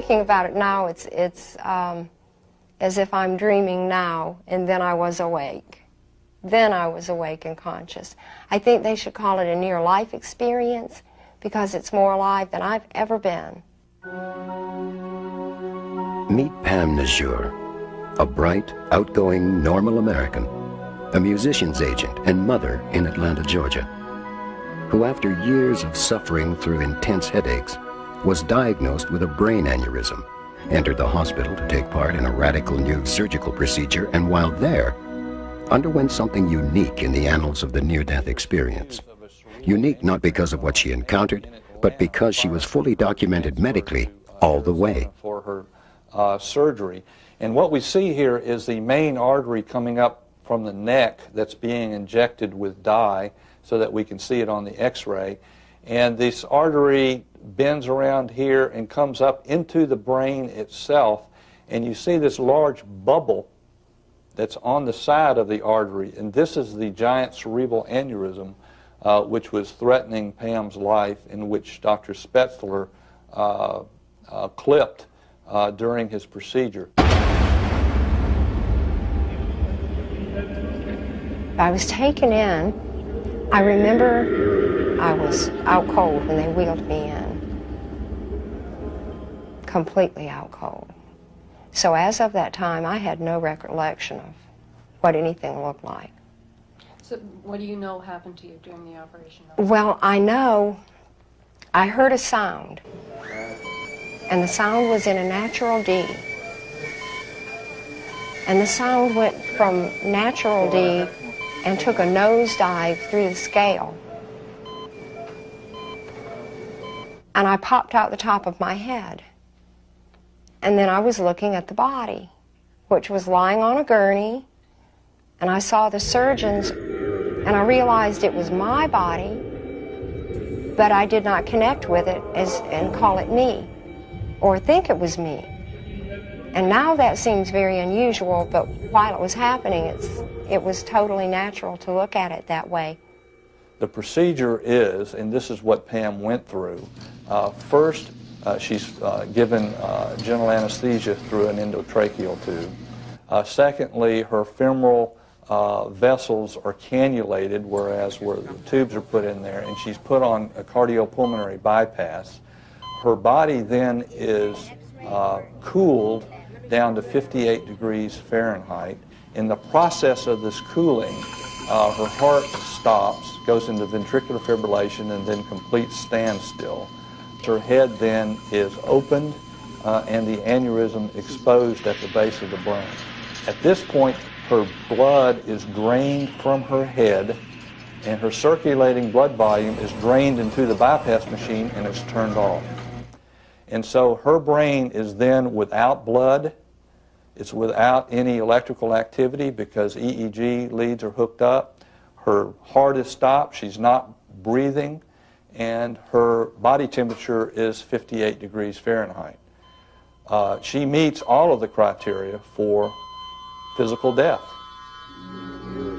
thinking about it now, it's as if I'm dreaming now, and then I was awake. Then I was awake and conscious. I think they should call it a near-life experience because it's more alive than I've ever been. Meet Pam Najur, a bright, outgoing, normal American, a musician's agent and mother in Atlanta, Georgia, who after years of suffering through intense headaches was diagnosed with a brain aneurysm, entered the hospital to take part in a radical new surgical procedure, and while there, underwent something unique in the annals of the near-death experience. Unique not because of what she encountered, but because she was fully documented medically all the way. For her surgery. And what we see here is the main artery coming up from the neck that's being injected with dye so that we can see it on the x-ray. And this artery bends around here and comes up into the brain itself, and you see this large bubble that's on the side of the artery, and this is the giant cerebral aneurysm which was threatening Pam's life, in which Dr. Spetzler clipped during his procedure. I was taken in. I remember I was out cold when they wheeled me in. Completely out cold. So as of that time, I had no recollection of what anything looked like. So what do you know happened to you during the operation? Well, I know I heard a sound, and the sound was in a natural D. And the sound went from natural D and took a nosedive through the scale. And I popped out the top of my head. And then I was looking at the body, which was lying on a gurney, and I saw the surgeons, and I realized it was my body, but I did not connect with it and call it me, or think it was me. And now that seems very unusual, but while it was happening, it was totally natural to look at it that way. The procedure is, and this is what Pam went through, first she's given general anesthesia through an endotracheal tube. Secondly, her femoral vessels are cannulated, whereas where the tubes are put in there, and she's put on a cardiopulmonary bypass. Her body then is cooled down to 58 degrees Fahrenheit. In the process of this cooling, her heart stops, goes into ventricular fibrillation, and then complete standstill. Her head then is opened and the aneurysm exposed at the base of the brain. At this point, her blood is drained from her head, and her circulating blood volume is drained into the bypass machine, and it's turned off. And so her brain is then without blood. It's without any electrical activity because EEG leads are hooked up. Her heart is stopped. She's not breathing. And her body temperature is 58 degrees Fahrenheit. She meets all of the criteria for physical death.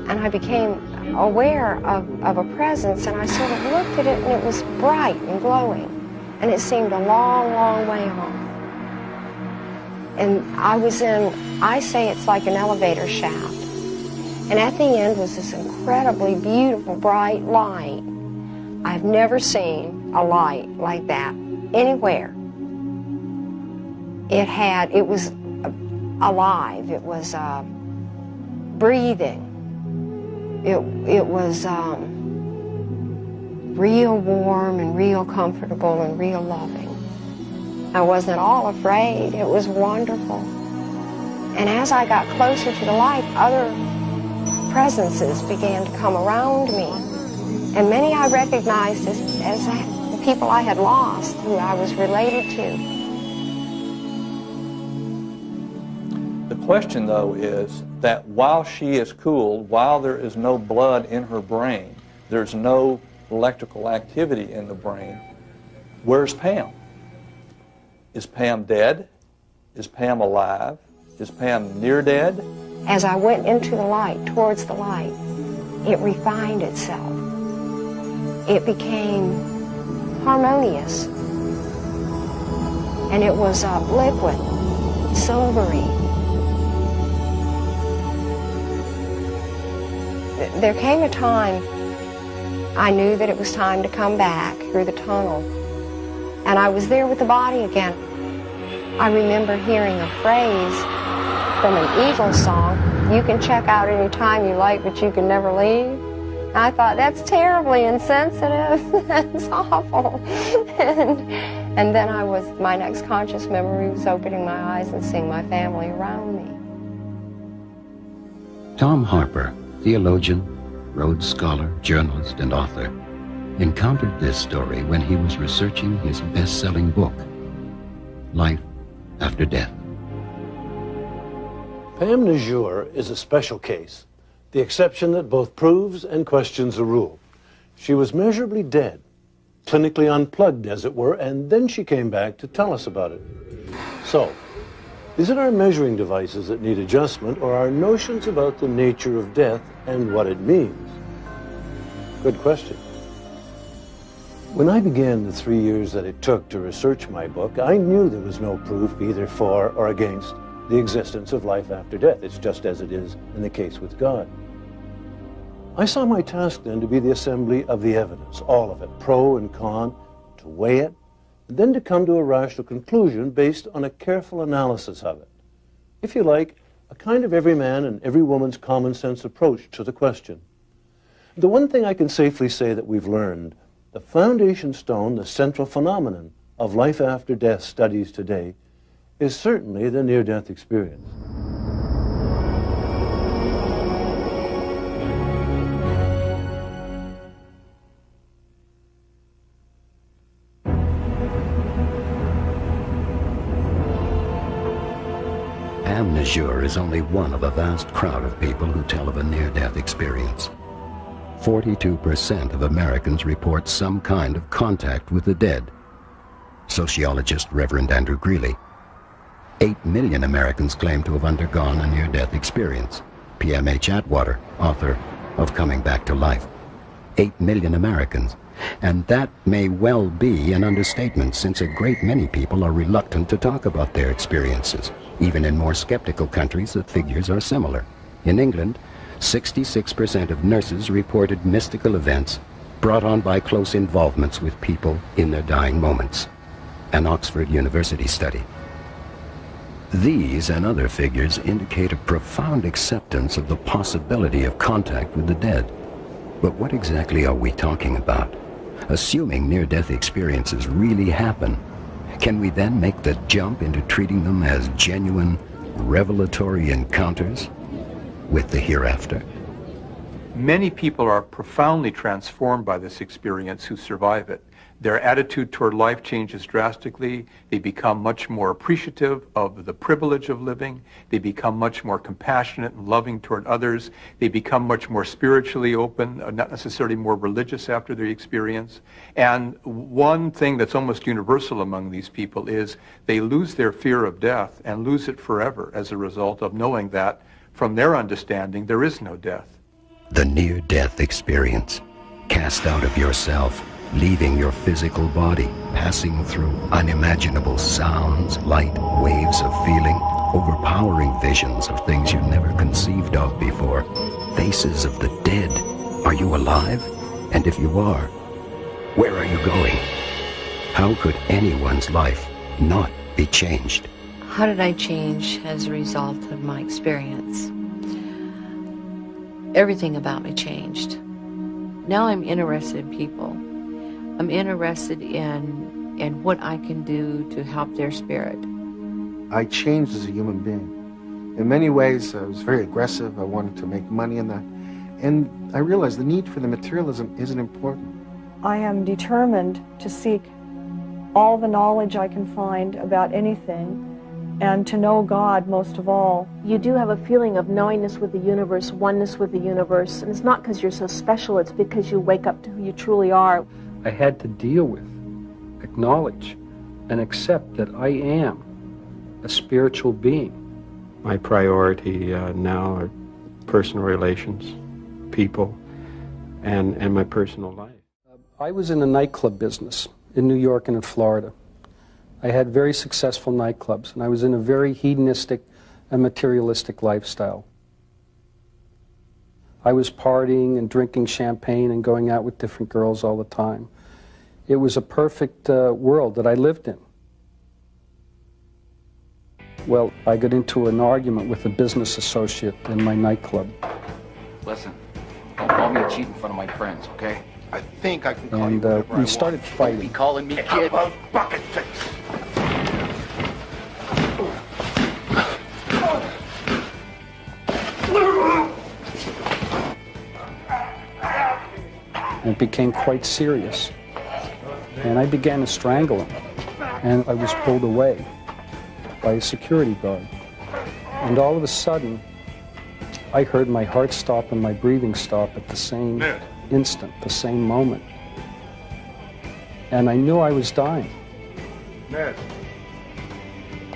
And I became aware of a presence, and I sort of looked at it, and it was bright and glowing, and it seemed a long, long way off. And I say it's like an elevator shaft. And at the end was this incredibly beautiful, bright light. I've never seen a light like that anywhere. It was alive. It was breathing. It was real warm and real comfortable and real loving. I wasn't at all afraid. It was wonderful. And as I got closer to the light, other presences began to come around me. And many I recognized as the people I had lost, who I was related to. The question, though, is that while she is cooled, while there is no blood in her brain, there's no electrical activity in the brain, where's Pam? Is Pam dead? Is Pam alive? Is Pam near dead? As I went into the light, towards the light, it refined itself. It became harmonious. and it was liquid, silvery. There came a time I knew that it was time to come back through the tunnel, and I was there with the body again. I remember hearing a phrase from an Eagles song, "You can check out any time you like, but you can never leave." And I thought, that's terribly insensitive. That's awful. And then my next conscious memory was opening my eyes and seeing my family around me. Tom Harper, theologian, Rhodes Scholar, journalist, and author, encountered this story when he was researching his best-selling book, Life After Death. Pam Najur is a special case, the exception that both proves and questions the rule. She was measurably dead, clinically unplugged, as it were, and then she came back to tell us about it. So, is it our measuring devices that need adjustment, or our notions about the nature of death and what it means? Good question. When I began the 3 years that it took to research my book, I knew there was no proof either for or against the existence of life after death. It's just as it is in the case with God. I saw my task then to be the assembly of the evidence, all of it, pro and con, to weigh it, and then to come to a rational conclusion based on a careful analysis of it. If you like, a kind of every man and every woman's common sense approach to the question. The one thing I can safely say that we've learned, the foundation stone, the central phenomenon of life after death studies today, is certainly the near-death experience. Pam Najur is only one of a vast crowd of people who tell of a near-death experience. 42% of Americans report some kind of contact with the dead. Sociologist Reverend Andrew Greeley. 8 million Americans claim to have undergone a near-death experience. P.M.H. Atwater, author of Coming Back to Life. 8 million Americans. And that may well be an understatement, since a great many people are reluctant to talk about their experiences. Even in more skeptical countries, the figures are similar. In England, 66% of nurses reported mystical events brought on by close involvements with people in their dying moments. An Oxford University study. These and other figures indicate a profound acceptance of the possibility of contact with the dead. But what exactly are we talking about? Assuming near-death experiences really happen, can we then make the jump into treating them as genuine, revelatory encounters with the hereafter? Many people are profoundly transformed by this experience who survive it. Their attitude toward life changes drastically. They become much more appreciative of the privilege of living. They become much more compassionate and loving toward others. They become much more spiritually open, not necessarily more religious after their experience. And one thing that's almost universal among these people is they lose their fear of death and lose it forever as a result of knowing that, from their understanding, there is no death. The near-death experience. Cast out of yourself, leaving your physical body, passing through unimaginable sounds, light, waves of feeling, overpowering visions of things you never conceived of before, faces of the dead. Are you alive? And if you are, where are you going? How could anyone's life not be changed? How did I change as a result of my experience? Everything about me changed. Now I'm interested in people. I'm interested in what I can do to help their spirit. I changed as a human being. In many ways, I was very aggressive. I wanted to make money in that. And I realized the need for the materialism isn't important. I am determined to seek all the knowledge I can find about anything, and to know God most of all. You do have a feeling of knowingness with the universe, oneness with the universe, and it's not because you're so special, it's because you wake up to who you truly are. I had to deal with, acknowledge, and accept that I am a spiritual being. My priority now are personal relations, people, and my personal life. I was in the nightclub business in New York and in Florida. I had very successful nightclubs, and I was in a very hedonistic and materialistic lifestyle. I was partying and drinking champagne and going out with different girls all the time. It was a perfect world that I lived in. Well, I got into an argument with a business associate in my nightclub. Listen, don't call me a cheat in front of my friends, okay? I think I can call And you whatever I we want. started fighting. Be calling me kid. Bucket face. And it became quite serious. And I began to strangle him. And I was pulled away by a security guard. And all of a sudden, I heard my heart stop and my breathing stop at the same instant, the same moment. And I knew I was dying. Ned.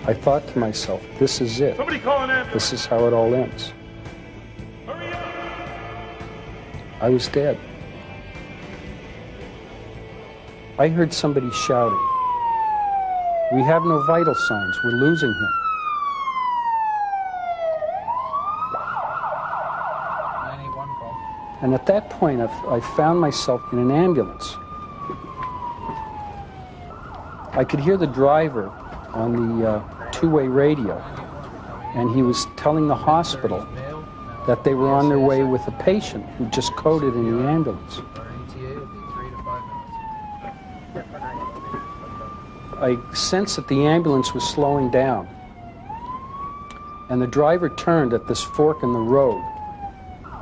I thought to myself, this is it. Somebody call an ambulance. This is how it all ends. Hurry up. I was dead. I heard somebody shouting, "We have no vital signs. We're losing him." And at that point, I found myself in an ambulance. I could hear the driver on the two-way radio, and he was telling the hospital that they were on their way with a patient who just coded in the ambulance. I sensed that the ambulance was slowing down, and the driver turned at this fork in the road,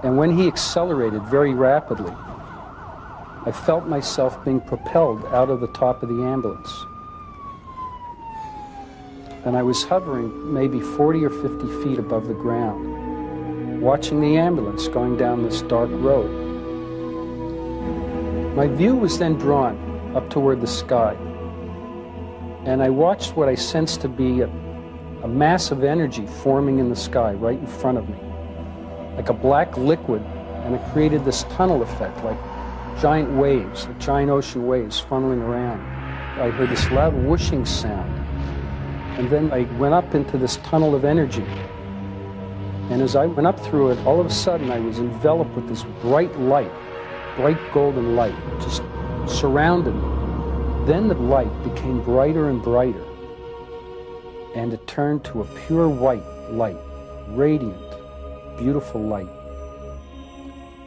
and when he accelerated very rapidly, I felt myself being propelled out of the top of the ambulance. And I was hovering maybe 40 or 50 feet above the ground, watching the ambulance going down this dark road. My view was then drawn up toward the sky, and I watched what I sensed to be a mass of energy forming in the sky right in front of me, like a black liquid, and it created this tunnel effect, like giant waves, like giant ocean waves funneling around. I heard this loud whooshing sound, and then I went up into this tunnel of energy. And as I went up through it, all of a sudden I was enveloped with this bright light, bright golden light, just surrounded me. Then the light became brighter and brighter, and it turned to a pure white light, radiant, beautiful light.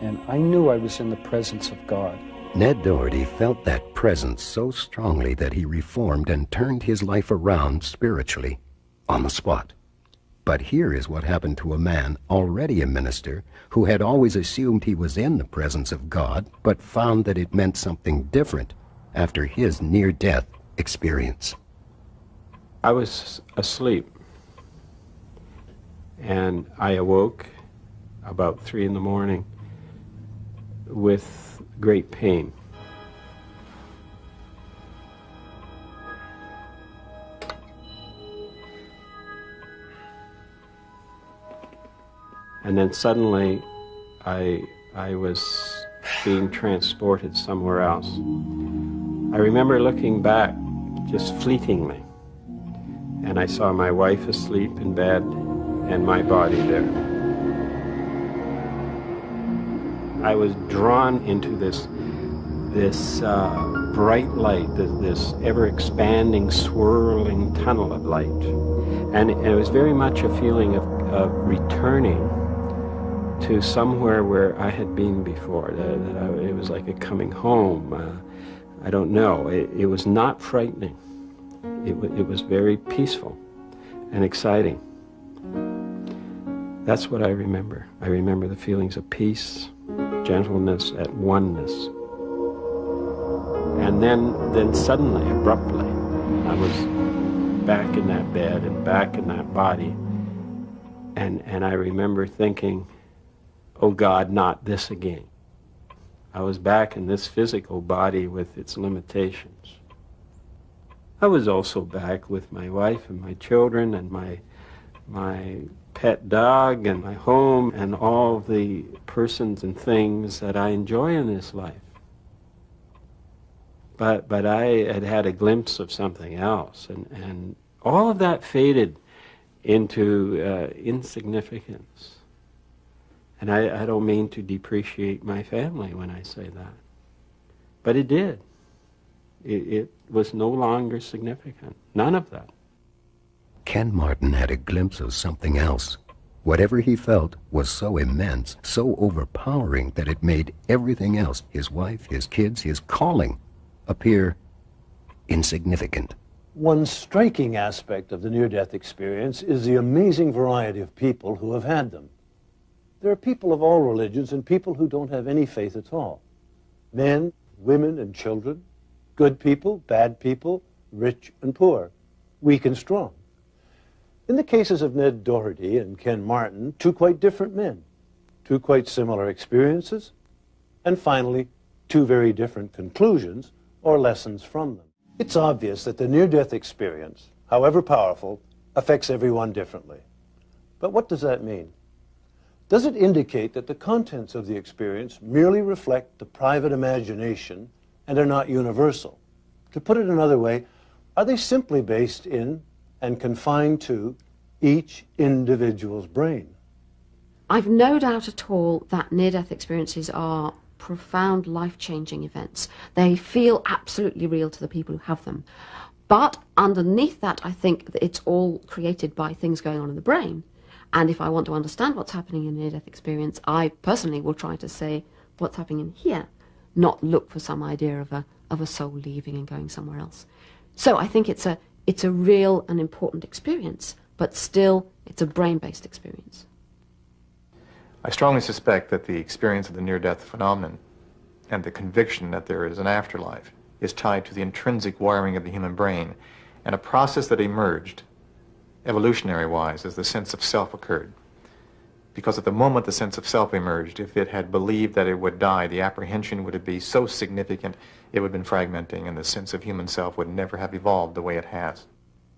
And I knew I was in the presence of God. Ned Doherty felt that presence so strongly that he reformed and turned his life around spiritually on the spot. But here is what happened to a man already a minister who had always assumed he was in the presence of God, but found that it meant something different after his near-death experience. I was asleep, and I awoke about 3 in the morning with great pain. And then suddenly I was being transported somewhere else. I remember looking back just fleetingly, and I saw my wife asleep in bed and my body there. I was drawn into this bright light, this ever-expanding, swirling tunnel of light. And it was very much a feeling of returning to somewhere where I had been before. It was like a coming home. I don't know. It was not frightening. It was very peaceful and exciting. That's what I remember. I remember the feelings of peace, gentleness, at oneness. And then suddenly, abruptly, I was back in that bed and back in that body. And I remember thinking, oh God, not this again. I was back in this physical body with its limitations. I was also back with my wife and my children and my pet dog and my home and all the persons and things that I enjoy in this life. but I had had a glimpse of something else, and all of that faded into insignificance. And I don't mean to depreciate my family when I say that, but it did. It was no longer significant. None of that. Ken Martin had a glimpse of something else. Whatever he felt was so immense, so overpowering that it made everything else, his wife, his kids, his calling, appear insignificant. One striking aspect of the near-death experience is the amazing variety of people who have had them. There are people of all religions and people who don't have any faith at all. Men, women, and children, good people, bad people, rich and poor, weak and strong. In the cases of Ned Doherty and Ken Martin, two quite different men, two quite similar experiences, and finally, two very different conclusions or lessons from them. It's obvious that the near-death experience, however powerful, affects everyone differently. But what does that mean? Does it indicate that the contents of the experience merely reflect the private imagination and are not universal? To put it another way, are they simply based in and confined to each individual's brain? I've no doubt at all that near-death experiences are profound life-changing events. They feel absolutely real to the people who have them. But underneath that, I think that it's all created by things going on in the brain. And if I want to understand what's happening in a near-death experience, I personally will try to say what's happening in here, not look for some idea of a soul leaving and going somewhere else. So I think it's a real and important experience, but still it's a brain-based experience. I strongly suspect that the experience of the near-death phenomenon and the conviction that there is an afterlife is tied to the intrinsic wiring of the human brain and a process that emerged evolutionary-wise as the sense of self occurred. Because at the moment the sense of self emerged, if it had believed that it would die, the apprehension would be so significant it would have been fragmenting, and the sense of human self would never have evolved the way it has.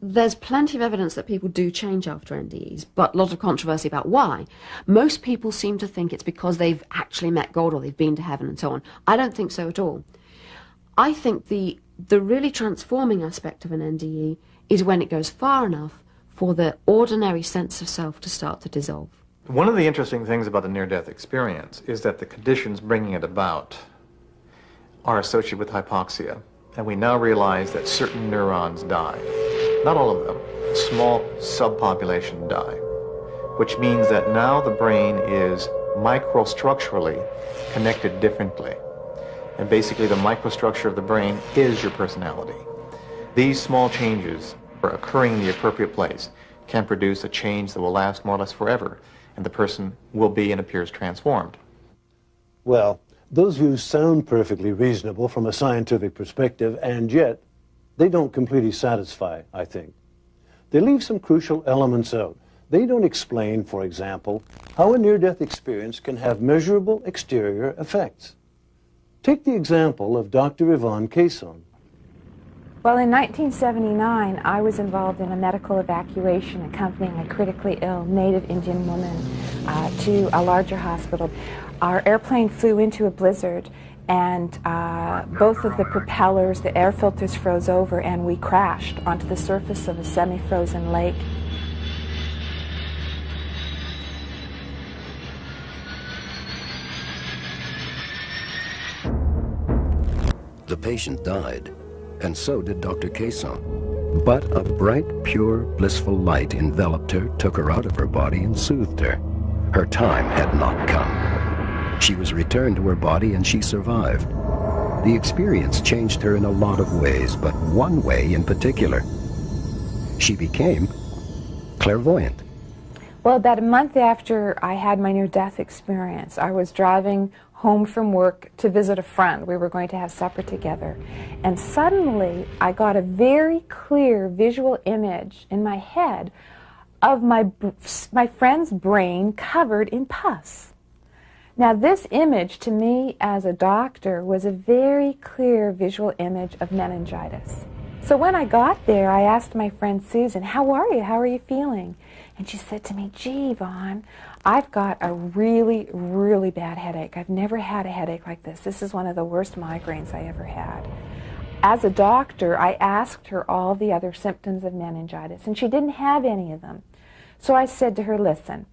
There's plenty of evidence that people do change after NDEs, but a lot of controversy about why. Most people seem to think it's because they've actually met God or they've been to heaven and so on. I don't think so at all. I think the really transforming aspect of an NDE is when it goes far enough for the ordinary sense of self to start to dissolve. One of the interesting things about the near-death experience is that the conditions bringing it about are associated with hypoxia, and we now realize that certain neurons die. Not all of them. A small subpopulation die, which means that now the brain is microstructurally connected differently. And basically the microstructure of the brain is your personality. These small changes occurring in the appropriate place can produce a change that will last more or less forever, and the person will be and appears transformed. Well, those views sound perfectly reasonable from a scientific perspective, and yet they don't completely satisfy, I think. They leave some crucial elements out. They don't explain, for example, how a near-death experience can have measurable exterior effects. Take the example of Dr. Yvonne Cason. Well, in 1979, I was involved in a medical evacuation accompanying a critically ill native Indian woman to a larger hospital. Our airplane flew into a blizzard, and both of the propellers, the air filters froze over, and we crashed onto the surface of a semi-frozen lake. The patient died, and so did Dr. Cason. But a bright, pure, blissful light enveloped her, took her out of her body, and soothed her. Her time had not come. She was returned to her body, and she survived. The experience changed her in a lot of ways, but one way in particular. She became clairvoyant. Well, about a month after I had my near-death experience, I was driving home from work to visit a friend. We were going to have supper together. And suddenly, I got a very clear visual image in my head of my friend's brain covered in pus. Now, this image, to me as a doctor, was a very clear visual image of meningitis. So when I got there, I asked my friend Susan, "How are you? How are you feeling?" And she said to me, "Gee, Yvonne, I've got a really, really bad headache. I've never had a headache like this. This is one of the worst migraines I ever had. as a doctor, I asked her all the other symptoms of meningitis, and she didn't have any of them. So I said to her, listen,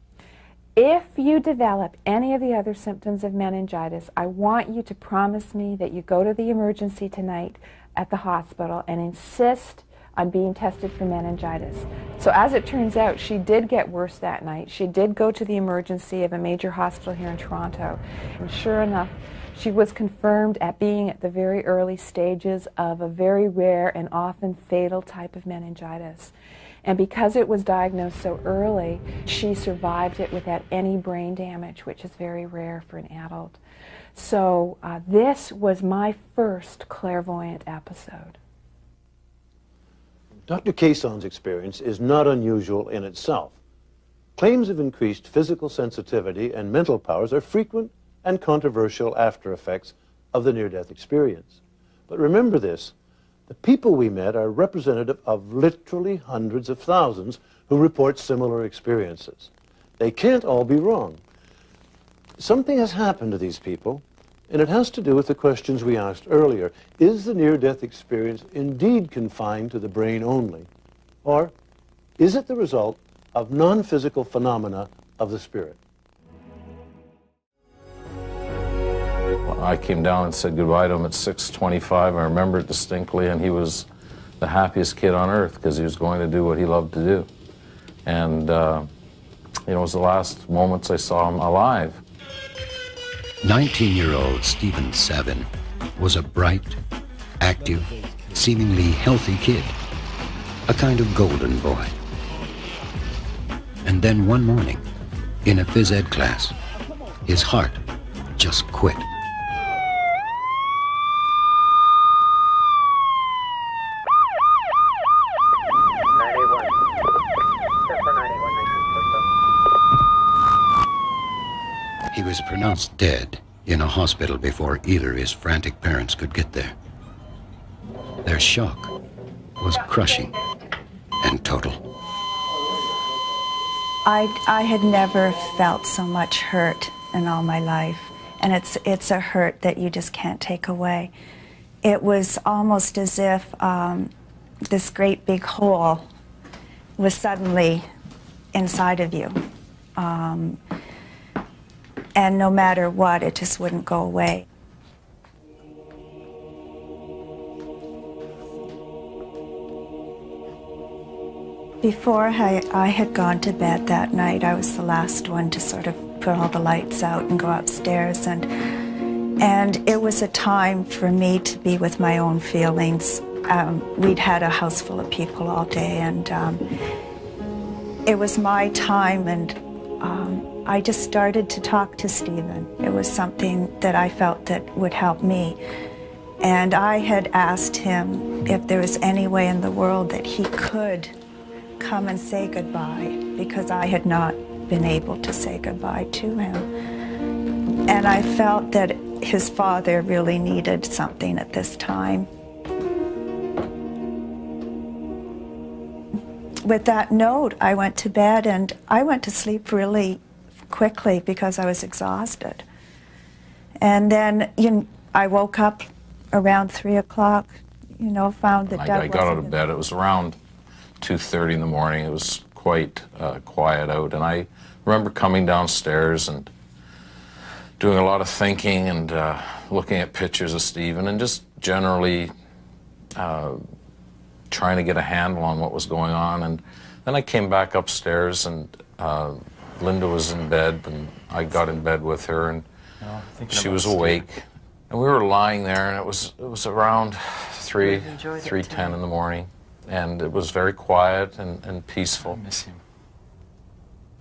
if you develop any of the other symptoms of meningitis, I want you to promise me that you go to the emergency tonight at the hospital and insist on being tested for meningitis. So as it turns out, she did get worse that night. She did go to the emergency of a major hospital here in Toronto, and sure enough, she was confirmed at being at the very early stages of a very rare and often fatal type of meningitis. And because it was diagnosed so early, she survived it without any brain damage, which is very rare for an adult. So this was my first clairvoyant episode. Dr. Caisson's experience is not unusual in itself. Claims of increased physical sensitivity and mental powers are frequent and controversial after effects of the near-death experience. But remember this, the people we met are representative of literally hundreds of thousands who report similar experiences. They can't all be wrong. Something has happened to these people, and it has to do with the questions we asked earlier. Is the near-death experience indeed confined to the brain only? Or is it the result of non-physical phenomena of the spirit? I came down and said goodbye to him at 6:25. I remember it distinctly, and he was the happiest kid on earth because he was going to do what he loved to do. And, it was the last moments I saw him alive. 19-year-old Stephen Savin was a bright, active, seemingly healthy kid, a kind of golden boy. And then one morning, in a phys ed class, his heart just quit. He was pronounced dead in a hospital before either his frantic parents could get there. Their shock was crushing and total. I had never felt so much hurt in all my life, and it's a hurt that you just can't take away. It was almost as if this great big hole was suddenly inside of you. And no matter what, it just wouldn't go away. Before I had gone to bed that night, I was the last one to sort of put all the lights out and go upstairs. And it was a time for me to be with my own feelings. We'd had a house full of people all day, and it was my time, and I just started to talk to Stephen. It was something that I felt that would help me. And I had asked him if there was any way in the world that he could come and say goodbye, because I had not been able to say goodbye to him. And I felt that his father really needed something at this time. With that note, I went to bed, and I went to sleep really quickly because I was exhausted. And then I woke up around 3 o'clock, found that Doug I got out of bed. It was around 2:30 in the morning. It was quite quiet out, and I remember coming downstairs and doing a lot of thinking and looking at pictures of Stephen and just generally trying to get a handle on what was going on. And then I came back upstairs, and Linda was in bed, and I got in bed with her, and she was awake, and we were lying there, and it was around 3:10 in the morning, and it was very quiet and peaceful. I miss him.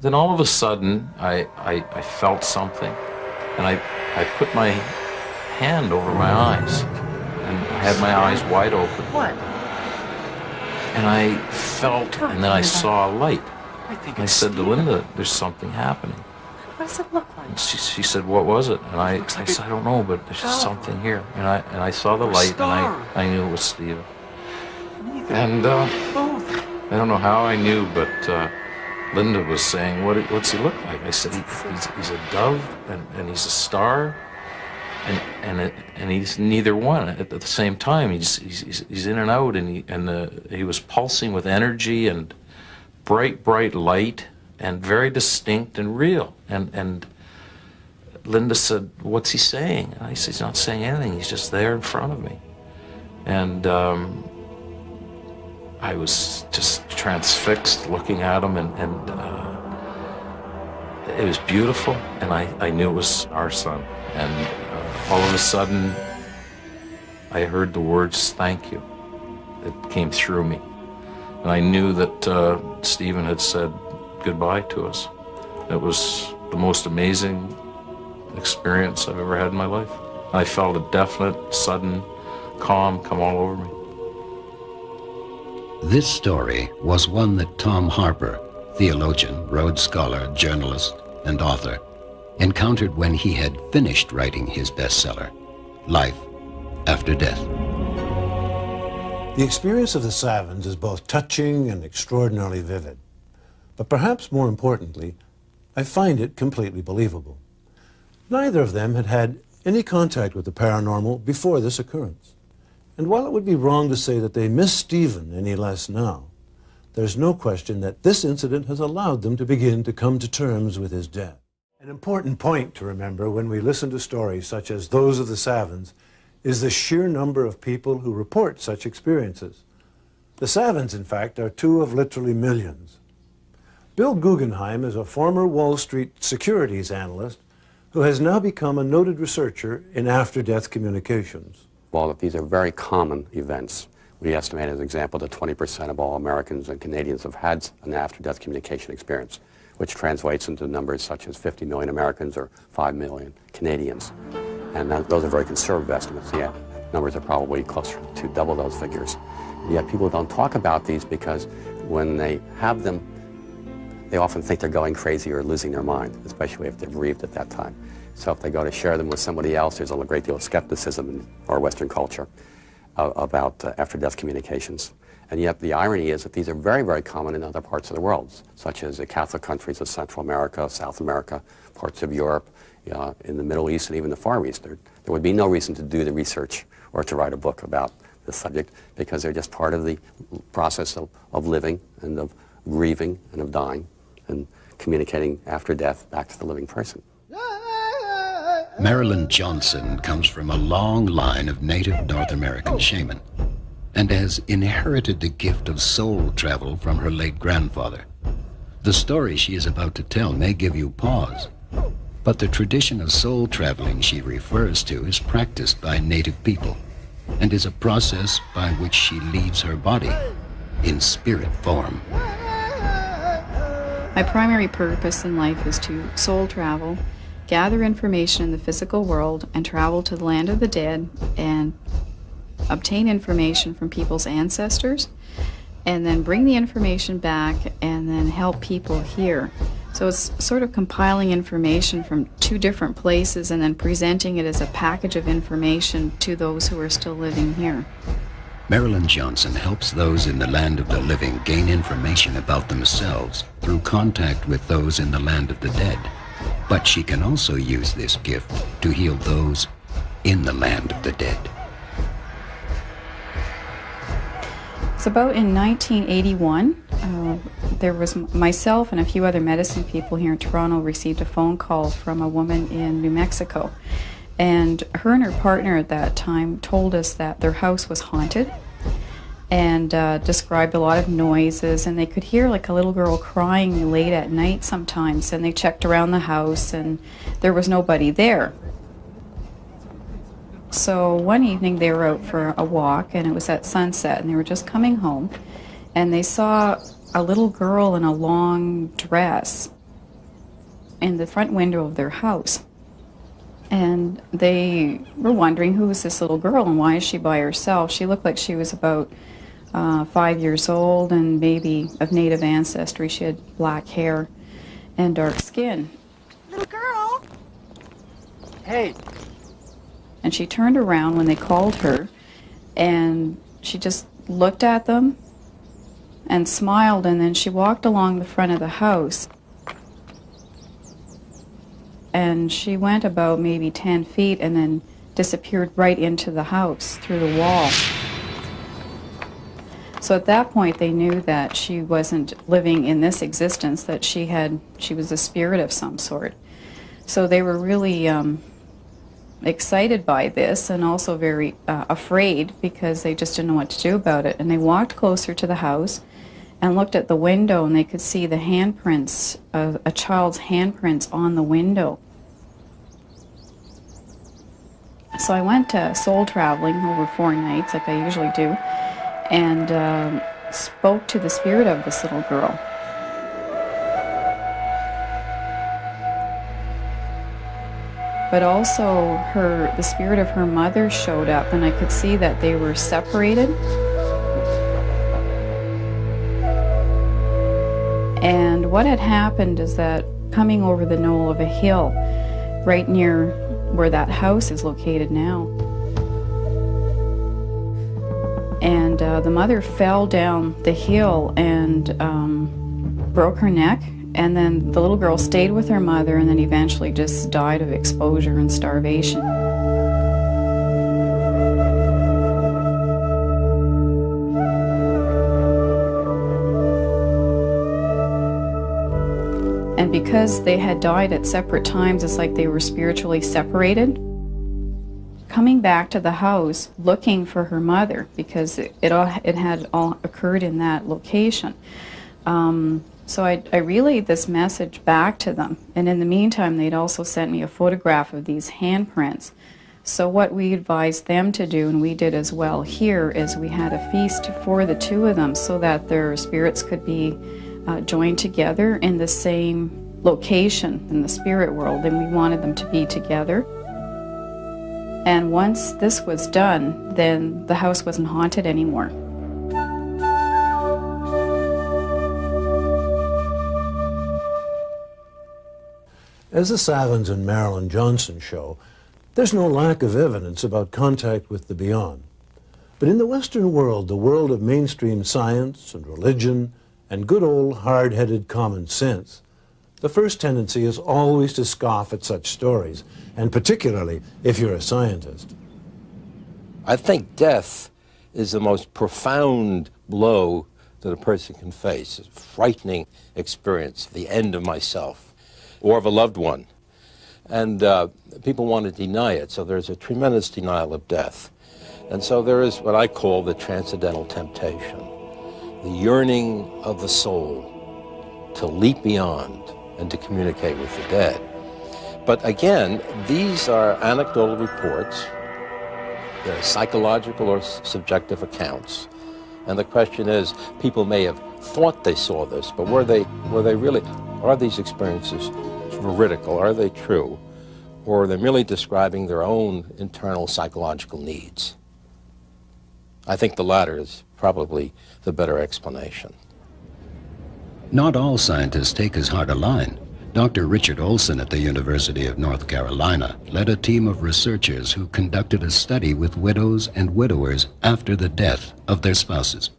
Then all of a sudden, I felt something, and I put my hand over my eyes, and I had my eyes wide open. What? And I felt, and then I saw a light. I said to Linda, there's something happening. What does it look like? And she said, what was it? And I said, I don't know, but there's just something here. And I saw the light, and I knew it was Stephen. And I don't know how I knew, but Linda was saying, what's he look like? I said, he's a dove, and he's a star. and he's neither one at the same time. He's in and out, and he was pulsing with energy and bright light and very distinct and real. And Linda said, "What's he saying?" And I said, "He's not saying anything. He's just there in front of me." And I was just transfixed looking at him, and it was beautiful, and I knew it was our son. And all of a sudden, I heard the words, "Thank you." It came through me. And I knew that Stephen had said goodbye to us. It was the most amazing experience I've ever had in my life. I felt a definite, sudden calm come all over me. This story was one that Tom Harper, theologian, Rhodes Scholar, journalist, and author, encountered when he had finished writing his bestseller, Life After Death. The experience of the Savins is both touching and extraordinarily vivid. But perhaps more importantly, I find it completely believable. Neither of them had had any contact with the paranormal before this occurrence. And while it would be wrong to say that they miss Stephen any less now, there's no question that this incident has allowed them to begin to come to terms with his death. An important point to remember when we listen to stories such as those of the Savins is the sheer number of people who report such experiences. The Savins, in fact, are two of literally millions. Bill Guggenheim is a former Wall Street securities analyst who has now become a noted researcher in after-death communications. While these are very common events, we estimate, as an example, that 20% of all Americans and Canadians have had an after-death communication experience, which translates into numbers such as 50 million Americans or 5 million Canadians. And those are very conservative estimates. Yet numbers are probably closer to double those figures. Yet people don't talk about these because when they have them, they often think they're going crazy or losing their mind, especially if they're bereaved at that time. So if they go to share them with somebody else, there's a great deal of skepticism in our Western culture about after-death communications. And yet the irony is that these are very, very common in other parts of the world, such as the Catholic countries of Central America, South America, parts of Europe, in the Middle East, and even the Far East. There would be no reason to do the research or to write a book about this subject because they're just part of the process of living and of grieving and of dying and communicating after death back to the living person. Marilyn Johnson comes from a long line of native North American shaman and has inherited the gift of soul travel from her late grandfather. The story she is about to tell may give you pause, but the tradition of soul traveling she refers to is practiced by native people and is a process by which she leaves her body in spirit form. My primary purpose in life is to soul travel, gather information in the physical world, and travel to the land of the dead and obtain information from people's ancestors, and then bring the information back and then help people here. So it's sort of compiling information from two different places and then presenting it as a package of information to those who are still living here. Marilyn Johnson helps those in the land of the living gain information about themselves through contact with those in the land of the dead. But she can also use this gift to heal those in the land of the dead. It's about in 1981, there was myself and a few other medicine people here in Toronto received a phone call from a woman in New Mexico. And her partner at that time told us that their house was haunted and described a lot of noises, and they could hear like a little girl crying late at night sometimes, and they checked around the house and there was nobody there. So one evening they were out for a walk and it was at sunset and they were just coming home and they saw a little girl in a long dress in the front window of their house. And they were wondering, who is this little girl and why is she by herself? She looked like she was about 5 years old and maybe of native ancestry. She had black hair and dark skin. Little girl! Hey! And she turned around when they called her and she just looked at them and smiled, and then she walked along the front of the house. And she went about maybe 10 feet and then disappeared right into the house through the wall. So at that point they knew that she wasn't living in this existence, that she was a spirit of some sort. So they were really excited by this and also very afraid because they just didn't know what to do about it. And they walked closer to the house and looked at the window, and they could see the handprints, a child's handprints on the window. So I went soul traveling over 4 nights, like I usually do, and spoke to the spirit of this little girl. But also the spirit of her mother showed up, and I could see that they were separated. And what had happened is that coming over the knoll of a hill, right near where that house is located now, and the mother fell down the hill and broke her neck, and then the little girl stayed with her mother and then eventually just died of exposure and starvation. And because they had died at separate times, it's like they were spiritually separated. Coming back to the house, looking for her mother, because it had all occurred in that location. So I relayed this message back to them. And in the meantime, they'd also sent me a photograph of these handprints. So what we advised them to do, and we did as well here, is we had a feast for the two of them so that their spirits could be joined together in the same location in the spirit world, and we wanted them to be together. And once this was done, then the house wasn't haunted anymore. As the Savins and Marilyn Johnson show, there's no lack of evidence about contact with the beyond. But in the Western world, the world of mainstream science and religion and good old hard-headed common sense, the first tendency is always to scoff at such stories, and particularly if you're a scientist. I think death is the most profound blow that a person can face. It's a frightening experience, the end of myself or of a loved one. And people want to deny it, so there's a tremendous denial of death. And so there is what I call the transcendental temptation, the yearning of the soul to leap beyond and to communicate with the dead. But again, these are anecdotal reports. They're psychological or subjective accounts. And the question is, people may have thought they saw this, but were they really, are these experiences veridical? Are they true? Or are they merely describing their own internal psychological needs? I think the latter is probably the better explanation. Not all scientists take as hard a line. Dr. Richard Olson at the University of North Carolina led a team of researchers who conducted a study with widows and widowers after the death of their spouses.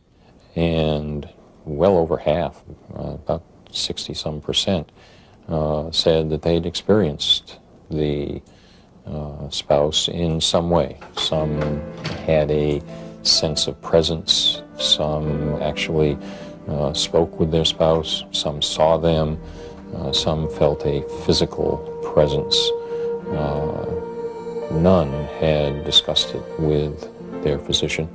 And well over half, about 60-some%, said that they'd experienced the spouse in some way. Some had a sense of presence, some actually spoke with their spouse, some saw them, some felt a physical presence. None had discussed it with their physician.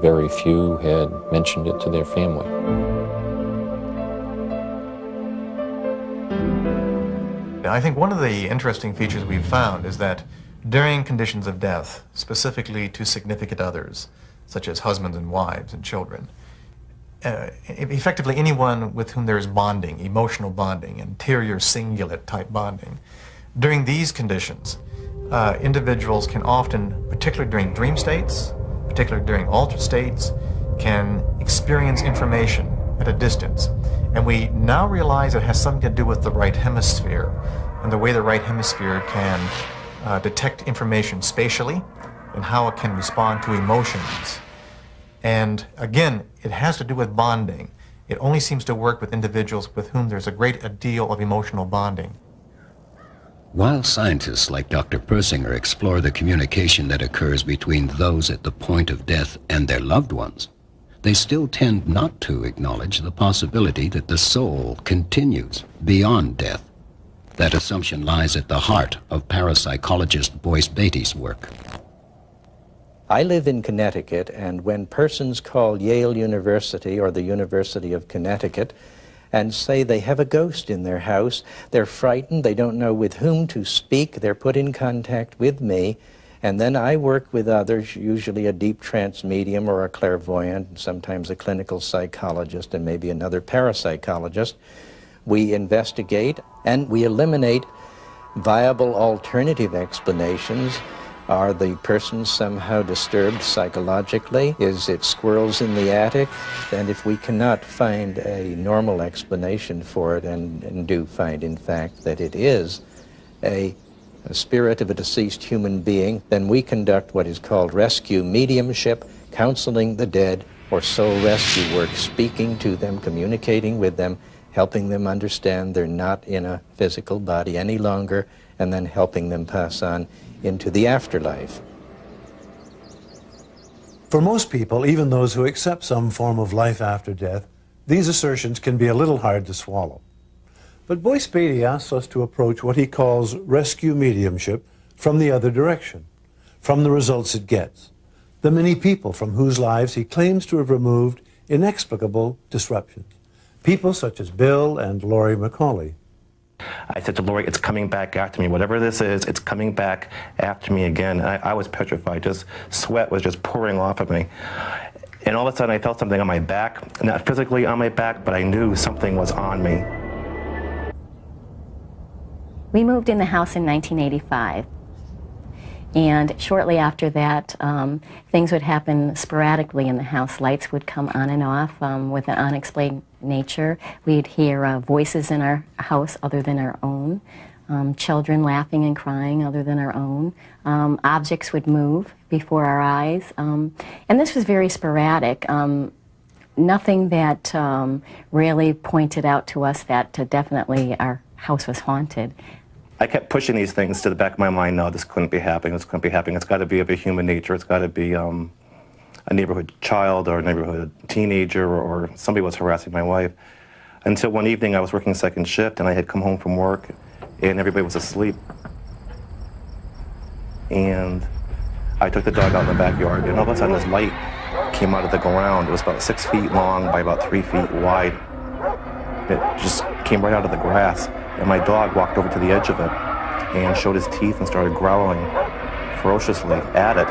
Very few had mentioned it to their family. I think one of the interesting features we've found is that during conditions of death, specifically to significant others, such as husbands and wives and children, effectively anyone with whom there is bonding, emotional bonding, interior cingulate type bonding, during these conditions, individuals can often, particularly during dream states, particularly during altered states, can experience information at a distance. And we now realize it has something to do with the right hemisphere and the way the right hemisphere can detect information spatially and how it can respond to emotions. And again, it has to do with bonding. It only seems to work with individuals with whom there's a great deal of emotional bonding. While scientists like Dr. Persinger explore the communication that occurs between those at the point of death and their loved ones, they still tend not to acknowledge the possibility that the soul continues beyond death. That assumption lies at the heart of parapsychologist Boyce Beatty's work. I live in Connecticut, and when persons call Yale University or the University of Connecticut and say they have a ghost in their house, they're frightened, they don't know with whom to speak, they're put in contact with me, and then I work with others, usually a deep trance medium or a clairvoyant, sometimes a clinical psychologist and maybe another parapsychologist. We investigate and we eliminate viable alternative explanations. Are the persons somehow disturbed psychologically? Is it squirrels in the attic? And if we cannot find a normal explanation for it, and do find, in fact, that it is a spirit of a deceased human being, then we conduct what is called rescue mediumship, counseling the dead, or soul rescue work, speaking to them, communicating with them, helping them understand they're not in a physical body any longer, and then helping them pass on into the afterlife. For most people, even those who accept some form of life after death, these assertions can be a little hard to swallow. But Boyce Beatty asks us to approach what he calls rescue mediumship from the other direction, from the results it gets, the many people from whose lives he claims to have removed inexplicable disruptions, people such as Bill and Laurie McCauley. I said to Laurie, it's coming back after me. Whatever this is, it's coming back after me again. And I was petrified. Just sweat was just pouring off of me. And all of a sudden I felt something on my back, not physically on my back, but I knew something was on me. We moved in the house in 1985. And shortly after that, things would happen sporadically in the house. Lights would come on and off with an unexplained nature. We'd hear voices in our house other than our own, children laughing and crying other than our own. Objects would move before our eyes. And this was very sporadic. Nothing that really pointed out to us that definitely our house was haunted. I kept pushing these things to the back of my mind. No, this couldn't be happening. This couldn't be happening. It's got to be of a human nature. It's got to be a neighborhood child or a neighborhood teenager, or somebody was harassing my wife. Until one evening I was working second shift and I had come home from work and everybody was asleep. And I took the dog out in the backyard, and all of a sudden this light came out of the ground. It was about 6 feet long by about 3 feet wide. It just came right out of the grass. And my dog walked over to the edge of it and showed his teeth and started growling ferociously at it.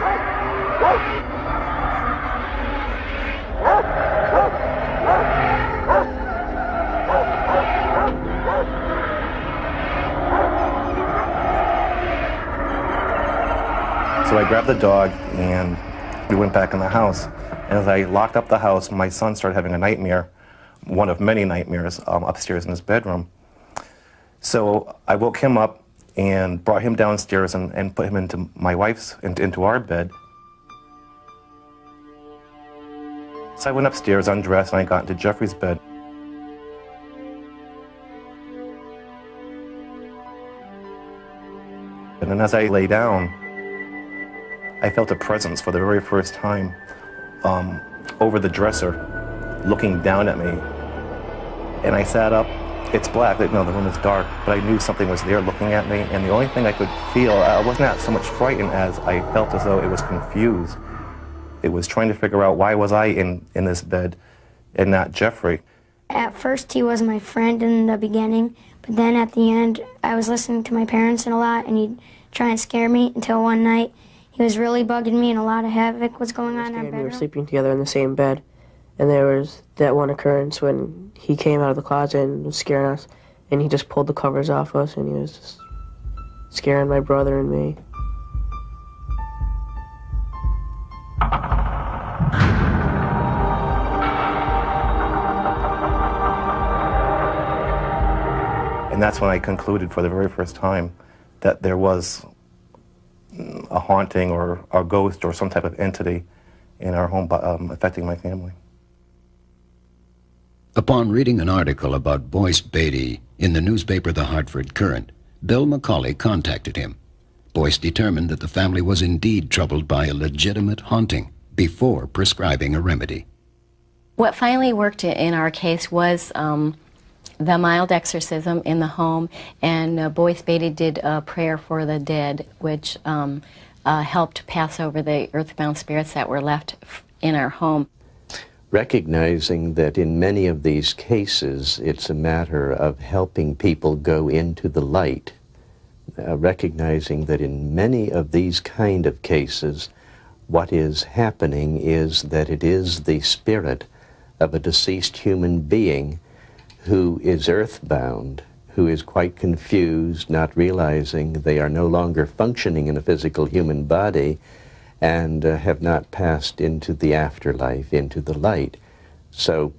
So I grabbed the dog and we went back in the house. And as I locked up the house, my son started having a nightmare, one of many nightmares, upstairs in his bedroom. So I woke him up and brought him downstairs and put him into my wife's, into our bed. So I went upstairs, undressed, and I got into Jeffrey's bed. And then as I lay down, I felt a presence for the very first time over the dresser, looking down at me. And I sat up. It's black, no, the room is dark, but I knew something was there looking at me, and the only thing I could feel, I was not so much frightened as I felt as though it was confused. It was trying to figure out why was I in this bed and not Jeffrey. At first he was my friend in the beginning, but then at the end I was listening to my parents a lot, and he'd try and scare me until one night he was really bugging me and a lot of havoc was going on in our bedroom. We were sleeping together in the same bed. And there was that one occurrence when he came out of the closet and was scaring us, and he just pulled the covers off us, and he was just scaring my brother and me. And that's when I concluded for the very first time that there was a haunting or a ghost or some type of entity in our home affecting my family. Upon reading an article about Boyce Beatty in the newspaper The Hartford Courant, Bill McCauley contacted him. Boyce determined that the family was indeed troubled by a legitimate haunting before prescribing a remedy. What finally worked in our case was the mild exorcism in the home, and Boyce Beatty did a prayer for the dead, which helped pass over the earthbound spirits that were left in our home. Recognizing that in many of these cases it's a matter of helping people go into the light, recognizing that in many of these kind of cases what is happening is that it is the spirit of a deceased human being who is earthbound, who is quite confused, not realizing they are no longer functioning in a physical human body, and have not passed into the afterlife, into the light. So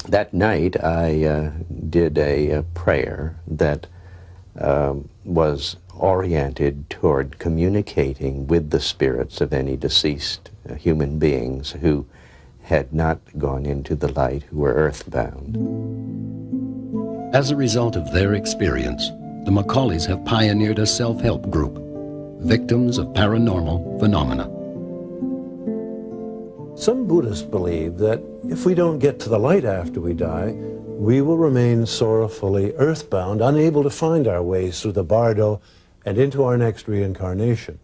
that night I did a prayer that was oriented toward communicating with the spirits of any deceased human beings who had not gone into the light, who were earthbound. As a result of their experience, the McCauleys have pioneered a self-help group, Victims of Paranormal Phenomena. Some Buddhists believe that if we don't get to the light after we die, we will remain sorrowfully earthbound, unable to find our ways through the bardo and into our next reincarnation.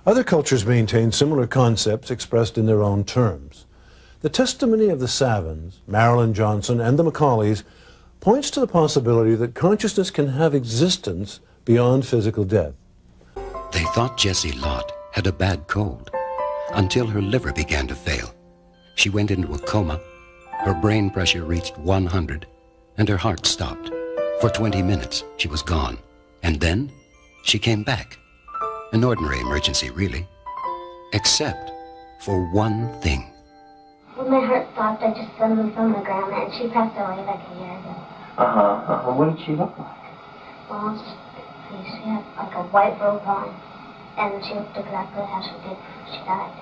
Other cultures maintain similar concepts expressed in their own terms. The testimony of the Savins, Marilyn Johnson, and the McCauleys points to the possibility that consciousness can have existence beyond physical death. They thought Jessie Lott had a bad cold until her liver began to fail. She went into a coma, her brain pressure reached 100, and her heart stopped. For 20 minutes, she was gone. And then, she came back. An ordinary emergency, really. Except for one thing. When my heart stopped, I just suddenly saw my grandma, and she passed away like a year ago. What did she look like? Well, she had like a white robe on, and she looked exactly how she did before she died.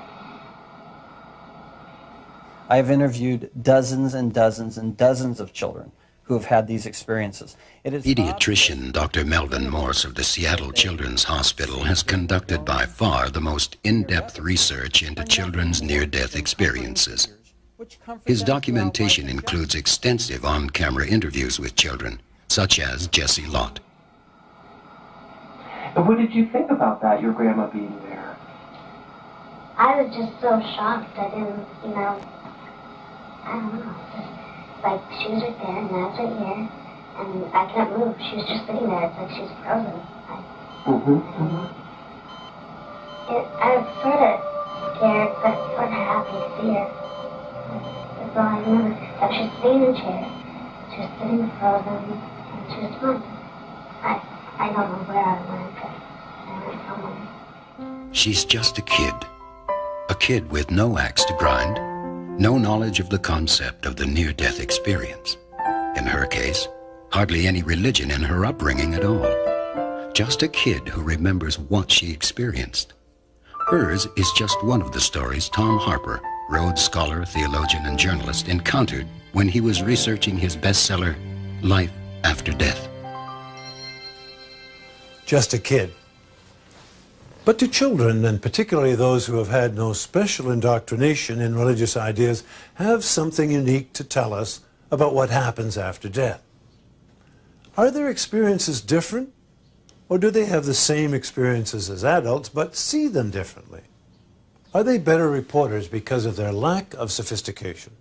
I've interviewed dozens and dozens and dozens of children who have had these experiences. Pediatrician Dr. Melvin Morse of the Seattle Children's Hospital has conducted by far the most in-depth research into children's near-death experiences. His documentation includes extensive on-camera interviews with children, such as Jessie Lott. And what did you think about that, your grandma being there? I was just so shocked. I didn't, I don't know, just like she was right there and I was right here, and I couldn't move. She was just sitting there. It's like she was frozen. I don't know. I was sort of scared, but sort of happy to see her. That's all I remember. I was just sitting in a chair. She was sitting frozen, and she was fine. I don't know where I went, but I went somewhere. She's just a kid with no axe to grind, no knowledge of the concept of the near-death experience. In her case, hardly any religion in her upbringing at all. Just a kid who remembers what she experienced. Hers is just one of the stories Tom Harper, Rhodes Scholar, theologian, and journalist, encountered when he was researching his bestseller, Life After Death. Just a kid. But to children, and particularly those who have had no special indoctrination in religious ideas, have something unique to tell us about what happens after death. Are their experiences different? Or do they have the same experiences as adults, but see them differently? Are they better reporters because of their lack of sophistication?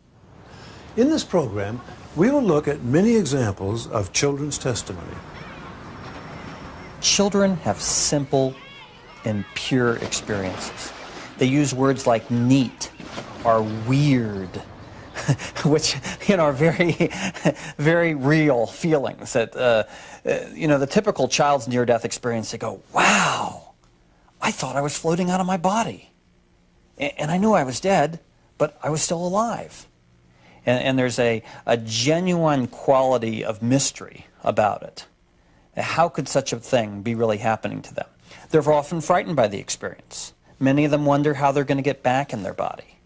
In this program, we will look at many examples of children's testimony. Children have simple and pure experiences. They use words like neat or weird, which are very, very real feelings. That the typical child's near-death experience, they go, "Wow, I thought I was floating out of my body, and I knew I was dead, but I was still alive." And there's a genuine quality of mystery about it. How could such a thing be really happening to them? They're often frightened by the experience. Many of them wonder how they're going to get back in their body.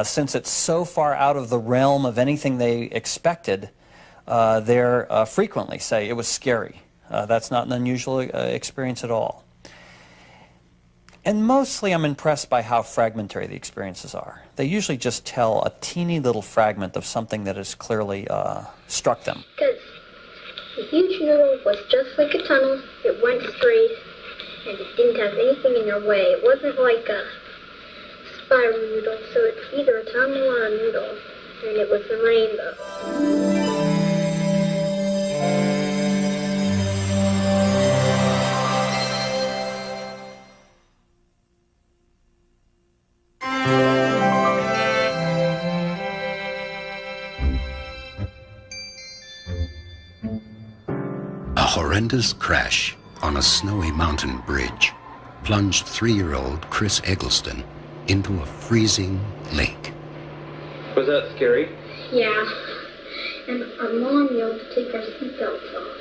Since it's so far out of the realm of anything they expected, they frequently say it was scary. That's not an unusual experience at all. And mostly I'm impressed by how fragmentary the experiences are. They usually just tell a teeny little fragment of something that has clearly struck them. Because the huge noodle was just like a tunnel. It went straight, and it didn't have anything in your way. It wasn't like a spiral noodle, so it's either a tunnel or a noodle, and it was a rainbow. A horrendous crash on a snowy mountain bridge plunged 3-year-old Chris Eggleston into a freezing lake. Was that scary? Yeah, and our mom yelled to take our seatbelts off.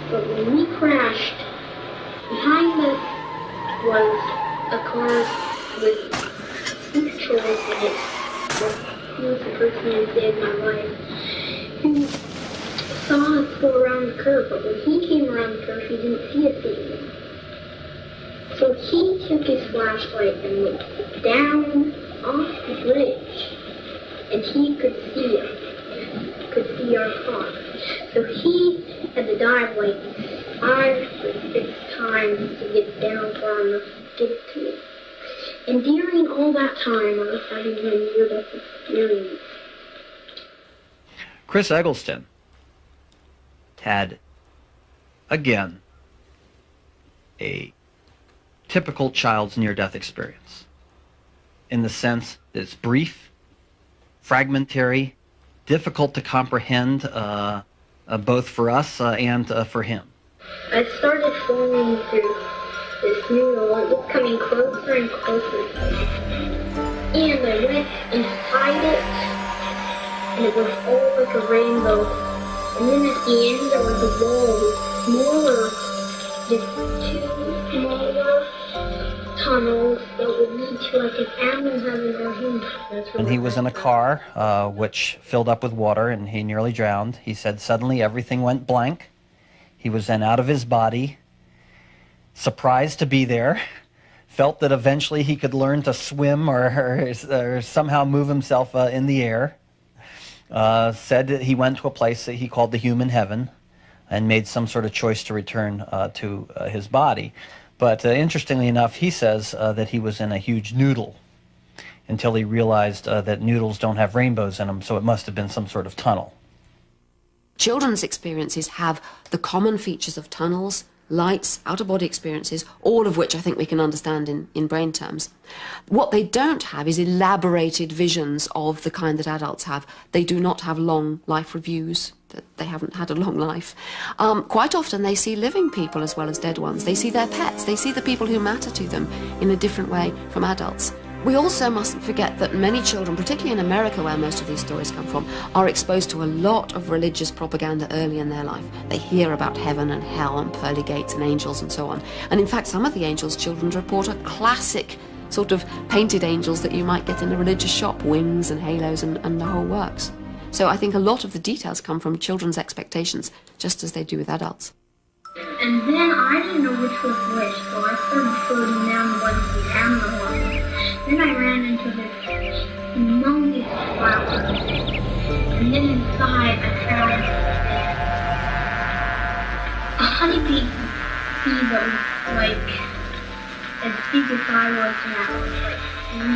But when we crashed, behind us was a car with 6 children in it. He was the person who saved my life. He saw us go around the curve, but when he came around the curve, he didn't see us anymore. So he took his flashlight and looked down off the bridge, and he could see us, could see our car. So he had to dive like 5 or 6 times to get down far enough to get to me. And during all that time, I was having a near-death experience. Chris Eggleston had, again, a typical child's near-death experience, in the sense that it's brief, fragmentary, difficult to comprehend, both for us and for him. I started falling through this noodle, it was coming closer and closer. And I went inside it, and it was all like a rainbow. And then at the end there was a wall with smaller, just 2 smaller tunnels that would lead to like an animal heaven or human. And he was in a car which filled up with water, and he nearly drowned. He said suddenly everything went blank. He was then out of his body, surprised to be there, felt that eventually he could learn to swim or somehow move himself in the air. Said that he went to a place that he called the human heaven and made some sort of choice to return to his body. But interestingly enough, he says that he was in a huge noodle until he realized that noodles don't have rainbows in them, so it must have been some sort of tunnel. Children's experiences have the common features of tunnels, lights, out-of-body experiences, all of which I think we can understand in brain terms. What they don't have is elaborated visions of the kind that adults have. They do not have long life reviews, that they haven't had a long life. Quite often they see living people as well as dead ones. They see their pets, they see the people who matter to them in a different way from adults. We also mustn't forget that many children, particularly in America where most of these stories come from, are exposed to a lot of religious propaganda early in their life. They hear about heaven and hell and pearly gates and angels and so on. And in fact, some of the angels children report are classic sort of painted angels that you might get in a religious shop, wings and halos and the whole works. So I think a lot of the details come from children's expectations, just as they do with adults. And then I didn't know which was which, so I started floating down one of the animal ones. Then I ran into this humongous flower. And then inside I found a honeybee that was like as big as I was now. And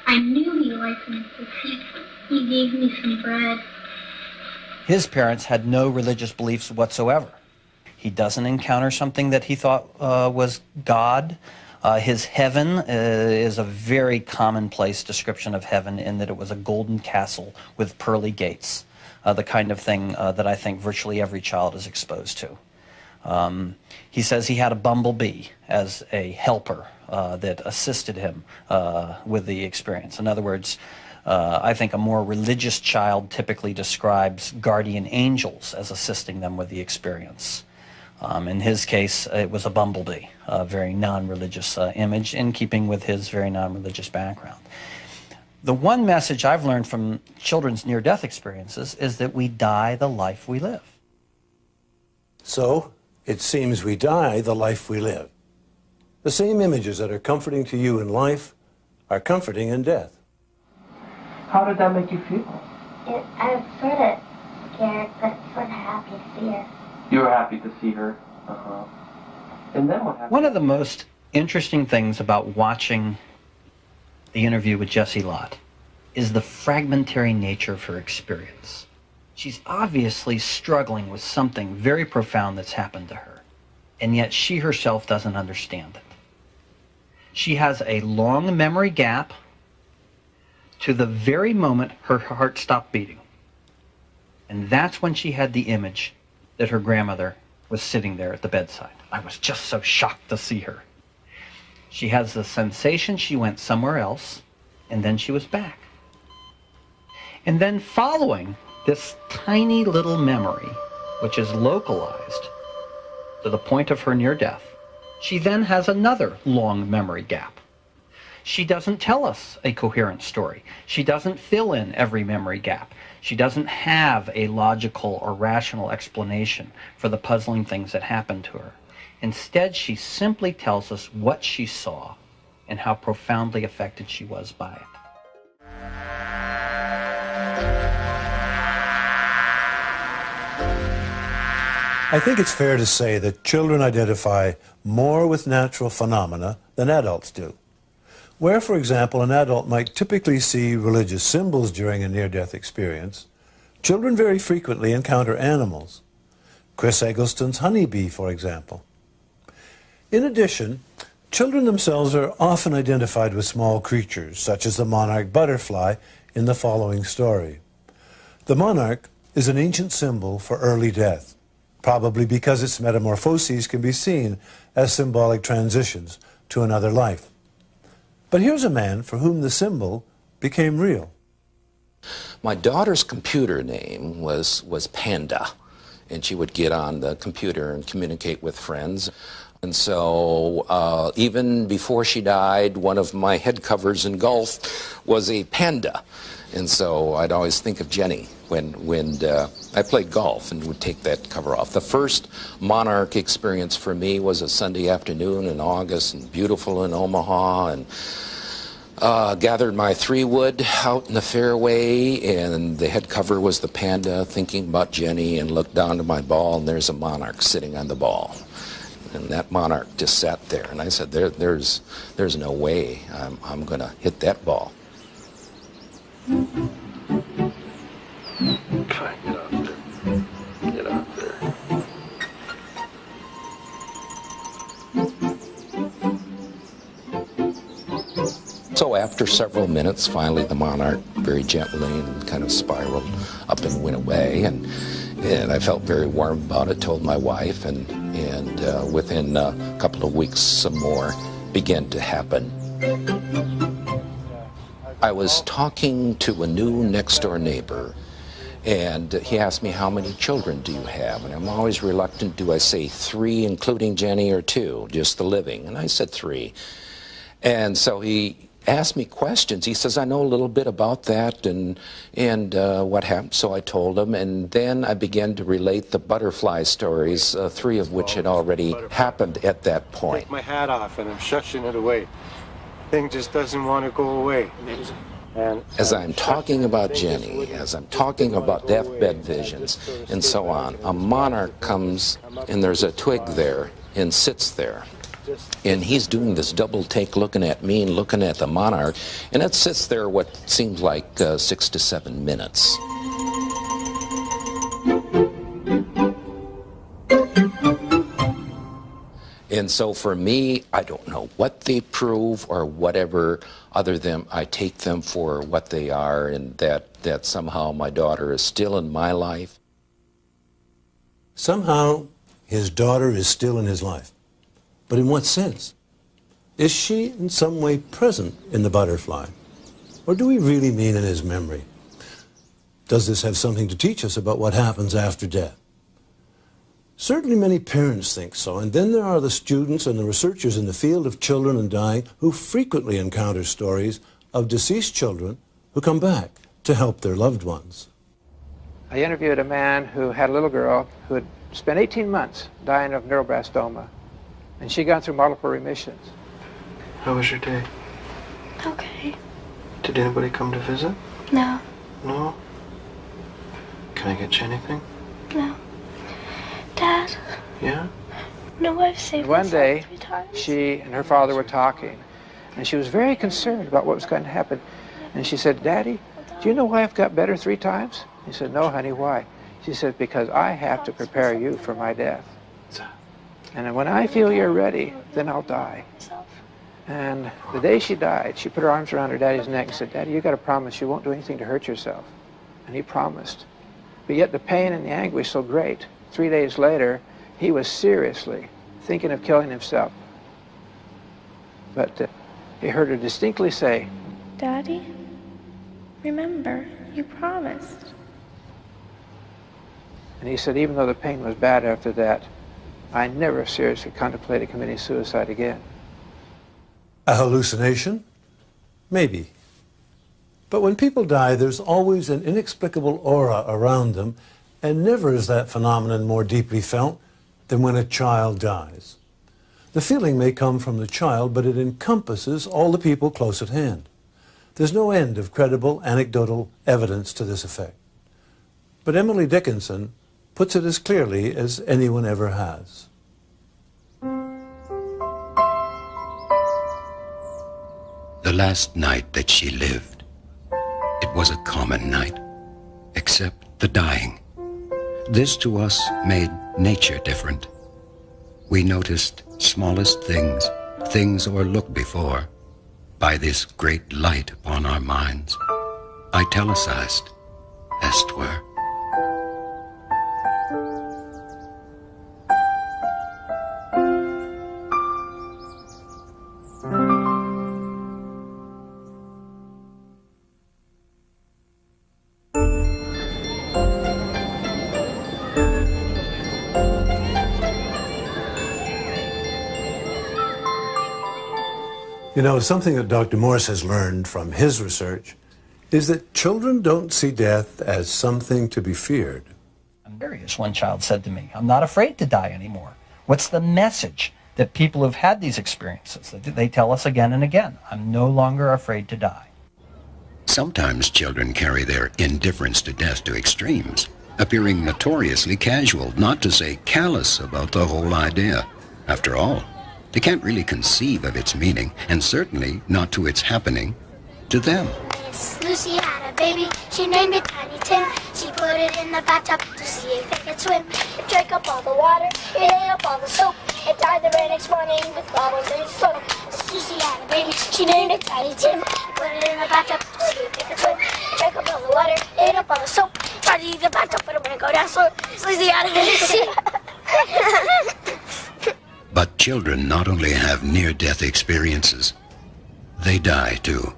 I knew he liked me because he gave me some bread. His parents had no religious beliefs whatsoever. He doesn't encounter something that he thought was God. His heaven is a very commonplace description of heaven in that it was a golden castle with pearly gates, the kind of thing that I think virtually every child is exposed to. He says he had a bumblebee as a helper that assisted him with the experience. In other words, I think a more religious child typically describes guardian angels as assisting them with the experience. In his case, it was a bumblebee, a very non-religious image in keeping with his very non-religious background. The one message I've learned from children's near-death experiences is that we die the life we live. So, it seems we die the life we live. The same images that are comforting to you in life are comforting in death. How did that make you feel? I was sort of scared, but sort of happy to see her. You were happy to see her. And then what happened? One of the most interesting things about watching the interview with Jessie Lott is the fragmentary nature of her experience. She's obviously struggling with something very profound that's happened to her, and yet she herself doesn't understand it. She has a long memory gap to the very moment her heart stopped beating. And that's when she had the image that her grandmother was sitting there at the bedside. I was just so shocked to see her. She has the sensation she went somewhere else, and then she was back. And then following this tiny little memory, which is localized to the point of her near death, she then has another long memory gap. She doesn't tell us a coherent story. She doesn't fill in every memory gap. She doesn't have a logical or rational explanation for the puzzling things that happened to her. Instead, she simply tells us what she saw and how profoundly affected she was by it. I think it's fair to say that children identify more with natural phenomena than adults do. Where, for example, an adult might typically see religious symbols during a near-death experience, children very frequently encounter animals. Chris Eggleston's honeybee, for example. In addition, children themselves are often identified with small creatures, such as the monarch butterfly in the following story. The monarch is an ancient symbol for early death, probably because its metamorphoses can be seen as symbolic transitions to another life. But here's a man for whom the symbol became real. My daughter's computer name was Panda, and she would get on the computer and communicate with friends. And so even before she died, one of my head covers in golf was a panda. And so I'd always think of Jenny when I played golf and would take that cover off. The first monarch experience for me was a Sunday afternoon in August, and beautiful in Omaha, and gathered my 3-wood out in the fairway, and the head cover was the panda, thinking about Jenny, and looked down to my ball, and there's a monarch sitting on the ball. And that monarch just sat there, and I said, there's no way I'm going to hit that ball. Try and get out there. Get out there. So after several minutes, finally the monarch very gently and kind of spiraled up and went away, and I felt very warm about it, told my wife, and within a couple of weeks some more began to happen. I was talking to a new next-door neighbor, and he asked me, how many children do you have? And I'm always reluctant, do I say 3, including Jenny, or 2, just the living? And I said 3. And so he asked me questions. He says, I know a little bit about that and what happened. So I told him, and then I began to relate the butterfly stories, 3 of which had already happened at that point. Take my hat off, and I'm shushing it away. Thing just doesn't want to go away. And as I'm talking about Jenny, as I'm talking about deathbed visions and so on, a monarch comes, and there's a twig there and sits there. And he's doing this double take, looking at me and looking at the monarch, and it sits there what seems like 6 to 7 minutes. And so for me, I don't know what they prove or whatever, other than I take them for what they are, and that somehow my daughter is still in my life. Somehow, his daughter is still in his life. But in what sense? Is she in some way present in the butterfly? Or do we really mean in his memory? Does this have something to teach us about what happens after death? Certainly many parents think so, and then there are the students and the researchers in the field of children and dying who frequently encounter stories of deceased children who come back to help their loved ones. I interviewed a man who had a little girl who had spent 18 months dying of neuroblastoma, and she'd gone through multiple remissions. How was your day? Okay. Did anybody come to visit? No. No? Can I get you anything? No. Dad? Yeah? No, I've saved One day, 3 times. she and her father were talking, and she was very concerned about what was going to happen. And she said, Daddy, do you know why I've got better 3 times? He said, no, honey, why? She said, because I have to prepare you for my death. And when I feel you're ready, then I'll die. And the day she died, she put her arms around her daddy's neck and said, Daddy, you got to promise you won't do anything to hurt yourself. And he promised. But yet the pain and the anguish so great. 3 days later, he was seriously thinking of killing himself. But he heard her distinctly say, Daddy, remember, you promised. And he said, even though the pain was bad after that, I never seriously contemplated committing suicide again. A hallucination? Maybe. But when people die, there's always an inexplicable aura around them, and never is that phenomenon more deeply felt than when a child dies. The feeling may come from the child, but it encompasses all the people close at hand. There's no end of credible anecdotal evidence to this effect. But Emily Dickinson puts it as clearly as anyone ever has. The last night that she lived, it was a common night, except the dying. This to us made nature different. We noticed smallest things, things overlooked before, by this great light upon our minds, italicized, as 'twere. You know, something that Dr. Morse has learned from his research is that children don't see death as something to be feared. I'm curious, one child said to me, I'm not afraid to die anymore. What's the message that people who've had these experiences, that they tell us again and again? I'm no longer afraid to die. Sometimes children carry their indifference to death to extremes, appearing notoriously casual, not to say callous about the whole idea. After all, they can't really conceive of its meaning, and certainly not to its happening to them. Miss Lucy had a baby, she named it Tiny Tim. She put it in the bathtub to see if it could swim. It drank up all the water, it ate up all the soap. It died the very next morning with bubbles in its throat. Miss Lucy had a baby, she named it Tiny Tim. Put it in the bathtub to see if it could swim. It drank up all the water, it ate up all the soap. Tried to use the bathtub, but it wouldn't go down slow. Miss Lucy had a baby. But children not only have near-death experiences, they die too.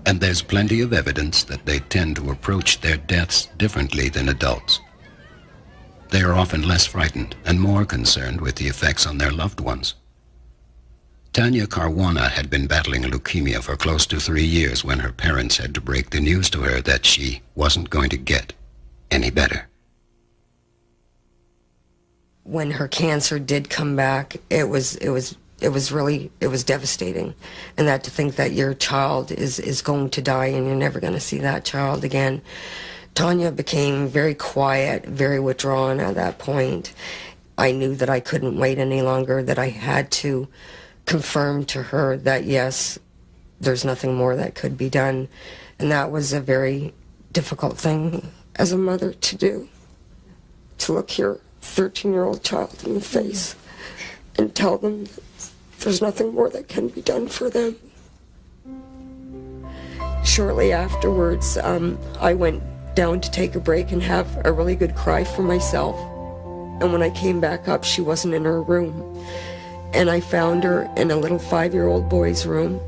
And there's plenty of evidence that they tend to approach their deaths differently than adults. They are often less frightened and more concerned with the effects on their loved ones. Tanya Caruana had been battling leukemia for close to 3 years when her parents had to break the news to her that she wasn't going to get any better. When her cancer did come back, it was devastating. And that to think that your child is going to die and you're never going to see that child again. Tanya became very quiet, very withdrawn at that point. I knew that I couldn't wait any longer, that I had to confirm to her that yes, there's nothing more that could be done. And that was a very difficult thing as a mother to do, to look your 13-year-old child in the face and tell them there's nothing more that can be done for them. Shortly afterwards, I went down to take a break and have a really good cry for myself. And when I came back up, she wasn't in her room. And I found her in a little 5-year-old boy's room,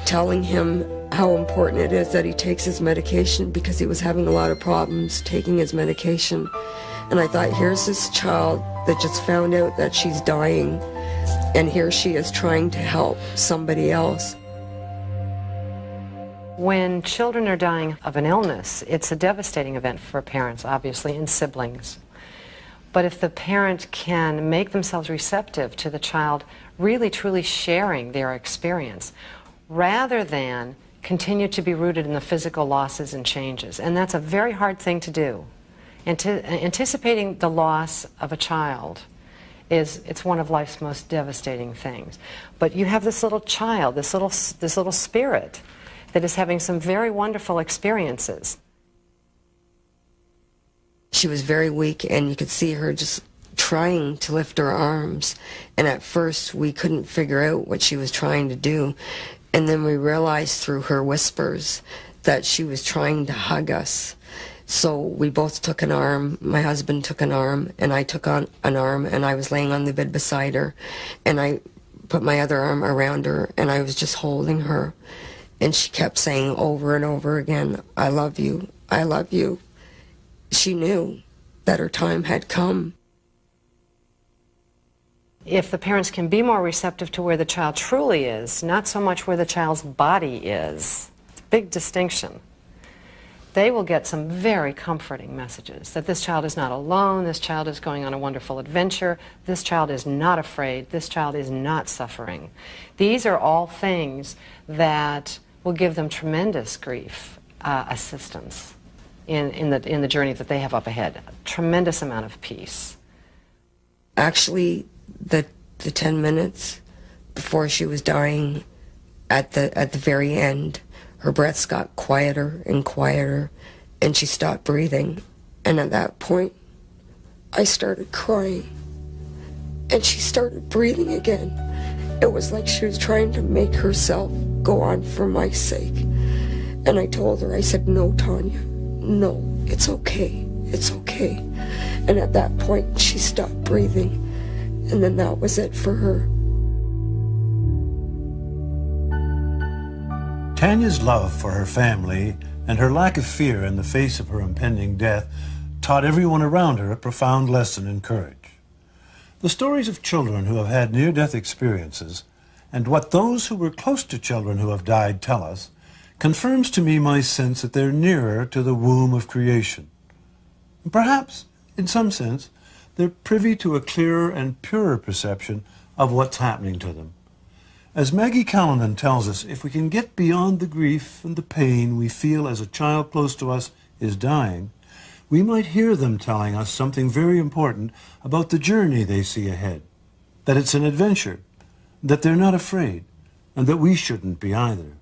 telling him how important it is that he takes his medication because he was having a lot of problems taking his medication. And I thought, here's this child that just found out that she's dying, and here she is trying to help somebody else. When children are dying of an illness, it's a devastating event for parents, obviously, and siblings. But if the parent can make themselves receptive to the child really truly sharing their experience, rather than continue to be rooted in the physical losses and changes, and that's a very hard thing to do. Anticipating the loss of a child it's one of life's most devastating things. But you have this little child, this little spirit that is having some very wonderful experiences. She was very weak, and you could see her just trying to lift her arms. And at first, we couldn't figure out what she was trying to do. And then we realized through her whispers that she was trying to hug us. So we both took an arm. My husband took an arm, and I took on an arm, and I was laying on the bed beside her. And I put my other arm around her, and I was just holding her. And she kept saying over and over again, "I love you, I love you." She knew that her time had come. If the parents can be more receptive to where the child truly is, not so much where the child's body is, it's a big distinction, they will get some very comforting messages that this child is not alone, this child is going on a wonderful adventure, this child is not afraid, this child is not suffering. These are all things that will give them tremendous grief assistance in the journey that they have up ahead. A tremendous amount of peace. Actually, the 10 minutes before she was dying, at the very end, her breaths got quieter and quieter, and she stopped breathing. And at that point, I started crying, and she started breathing again. It was like she was trying to make herself go on for my sake. And I told her, I said, "No, Tanya, no, it's okay, it's okay." And at that point, she stopped breathing, and then that was it for her. Tanya's love for her family and her lack of fear in the face of her impending death taught everyone around her a profound lesson in courage. The stories of children who have had near-death experiences and what those who were close to children who have died tell us confirms to me my sense that they're nearer to the womb of creation. Perhaps, in some sense, they're privy to a clearer and purer perception of what's happening to them. As Maggie Callanan tells us, if we can get beyond the grief and the pain we feel as a child close to us is dying, we might hear them telling us something very important about the journey they see ahead, that it's an adventure, that they're not afraid, and that we shouldn't be either.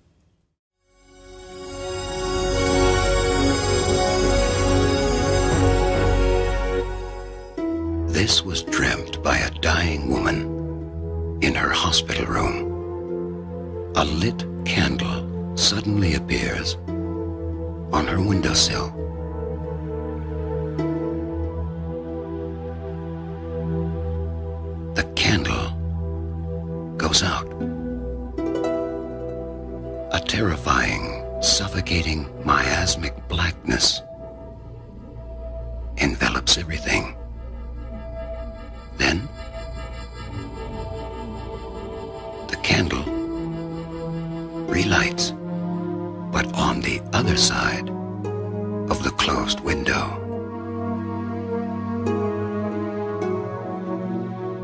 This was dreamt by a dying woman in her hospital room. A lit candle suddenly appears on her windowsill. The candle goes out. A terrifying, suffocating, miasmic blackness envelops everything. Then, the candle relights, but on the other side of the closed window.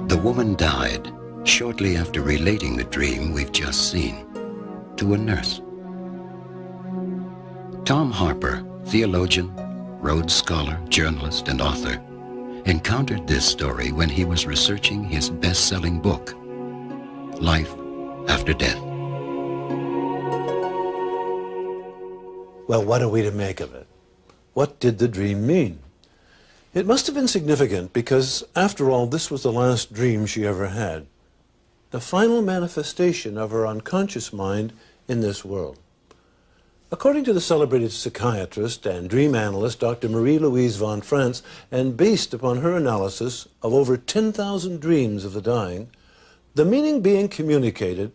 The woman died shortly after relating the dream we've just seen to a nurse. Tom Harper, theologian, Rhodes Scholar, journalist, and author, encountered this story when he was researching his best-selling book, Life After Death. Well, what are we to make of it? What did the dream mean? It must have been significant because, after all, this was the last dream she ever had. The final manifestation of her unconscious mind in this world. According to the celebrated psychiatrist and dream analyst Dr. Marie-Louise von Franz, and based upon her analysis of over 10,000 dreams of the dying, the meaning being communicated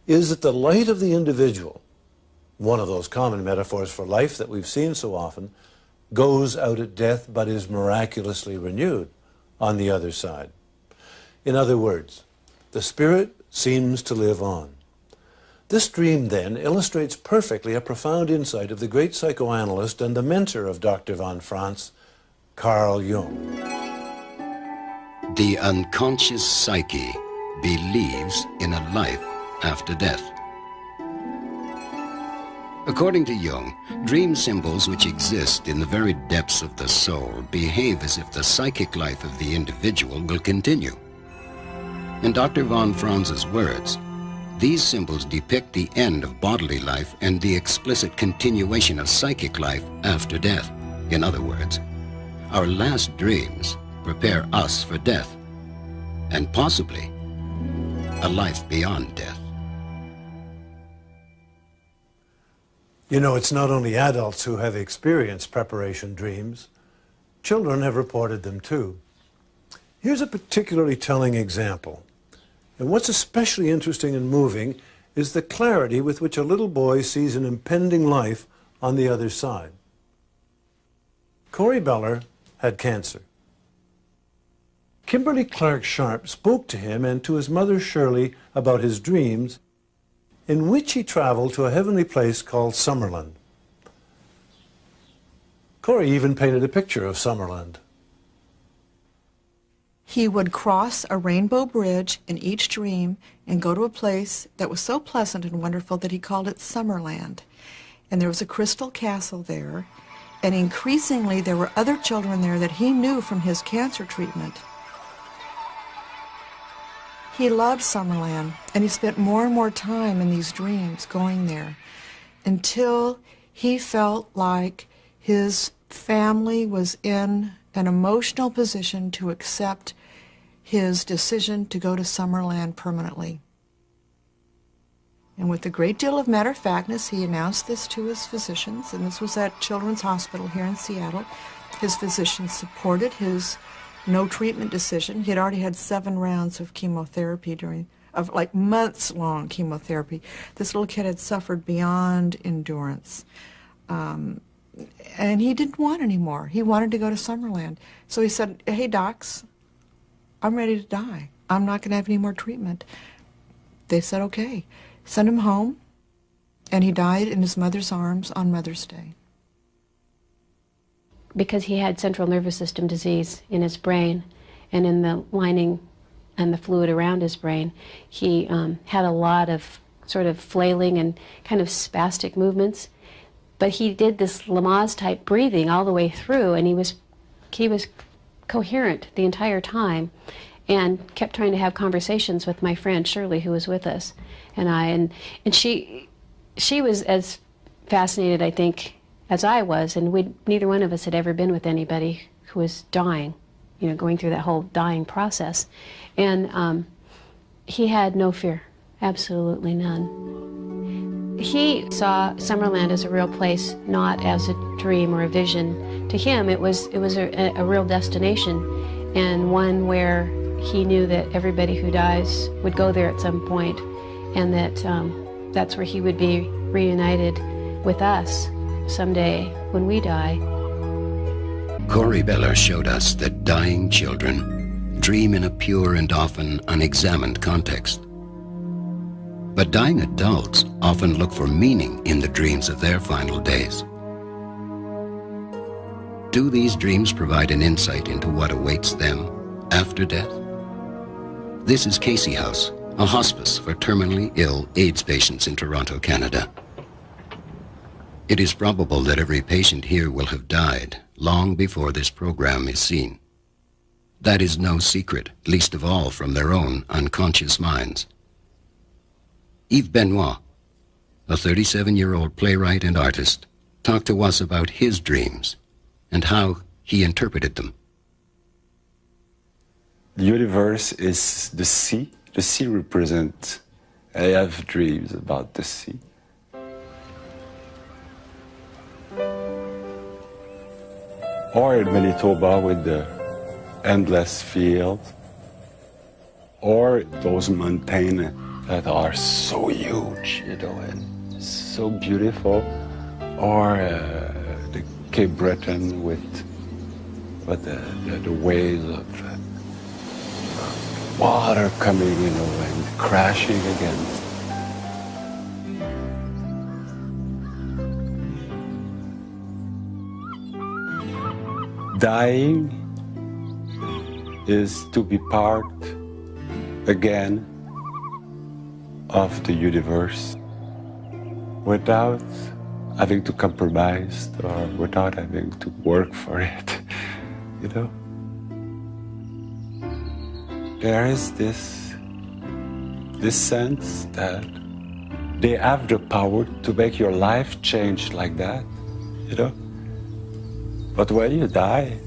is that the light of the individual, one of those common metaphors for life that we've seen so often, goes out at death but is miraculously renewed on the other side. In other words, the spirit seems to live on. This dream, then, illustrates perfectly a profound insight of the great psychoanalyst and the mentor of Dr. von Franz, Carl Jung. The unconscious psyche believes in a life after death. According to Jung, dream symbols which exist in the very depths of the soul behave as if the psychic life of the individual will continue. In Dr. von Franz's words, these symbols depict the end of bodily life and the explicit continuation of psychic life after death. In other words, our last dreams prepare us for death, and possibly a life beyond death. You know, it's not only adults who have experienced preparation dreams. Children have reported them too. Here's a particularly telling example. And what's especially interesting and moving is the clarity with which a little boy sees an impending life on the other side. Corey Beller had cancer. Kimberly Clark Sharp spoke to him and to his mother Shirley about his dreams, in which he traveled to a heavenly place called Summerland. Corey even painted a picture of Summerland. He would cross a rainbow bridge in each dream and go to a place that was so pleasant and wonderful that he called it Summerland. And there was a crystal castle there, and increasingly there were other children there that he knew from his cancer treatment. He loved Summerland, and he spent more and more time in these dreams going there until he felt like his family was in an emotional position to accept his decision to go to Summerland permanently. And with a great deal of matter-of-factness, he announced this to his physicians, and this was at Children's Hospital here in Seattle. His physicians supported his no-treatment decision. He had already had 7 rounds of chemotherapy like months-long chemotherapy. This little kid had suffered beyond endurance. And he didn't want any more. He wanted to go to Summerland. So he said, hey, docs, I'm ready to die. I'm not going to have any more treatment. They said, okay. Send him home, and he died in his mother's arms on Mother's Day. Because he had central nervous system disease in his brain and in the lining and the fluid around his brain, he had a lot of sort of flailing and kind of spastic movements. But he did this Lamaze-type breathing all the way through, and he was coherent the entire time and kept trying to have conversations with my friend Shirley, who was with us, and I. And she was as fascinated, I think, as I was, and neither one of us had ever been with anybody who was dying, you know, going through that whole dying process. And he had no fear, absolutely none. He saw Summerland as a real place, not as a dream or a vision. To him, it was a real destination, and one where he knew that everybody who dies would go there at some point, and that that's where he would be reunited with us someday when we die. Corey Beller showed us that dying children dream in a pure and often unexamined context. But dying adults often look for meaning in the dreams of their final days. Do these dreams provide an insight into what awaits them after death? This is Casey House, a hospice for terminally ill AIDS patients in Toronto, Canada. It is probable that every patient here will have died long before this program is seen. That is no secret, least of all from their own unconscious minds. Yves Benoit, a 37-year-old playwright and artist, talked to us about his dreams and how he interpreted them. The universe is the sea. The sea represents, I have dreams about the sea. Or in Manitoba with the endless fields. Or those mountains that are so huge, you know, and so beautiful. Or the Cape Breton with the waves of water coming, and crashing again. Dying is to be part again of the universe without having to compromise or without having to work for it, you know? There is this sense that they have the power to make your life change like that, you know? But when you die,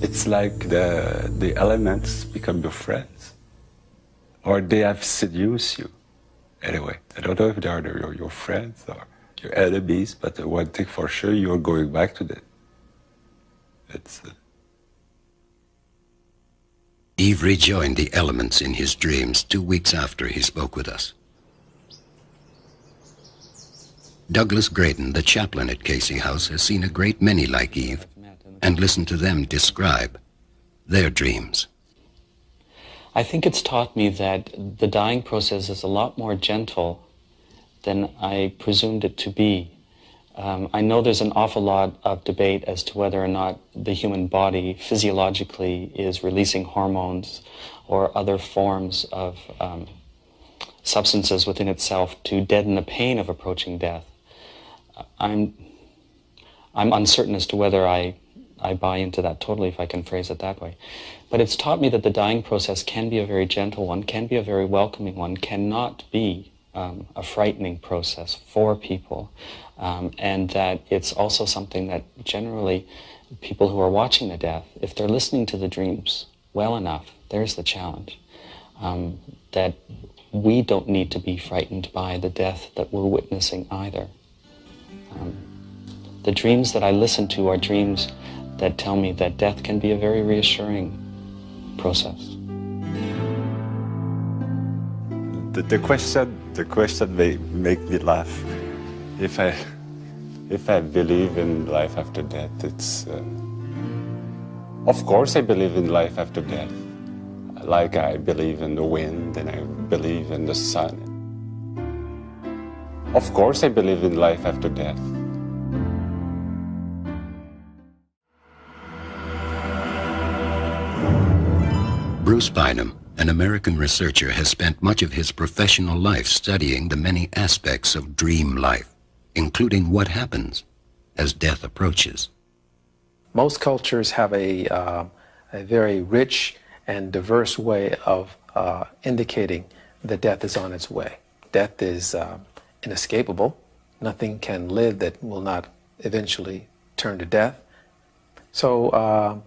it's like the elements become your friends, or they have seduced you. Anyway, I don't know if they are your friends or your enemies, but one thing for sure, you're going back to that. Eve rejoined the elements in his dreams 2 weeks after he spoke with us. Douglas Graydon, the chaplain at Casey House, has seen a great many like Eve and listened to them describe their dreams. I think it's taught me that the dying process is a lot more gentle than I presumed it to be. I know there's an awful lot of debate as to whether or not the human body physiologically is releasing hormones or other forms of substances within itself to deaden the pain of approaching death. I'm uncertain as to whether I buy into that totally, if I can phrase it that way. But it's taught me that the dying process can be a very gentle one, can be a very welcoming one, cannot be a frightening process for people, and that it's also something that generally people who are watching the death, if they're listening to the dreams well enough, there's the challenge, that we don't need to be frightened by the death that we're witnessing either. The dreams that I listen to are dreams that tell me that death can be a very reassuring process. The question make me laugh. If I believe in life after death, it's of course I believe in life after death. Like I believe in the wind and I believe in the sun. Of course I believe in life after death. Bruce Bynum, an American researcher, has spent much of his professional life studying the many aspects of dream life, including what happens as death approaches. Most cultures have a very rich and diverse way of indicating that death is on its way. Death is inescapable. Nothing can live that will not eventually turn to death. So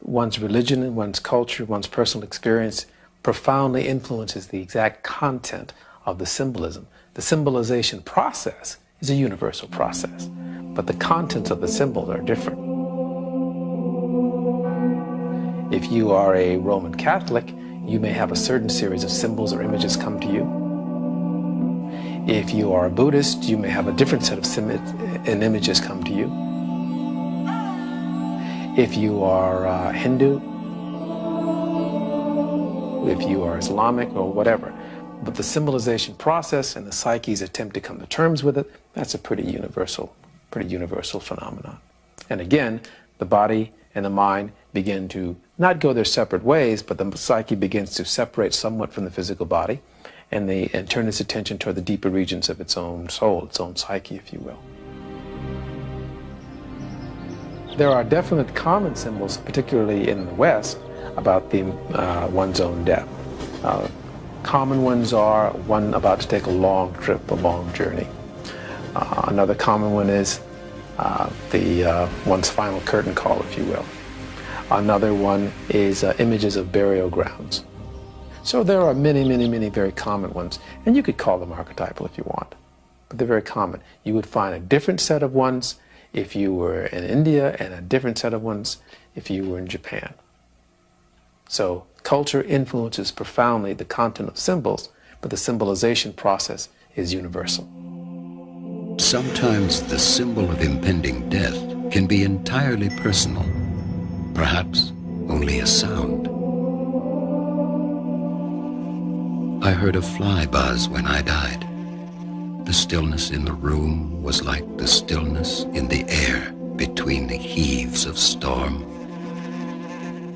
one's religion, one's culture, one's personal experience profoundly influences the exact content of the symbolism. The symbolization process is a universal process, but the contents of the symbols are different. If you are a Roman Catholic, you may have a certain series of symbols or images come to you. If you are a Buddhist, you may have a different set of images come to you. If you are Hindu, if you are Islamic or whatever. But the symbolization process and the psyche's attempt to come to terms with it, that's a pretty universal phenomenon. And again, the body and the mind begin to not go their separate ways, but the psyche begins to separate somewhat from the physical body and turn its attention toward the deeper regions of its own soul, its own psyche, if you will. There are definite common symbols, particularly in the West, about one's own death. Common ones are one about to take a long trip, a long journey. Another common one is one's final curtain call, if you will. Another one is images of burial grounds. So there are many, many, many very common ones, and you could call them archetypal if you want, but they're very common. You would find a different set of ones if you were in India and a different set of ones if you were in Japan. So culture influences profoundly the content of symbols, but the symbolization process is universal. Sometimes the symbol of impending death can be entirely personal. perhaps only a sound. I heard a fly buzz when I died. The stillness in the room was like the stillness in the air between the heaves of storm.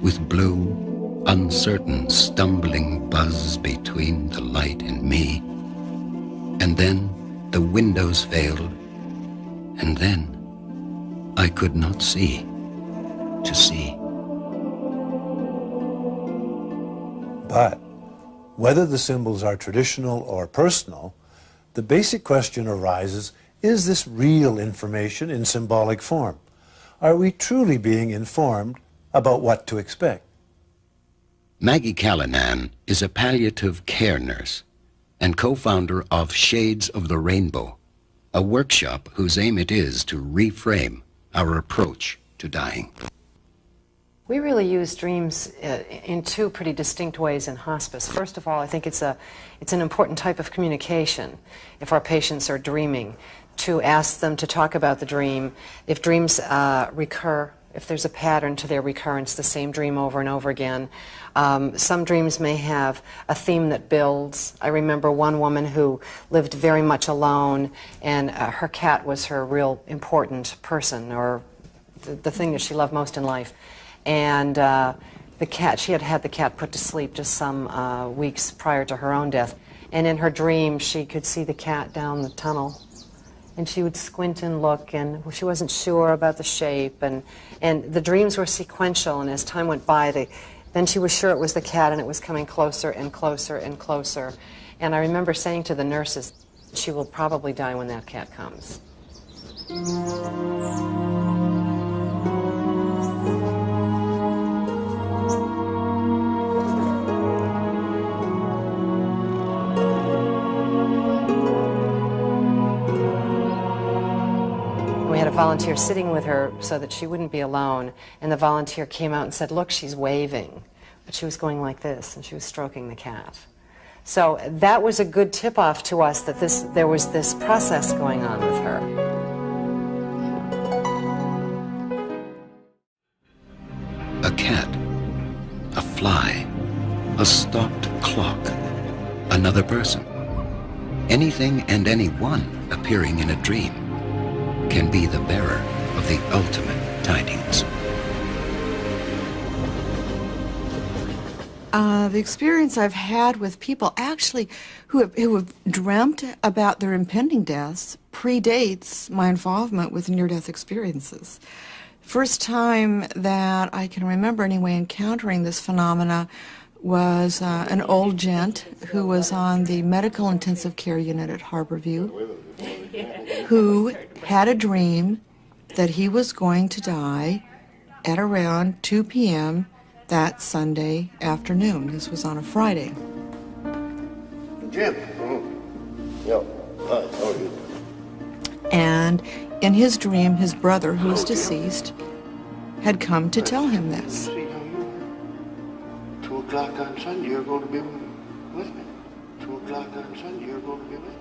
With blue, uncertain, stumbling buzz between the light and me. And then the windows failed, and then I could not see to see. But whether the symbols are traditional or personal, the basic question arises, is this real information in symbolic form? Are we truly being informed about what to expect? Maggie Callanan is a palliative care nurse and co-founder of Shades of the Rainbow, a workshop whose aim it is to reframe our approach to dying. We really use dreams in two pretty distinct ways in hospice. First of all, I think it's an important type of communication if our patients are dreaming, to ask them to talk about the dream. If dreams recur, if there's a pattern to their recurrence, the same dream over and over again. Some dreams may have a theme that builds. I remember one woman who lived very much alone, and her cat was her real important person, or the thing that she loved most in life. And the cat, she had had the cat put to sleep just some weeks prior to her own death. And in her dream, she could see the cat down the tunnel. And she would squint and look, and she wasn't sure about the shape. And the dreams were sequential, and as time went by, then she was sure it was the cat, and it was coming closer and closer and closer. And I remember saying to the nurses, she will probably die when that cat comes. We had a volunteer sitting with her so that she wouldn't be alone, and the volunteer came out and said, look, she's waving, but she was going like this, and she was stroking the cat. So that was a good tip-off to us that there was this process going on with her. A cat, a fly, a stopped clock, another person. Anything and anyone appearing in a dream can be the bearer of the ultimate tidings. The experience I've had with people actually who have dreamt about their impending deaths predates my involvement with near-death experiences. First time that I can remember anyway encountering this phenomena was an old gent who was on the medical intensive care unit at Harborview, who had a dream that he was going to die at around 2 p.m. that Sunday afternoon. This was on a Friday. Jim. Yeah. Hi, how are you? And in his dream, his brother, who was deceased, had come to tell him this. 2 o'clock on Sunday, you're going to be with me. 2 o'clock on Sunday, you're going to be with me.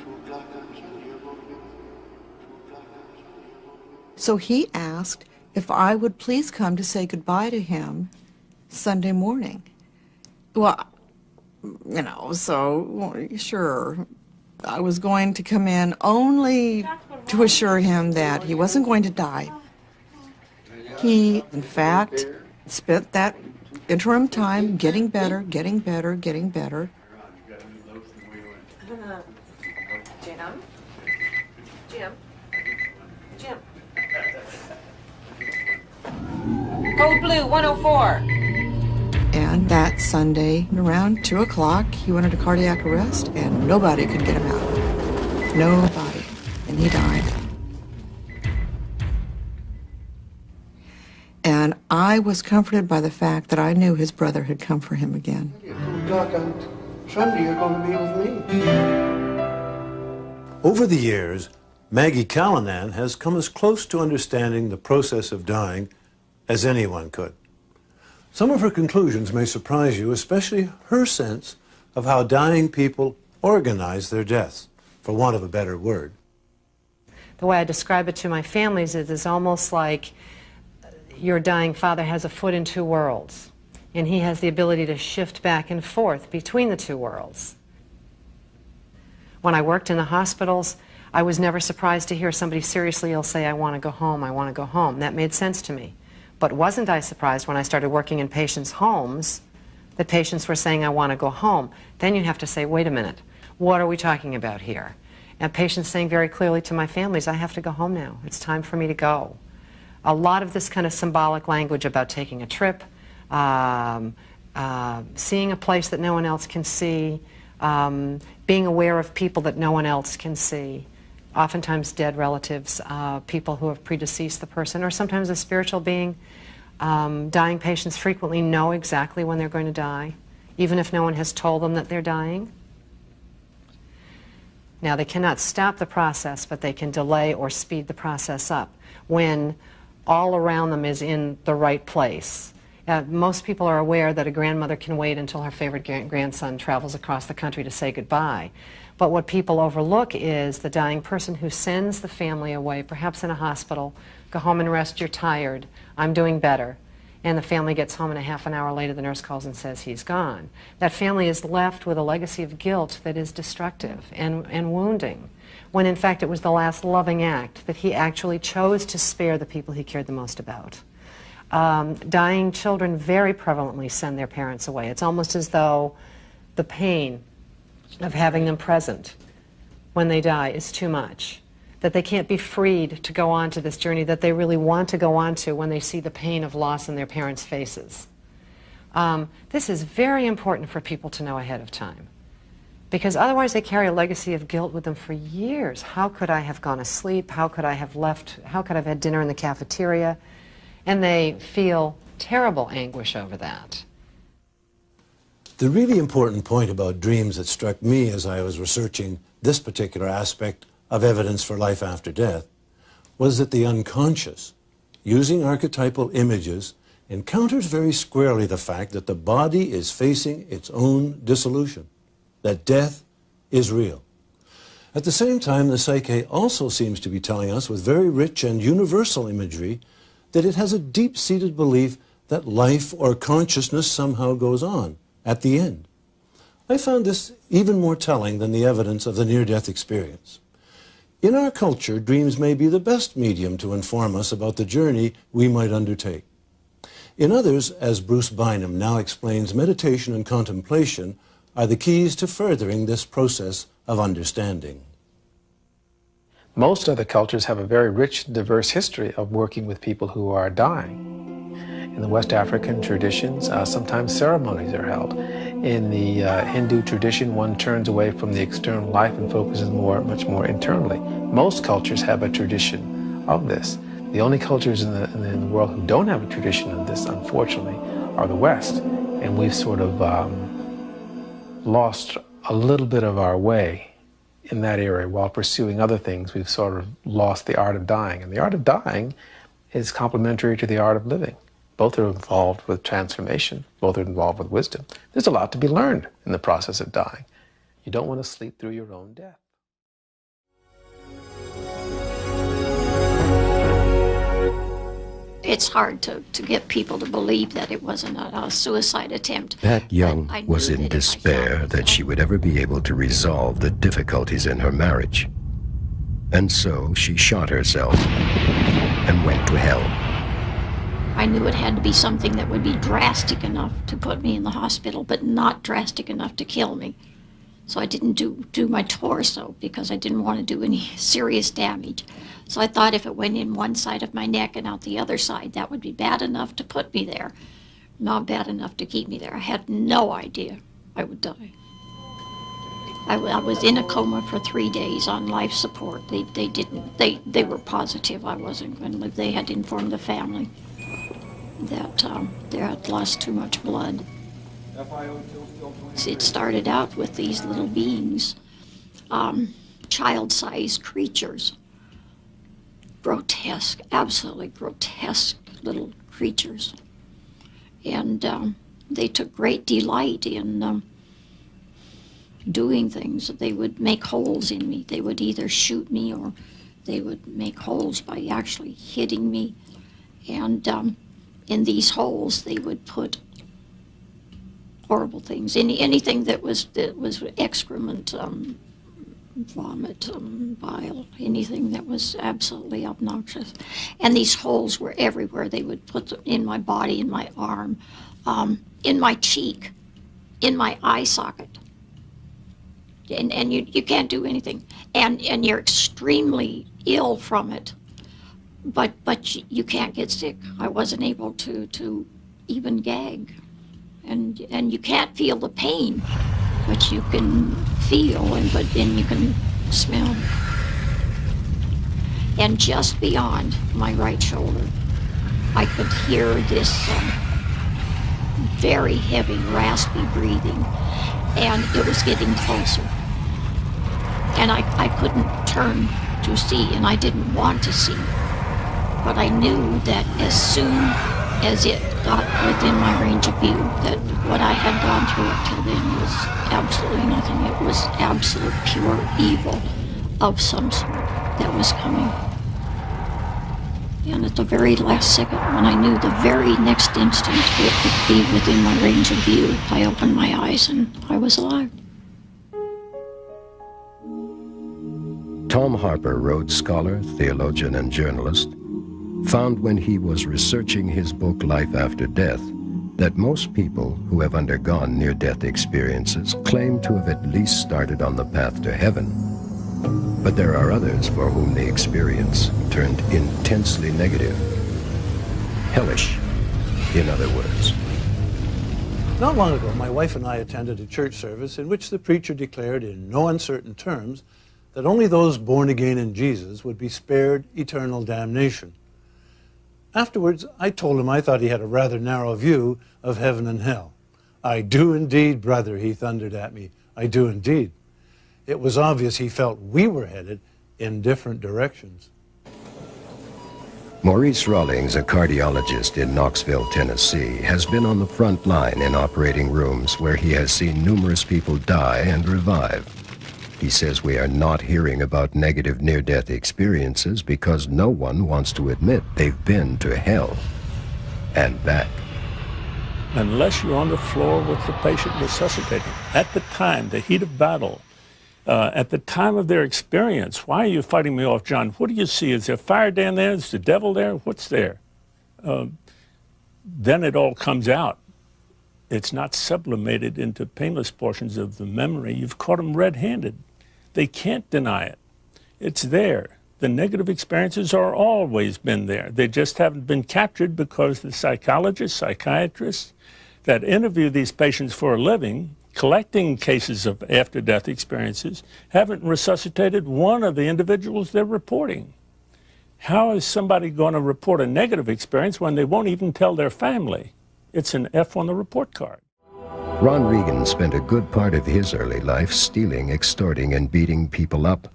2 o'clock on Sunday, you're going to be with me. 2 o'clock on Sunday, you're going to be with me. So he asked if I would please come to say goodbye to him Sunday morning. Well, you know, so sure, I was going to come in only to assure him that he wasn't going to die. He, in fact, spent that interim time getting better, getting better, getting better. Jim. Code Blue 104. And that Sunday, around 2 o'clock, he went into cardiac arrest, and nobody could get him out. Nobody. And he died. And I was comforted by the fact that I knew his brother had come for him again. 2 o'clock on Sunday, you're going to be with me. Over the years, Maggie Callanan has come as close to understanding the process of dying as anyone could. Some of her conclusions may surprise you, especially her sense of how dying people organize their deaths, for want of a better word. The way I describe it to my families is it's almost like your dying father has a foot in two worlds, and he has the ability to shift back and forth between the two worlds. When I worked in the hospitals, I was never surprised to hear somebody seriously ill say, "I want to go home, I want to go home." That made sense to me. But wasn't I surprised when I started working in patients' homes that patients were saying, "I want to go home"? Then you have to say, wait a minute, what are we talking about here? And patients saying very clearly to my families, "I have to go home now. It's time for me to go." A lot of this kind of symbolic language about taking a trip, seeing a place that no one else can see, being aware of people that no one else can see, oftentimes dead relatives, people who have predeceased the person, or sometimes a spiritual being. Dying patients frequently know exactly when they're going to die, even if no one has told them that they're dying. Now, they cannot stop the process, but they can delay or speed the process up when all around them is in the right place. Most people are aware that a grandmother can wait until her favorite grandson travels across the country to say goodbye. But what people overlook is the dying person who sends the family away, perhaps in a hospital, "Go home and rest, you're tired, I'm doing better." And the family gets home and a half an hour later the nurse calls and says he's gone. That family is left with a legacy of guilt that is destructive and wounding, when in fact it was the last loving act that he actually chose to spare the people he cared the most about. Dying children very prevalently send their parents away. It's almost as though the pain of having them present when they die is too much, that they can't be freed to go on to this journey that they really want to go on to when they see the pain of loss in their parents' faces. This is very important for people to know ahead of time, because otherwise they carry a legacy of guilt with them for years. How could I have gone to sleep? How could I have left? How could I have had dinner in the cafeteria? And they feel terrible anguish over that. The really important point about dreams that struck me as I was researching this particular aspect of evidence for life after death was that the unconscious, using archetypal images, encounters very squarely the fact that the body is facing its own dissolution, that death is real. At the same time, the psyche also seems to be telling us with very rich and universal imagery that it has a deep-seated belief that life or consciousness somehow goes on at the end. I found this even more telling than the evidence of the near-death experience. In our culture, dreams may be the best medium to inform us about the journey we might undertake. In others, as Bruce Bynum now explains, meditation and contemplation are the keys to furthering this process of understanding. Most other cultures have a very rich, diverse history of working with people who are dying. In the West African traditions, sometimes ceremonies are held. In the Hindu tradition, one turns away from the external life and focuses much more internally. Most cultures have a tradition of this. The only cultures in the world who don't have a tradition of this, unfortunately, are the West. And we've sort of lost a little bit of our way in that area. While pursuing other things, we've sort of lost the art of dying. And the art of dying is complementary to the art of living. Both are involved with transformation. Both are involved with wisdom. There's a lot to be learned in the process of dying. You don't want to sleep through your own death. It's hard to get people to believe that it wasn't a suicide attempt. Pat Young was in despair that she would ever be able to resolve the difficulties in her marriage. And so she shot herself and went to hell. I knew it had to be something that would be drastic enough to put me in the hospital, but not drastic enough to kill me. So I didn't do my torso because I didn't want to do any serious damage. So I thought if it went in one side of my neck and out the other side, that would be bad enough to put me there, not bad enough to keep me there. I had no idea I would die. I was in a coma for 3 days on life support. They were positive I wasn't going to live. They had informed the family that they had lost too much blood. It started out with these little beings, child-sized creatures, grotesque, absolutely grotesque little creatures. And they took great delight in doing things. They would make holes in me. They would either shoot me or they would make holes by actually hitting me. And in these holes they would put horrible things, anything that was excrement, vomit, bile, anything that was absolutely obnoxious. And these holes were everywhere. They would put them in my body, in my arm, in my cheek, in my eye socket. And you can't do anything. And you're extremely ill from it. But you can't get sick. I wasn't able to even gag. And you can't feel the pain, but you can feel, but then you can smell. And just beyond my right shoulder, I could hear this very heavy, raspy breathing, and it was getting closer. And I couldn't turn to see, and I didn't want to see. But I knew that as soon as it got within my range of view, that what I had gone through up till then was absolutely nothing. It was absolute pure evil of some sort that was coming. And at the very last second, when I knew the very next instant it would be within my range of view, I opened my eyes and I was alive. Tom Harper, Rhodes Scholar, theologian, and journalist, found when he was researching his book Life After Death that most people who have undergone near-death experiences claim to have at least started on the path to heaven. But there are others for whom the experience turned intensely negative. Hellish, in other words. Not long ago, my wife and I attended a church service in which the preacher declared in no uncertain terms that only those born again in Jesus would be spared eternal damnation. Afterwards, I told him I thought he had a rather narrow view of heaven and hell. "I do indeed, brother," he thundered at me. "I do indeed." It was obvious he felt we were headed in different directions. Maurice Rawlings, a cardiologist in Knoxville, Tennessee, has been on the front line in operating rooms where he has seen numerous people die and revive. He says we are not hearing about negative near-death experiences because no one wants to admit they've been to hell and back. Unless you're on the floor with the patient resuscitating, at the time, the heat of battle, at the time of their experience, why are you fighting me off, John? What do you see? Is there fire down there? Is the devil there? What's there? Then it all comes out. It's not sublimated into painless portions of the memory. You've caught them red-handed. They can't deny it. It's there. The negative experiences are always been there. They just haven't been captured because the psychologists, psychiatrists that interview these patients for a living, collecting cases of after-death experiences, haven't resuscitated one of the individuals they're reporting. How is somebody going to report a negative experience when they won't even tell their family? It's an F on the report card. Ron Regan spent a good part of his early life stealing, extorting, and beating people up,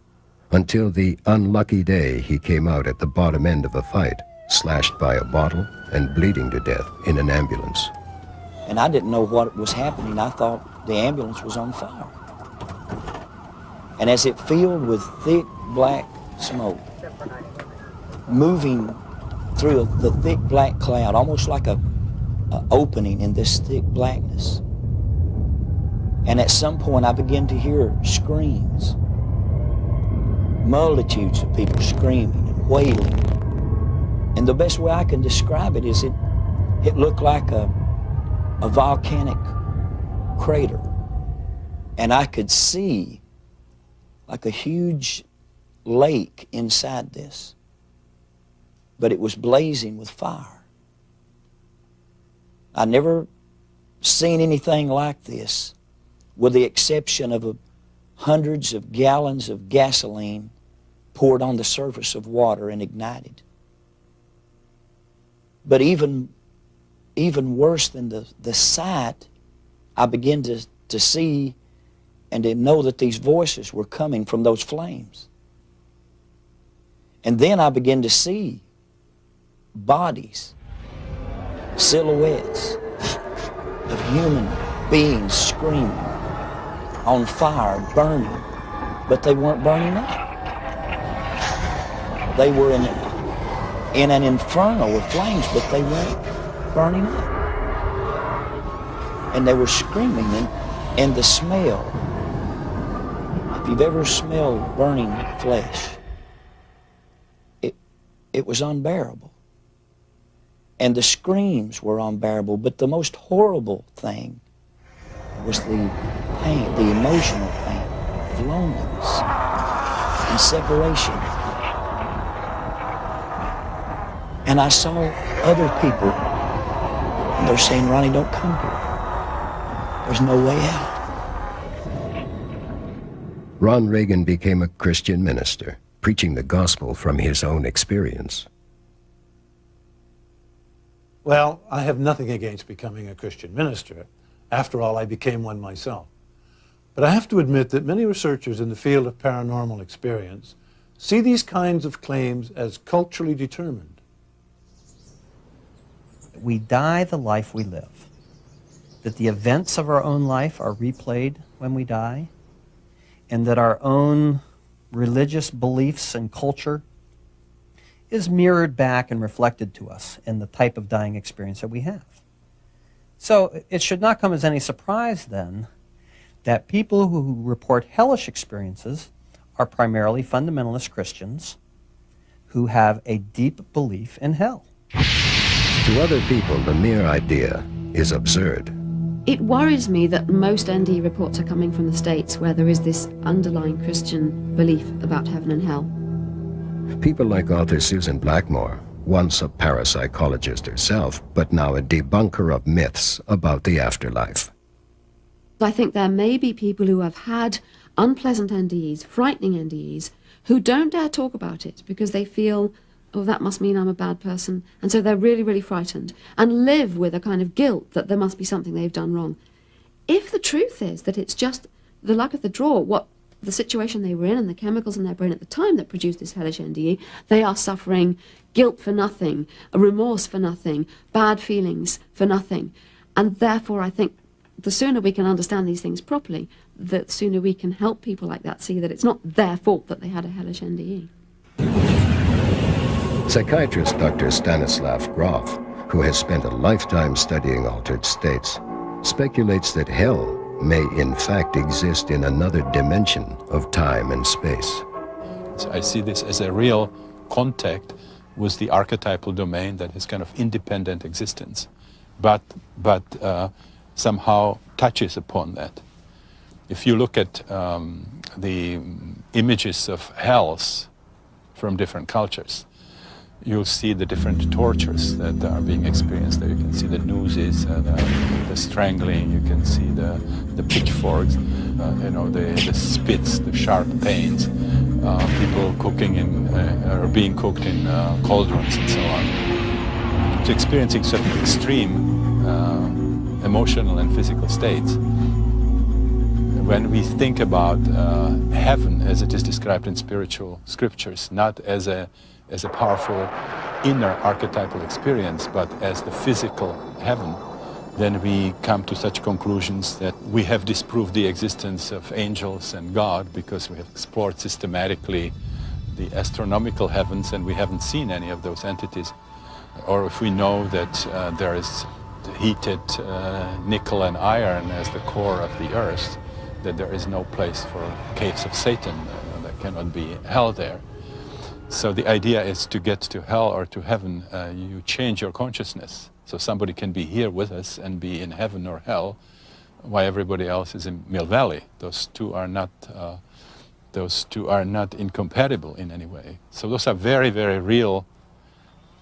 until the unlucky day he came out at the bottom end of a fight, slashed by a bottle and bleeding to death in an ambulance. And I didn't know what was happening. I thought the ambulance was on fire. And as it filled with thick black smoke, moving through the thick black cloud, almost like a opening in this thick blackness. And at some point I began to hear screams. Multitudes of people screaming and wailing. And the best way I can describe it is it looked like a volcanic crater. And I could see like a huge lake inside this. But it was blazing with fire. I'd never seen anything like this, with the exception of hundreds of gallons of gasoline poured on the surface of water and ignited. But even worse than the sight, I began to see and to know that these voices were coming from those flames. And then I began to see bodies, silhouettes of human beings screaming, on fire, burning, but they weren't burning up. They were in an inferno of flames, but they weren't burning up. And they were screaming, and the smell, if you've ever smelled burning flesh, it was unbearable. And the screams were unbearable, but the most horrible thing was the pain, the emotional pain of loneliness and separation. And I saw other people, and they're saying, Ronnie, don't come here. There's no way out. Ron Reagan became a Christian minister, preaching the gospel from his own experience. Well, I have nothing against becoming a Christian minister. After all, I became one myself. But I have to admit that many researchers in the field of paranormal experience see these kinds of claims as culturally determined. We die the life we live. That the events of our own life are replayed when we die, and that our own religious beliefs and culture is mirrored back and reflected to us in the type of dying experience that we have. So it should not come as any surprise then that people who report hellish experiences are primarily fundamentalist Christians who have a deep belief in hell. To other people, the mere idea is absurd. It worries me that most NDE reports are coming from the States, where there is this underlying Christian belief about heaven and hell. People like author Susan Blackmore, once a parapsychologist herself, but now a debunker of myths about the afterlife. I think there may be people who have had unpleasant NDEs, frightening NDEs, who don't dare talk about it because they feel, oh, that must mean I'm a bad person. And so they're really, really frightened and live with a kind of guilt that there must be something they've done wrong. If the truth is that it's just the luck of the draw, what the situation they were in and the chemicals in their brain at the time that produced this hellish NDE, they are suffering guilt for nothing, a remorse for nothing, bad feelings for nothing. And therefore, I think the sooner we can understand these things properly, the sooner we can help people like that see that it's not their fault that they had a hellish NDE. Psychiatrist Dr. Stanislav Grof, who has spent a lifetime studying altered states, speculates that hell may in fact exist in another dimension of time and space. So I see this as a real contact with the archetypal domain that is kind of independent existence, but somehow touches upon that. If you look at the images of hells from different cultures, you'll see the different tortures that are being experienced there. You can see the nooses, the strangling, you can see the pitchforks, the spits, the sharp pains, people cooking or being cooked in cauldrons and so on. So experiencing certain extreme emotional and physical states. When we think about heaven as it is described in spiritual scriptures, not as a powerful inner archetypal experience, but as the physical heaven, then we come to such conclusions that we have disproved the existence of angels and God because we have explored systematically the astronomical heavens and we haven't seen any of those entities. Or if we know that there is heated nickel and iron as the core of the earth, that there is no place for caves of Satan, there cannot be hell there. So the idea is to get to hell or to heaven, you change your consciousness. So somebody can be here with us and be in heaven or hell, while everybody else is in Mill Valley. Those two are not incompatible in any way. So those are very, very real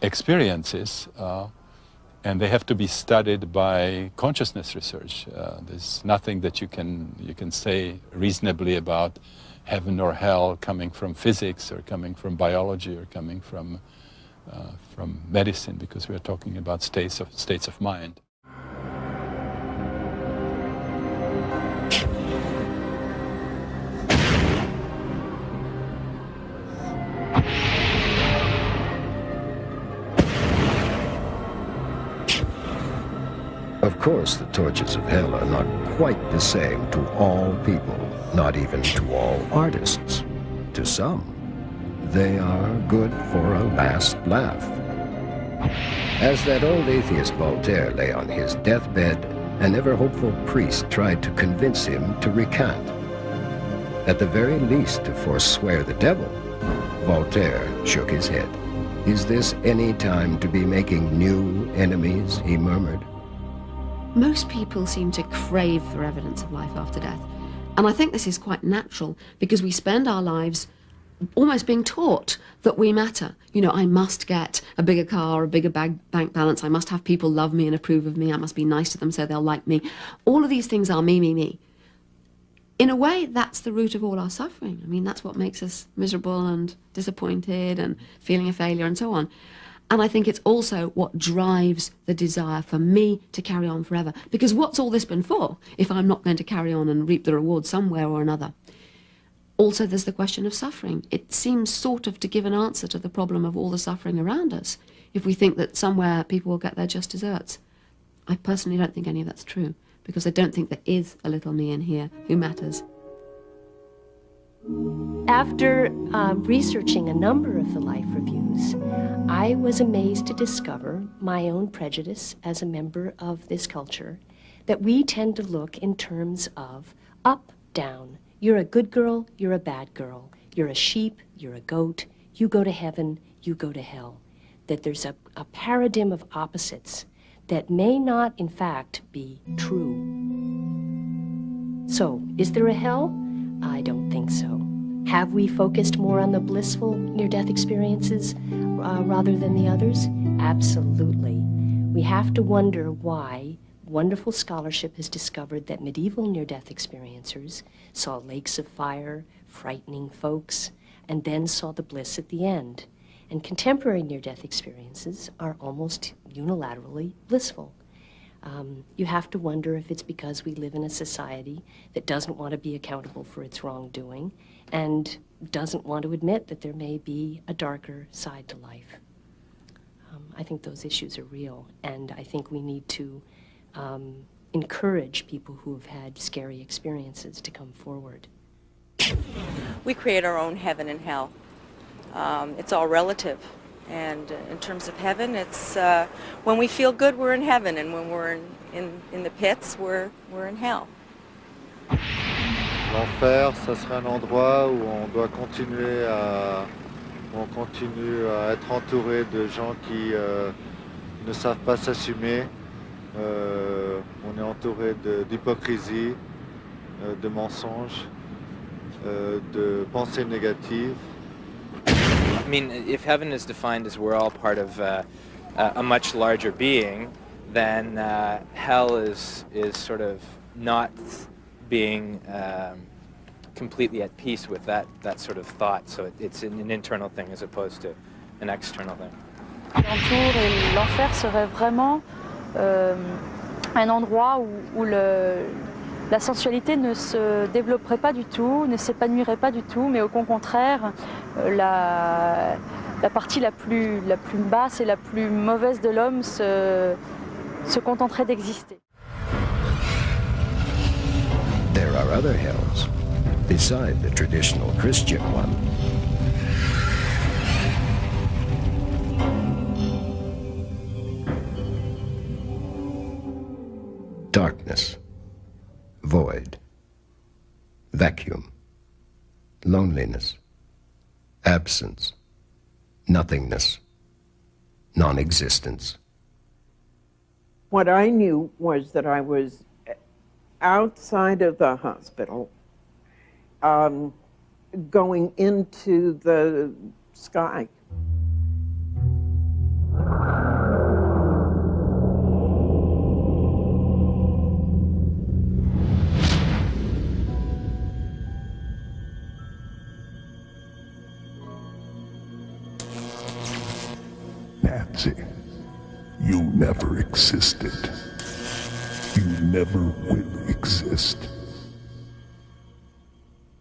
experiences, and they have to be studied by consciousness research. There's nothing that you can say reasonably about heaven or hell coming from physics or coming from biology or coming from medicine, because we are talking about states of mind. Of course, the tortures of hell are not quite the same to all people, not even to all artists. To some, they are good for a last laugh. As that old atheist Voltaire lay on his deathbed, an ever-hopeful priest tried to convince him to recant. At the very least, to forswear the devil. Voltaire shook his head. "Is this any time to be making new enemies?" he murmured. Most people seem to crave for evidence of life after death. And I think this is quite natural because we spend our lives almost being taught that we matter. You know, I must get a bigger car, a bigger bank balance. I must have people love me and approve of me. I must be nice to them so they'll like me. All of these things are me, me, me. In a way, that's the root of all our suffering. I mean, that's what makes us miserable and disappointed and feeling a failure and so on. And I think it's also what drives the desire for me to carry on forever. Because what's all this been for if I'm not going to carry on and reap the reward somewhere or another? Also, there's the question of suffering. It seems sort of to give an answer to the problem of all the suffering around us if we think that somewhere people will get their just desserts. I personally don't think any of that's true, because I don't think there is a little me in here who matters. After researching a number of the life reviews, I was amazed to discover my own prejudice as a member of this culture, that we tend to look in terms of up, down. You're a good girl, you're a bad girl. You're a sheep, you're a goat. You go to heaven, you go to hell. That there's a paradigm of opposites that may not, in fact, be true. So, is there a hell? I don't think so. Have we focused more on the blissful near-death experiences rather than the others? Absolutely. We have to wonder why wonderful scholarship has discovered that medieval near-death experiencers saw lakes of fire, frightening folks, and then saw the bliss at the end. And contemporary near-death experiences are almost unilaterally blissful. You have to wonder if it's because we live in a society that doesn't want to be accountable for its wrongdoing and doesn't want to admit that there may be a darker side to life. I think those issues are real, and I think we need to encourage people who have had scary experiences to come forward. We create our own heaven and hell. It's all relative. And in terms of heaven, it's when we feel good, we're in heaven, and when we're in the pits, we're in hell. L'enfer, ça serait un endroit où on doit continuer où on continue à être entouré de gens qui ne savent pas s'assumer. On est entouré d'hypocrisie, de mensonges, de pensées négatives. I mean, if heaven is defined as we're all part of a much larger being, then hell is sort of not being completely at peace with that sort of thought. So it's an internal thing as opposed to an external thing. L'entour et l'enfer serait vraiment un endroit où la sensualité ne se développerait pas du tout, ne s'épanouirait pas du tout, mais au contraire, la partie la plus basse et la plus mauvaise de l'homme se contenterait d'exister. There are other hells, beside the traditional Christian one. Darkness, void, vacuum, loneliness, absence, nothingness, non-existence. What I knew was that I was outside of the hospital, going into the sky. Nancy, you never existed. You never will exist.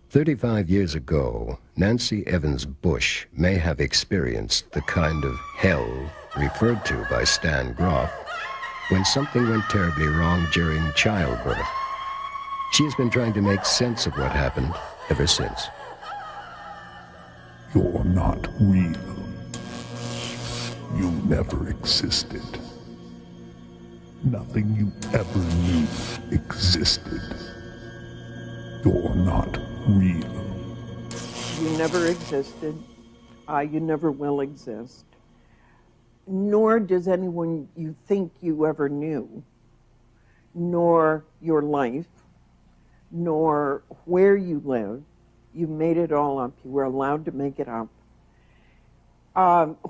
35 years ago, Nancy Evans Bush may have experienced the kind of hell referred to by Stan Groff when something went terribly wrong during childbirth. She has been trying to make sense of what happened ever since. You're not real. You never existed. Nothing you ever knew existed. You're not real. You never existed. You never will exist. Nor does anyone you think you ever knew, nor your life, nor where you live. You made it all up. You were allowed to make it up.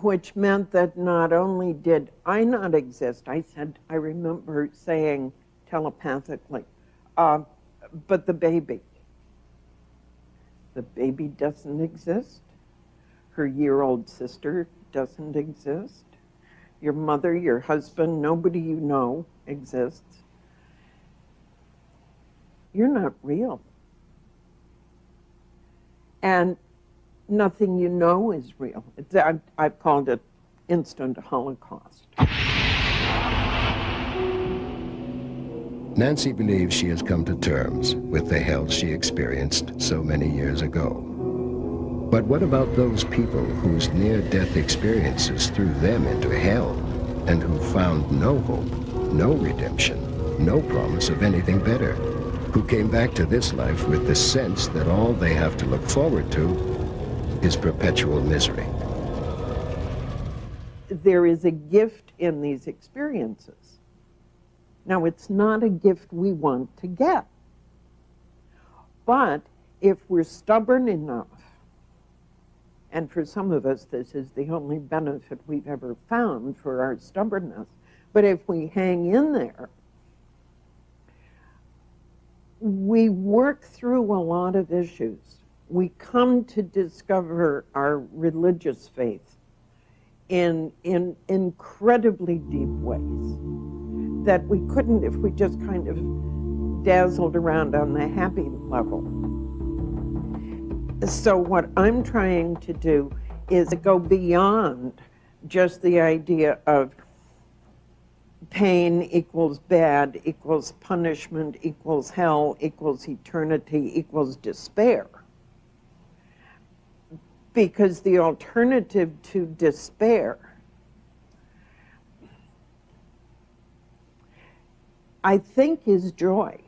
Which meant that not only did I not exist, I remember saying telepathically, but the baby doesn't exist. Her year-old sister doesn't exist. Your mother, your husband, nobody you know exists. You're not real. And nothing you know is real. I've called it instant Holocaust. Nancy believes she has come to terms with the hell she experienced so many years ago. But what about those people whose near-death experiences threw them into hell and who found no hope, no redemption, no promise of anything better, who came back to this life with the sense that all they have to look forward to is perpetual misery? There is a gift in these experiences. Now, it's not a gift we want to get. But if we're stubborn enough, and for some of us this is the only benefit we've ever found for our stubbornness, but if we hang in there, we work through a lot of issues. We come to discover our religious faith in incredibly deep ways that we couldn't if we just kind of dazzled around on the happy level. So what I'm trying to do is go beyond just the idea of pain equals bad, equals punishment, equals hell, equals eternity, equals despair. Because the alternative to despair, I think, is joy,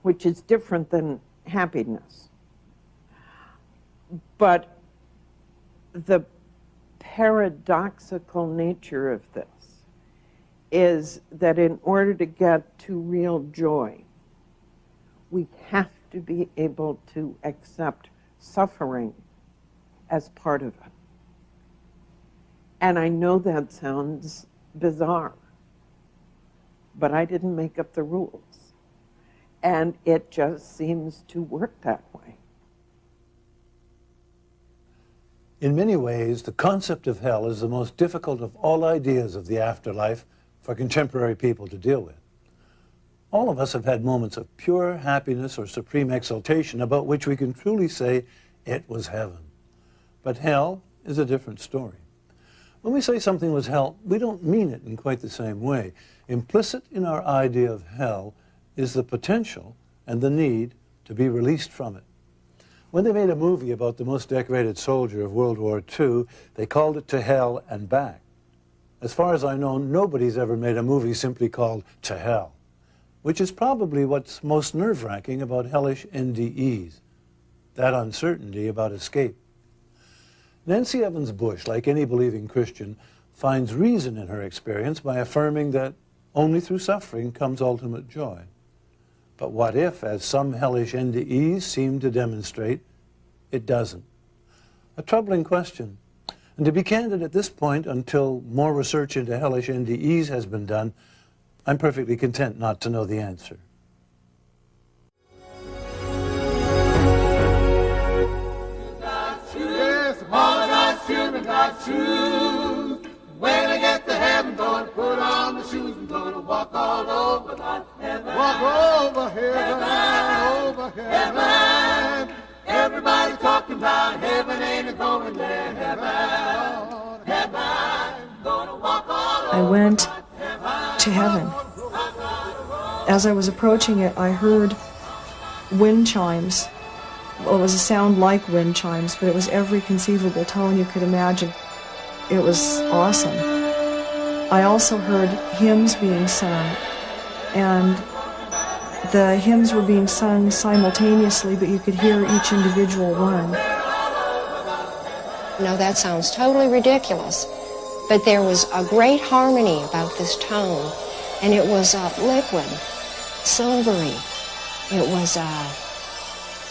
which is different than happiness. But the paradoxical nature of this is that in order to get to real joy, we have to be able to accept suffering as part of it. And I know that sounds bizarre, but I didn't make up the rules. And it just seems to work that way. In many ways, the concept of hell is the most difficult of all ideas of the afterlife for contemporary people to deal with. All of us have had moments of pure happiness or supreme exaltation about which we can truly say it was heaven. But hell is a different story. When we say something was hell, we don't mean it in quite the same way. Implicit in our idea of hell is the potential and the need to be released from it. When they made a movie about the most decorated soldier of World War II, they called it To Hell and Back. As far as I know, nobody's ever made a movie simply called To Hell, which is probably what's most nerve-wracking about hellish NDEs, that uncertainty about escape. Nancy Evans Bush, like any believing Christian, finds reason in her experience by affirming that only through suffering comes ultimate joy. But what if, as some hellish NDEs seem to demonstrate, it doesn't? A troubling question. And to be candid at this point, until more research into hellish NDEs has been done, I'm perfectly content not to know the answer. Yes, all of God's children got shoes. When I get to heaven, gonna put on the shoes and gonna walk all over heaven. Walk over heaven, over heaven. Everybody talking about heaven, ain't going there. Heaven, heaven, gonna walk all over. I went to heaven. As I was approaching it, I heard wind chimes. Well, it was a sound like wind chimes, but it was every conceivable tone you could imagine. It was awesome. I also heard hymns being sung, and the hymns were being sung simultaneously, but you could hear each individual one. No, that sounds totally ridiculous, but there was a great harmony about this tone, and it was liquid, silvery. It was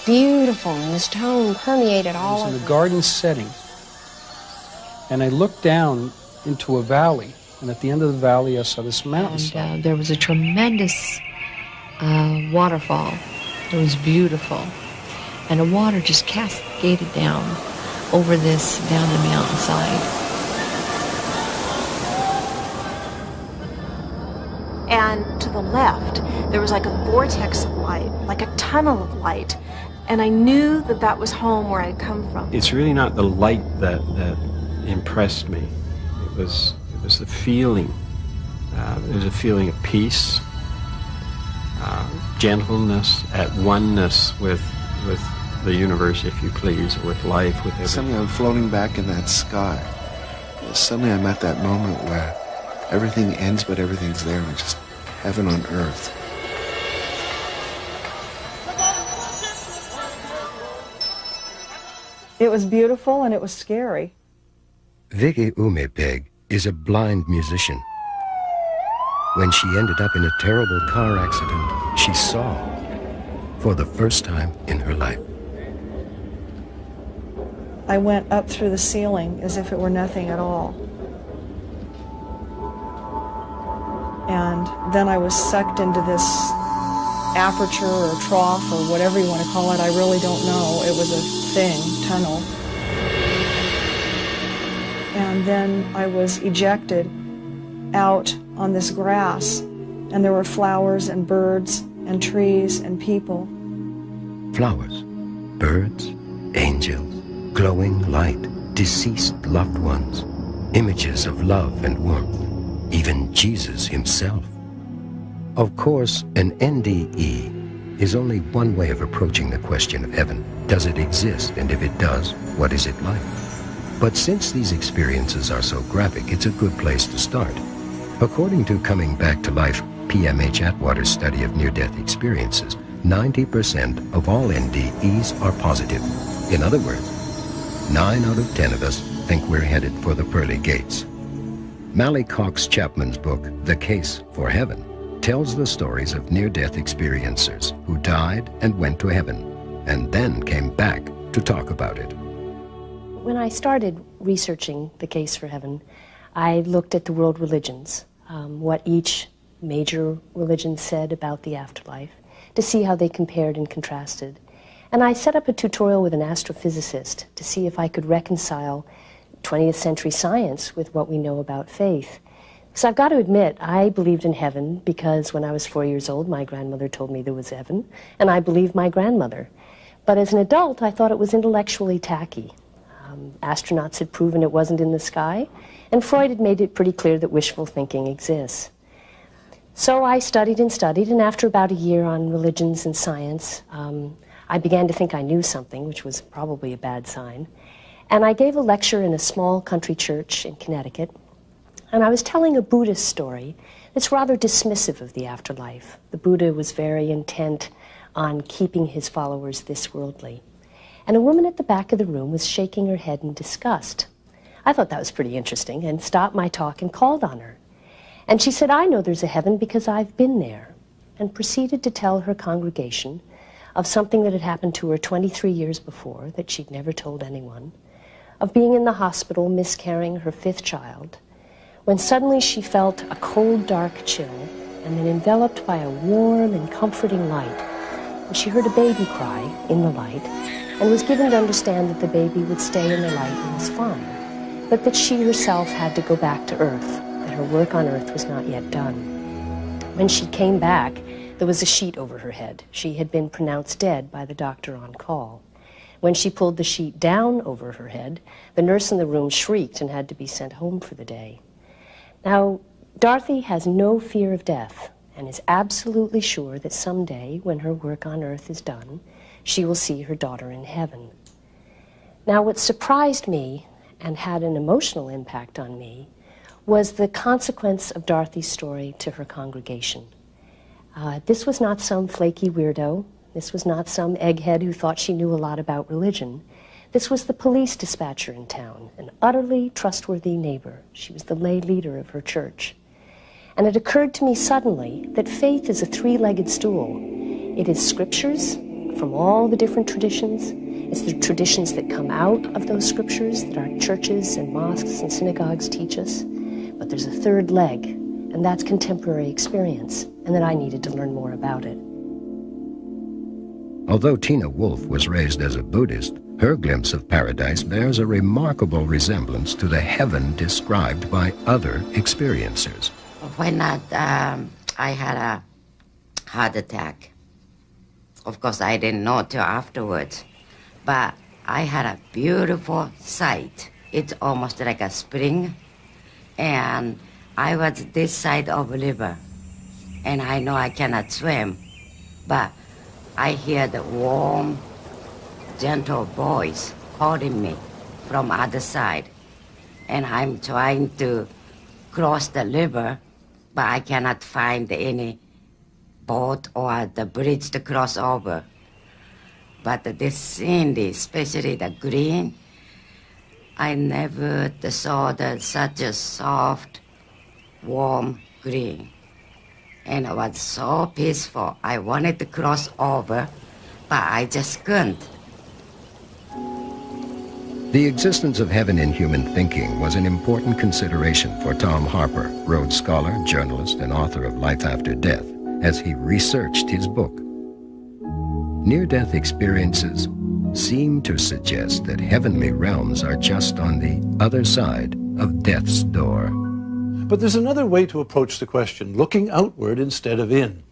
beautiful, and this tone permeated all I was of in a garden setting, and I looked down into a valley, and at the end of the valley I saw this mountain. And there was a tremendous waterfall. It was beautiful. And the water just cascaded down over this, down the mountainside. And to the left, there was like a vortex of light, like a tunnel of light. And I knew that that was home where I'd come from. It's really not the light that impressed me. It was the feeling. It was a feeling of peace, gentleness, at oneness with the universe, if you please, or with life, with everything. Suddenly I'm floating back in that sky. Suddenly I'm at that moment where everything ends but everything's there, and just heaven on earth. It was beautiful and it was scary. Vicky Umepeg is a blind musician. When she ended up in a terrible car accident, she saw for the first time in her life. I went up through the ceiling as if it were nothing at all. And then I was sucked into this aperture or trough or whatever you want to call it. I really don't know. It was a thing, tunnel. And then I was ejected out on this grass, and there were flowers and birds and trees and people. Flowers, birds, angels, glowing light, deceased loved ones, images of love and warmth, even Jesus himself. Of course, an NDE is only one way of approaching the question of heaven. Does it exist? And if it does, what is it like? But since these experiences are so graphic, it's a good place to start. According to Coming Back to Life, PMH Atwater's study of near-death experiences, 90% of all NDEs are positive. In other words, 9 out of 10 of us think we're headed for the pearly gates. Mally Cox Chapman's book, The Case for Heaven, tells the stories of near-death experiencers who died and went to heaven, and then came back to talk about it. When I started researching The Case for Heaven, I looked at the world religions, what each major religion said about the afterlife, to see how they compared and contrasted. And I set up a tutorial with an astrophysicist to see if I could reconcile 20th century science with what we know about faith. So I've got to admit, I believed in heaven because when I was 4 years old, my grandmother told me there was heaven, and I believed my grandmother. But as an adult, I thought it was intellectually tacky. Astronauts had proven it wasn't in the sky, and Freud had made it pretty clear that wishful thinking exists. So I studied, and after about a year on religions and science, I began to think I knew something, which was probably a bad sign. And I gave a lecture in a small country church in Connecticut, and I was telling a Buddhist story that's rather dismissive of the afterlife. The Buddha was very intent on keeping his followers this worldly. And a woman at the back of the room was shaking her head in disgust. I thought that was pretty interesting and stopped my talk and called on her. And she said, "I know there's a heaven because I've been there," and proceeded to tell her congregation of something that had happened to her 23 years before that she'd never told anyone, of being in the hospital miscarrying her 5th child, when suddenly she felt a cold, dark chill and then enveloped by a warm and comforting light. And she heard a baby cry in the light and was given to understand that the baby would stay in the light and was fine, but that she herself had to go back to Earth, that her work on Earth was not yet done. When she came back, there was a sheet over her head. She had been pronounced dead by the doctor on call. When she pulled the sheet down over her head, the nurse in the room shrieked and had to be sent home for the day. Now, Dorothy has no fear of death and is absolutely sure that someday, when her work on Earth is done, she will see her daughter in heaven. Now, what surprised me and had an emotional impact on me was the consequence of Dorothy's story to her congregation. This was not some flaky weirdo. This was not some egghead who thought she knew a lot about religion. This was the police dispatcher in town, an utterly trustworthy neighbor. She was the lay leader of her church. And it occurred to me suddenly that faith is a three-legged stool. It is scriptures from all the different traditions. It's the traditions that come out of those scriptures that our churches and mosques and synagogues teach us. But there's a third leg, and that's contemporary experience, and that I needed to learn more about it. Although Tina Wolf was raised as a Buddhist, her glimpse of paradise bears a remarkable resemblance to the heaven described by other experiencers. When I had a heart attack, of course I didn't know till afterwards, but I had a beautiful sight. It's almost like a spring, and I was this side of the river, and I know I cannot swim, but I hear the warm, gentle voice calling me from other side, and I'm trying to cross the river, but I cannot find any boat or the bridge to cross over. But this scene, especially the green, I never saw such a soft, warm green. And it was so peaceful. I wanted to cross over, but I just couldn't. The existence of heaven in human thinking was an important consideration for Tom Harper, Rhodes Scholar, journalist, and author of Life After Death, as he researched his book. Near-death experiences seem to suggest that heavenly realms are just on the other side of death's door. But there's another way to approach the question, looking outward instead of in.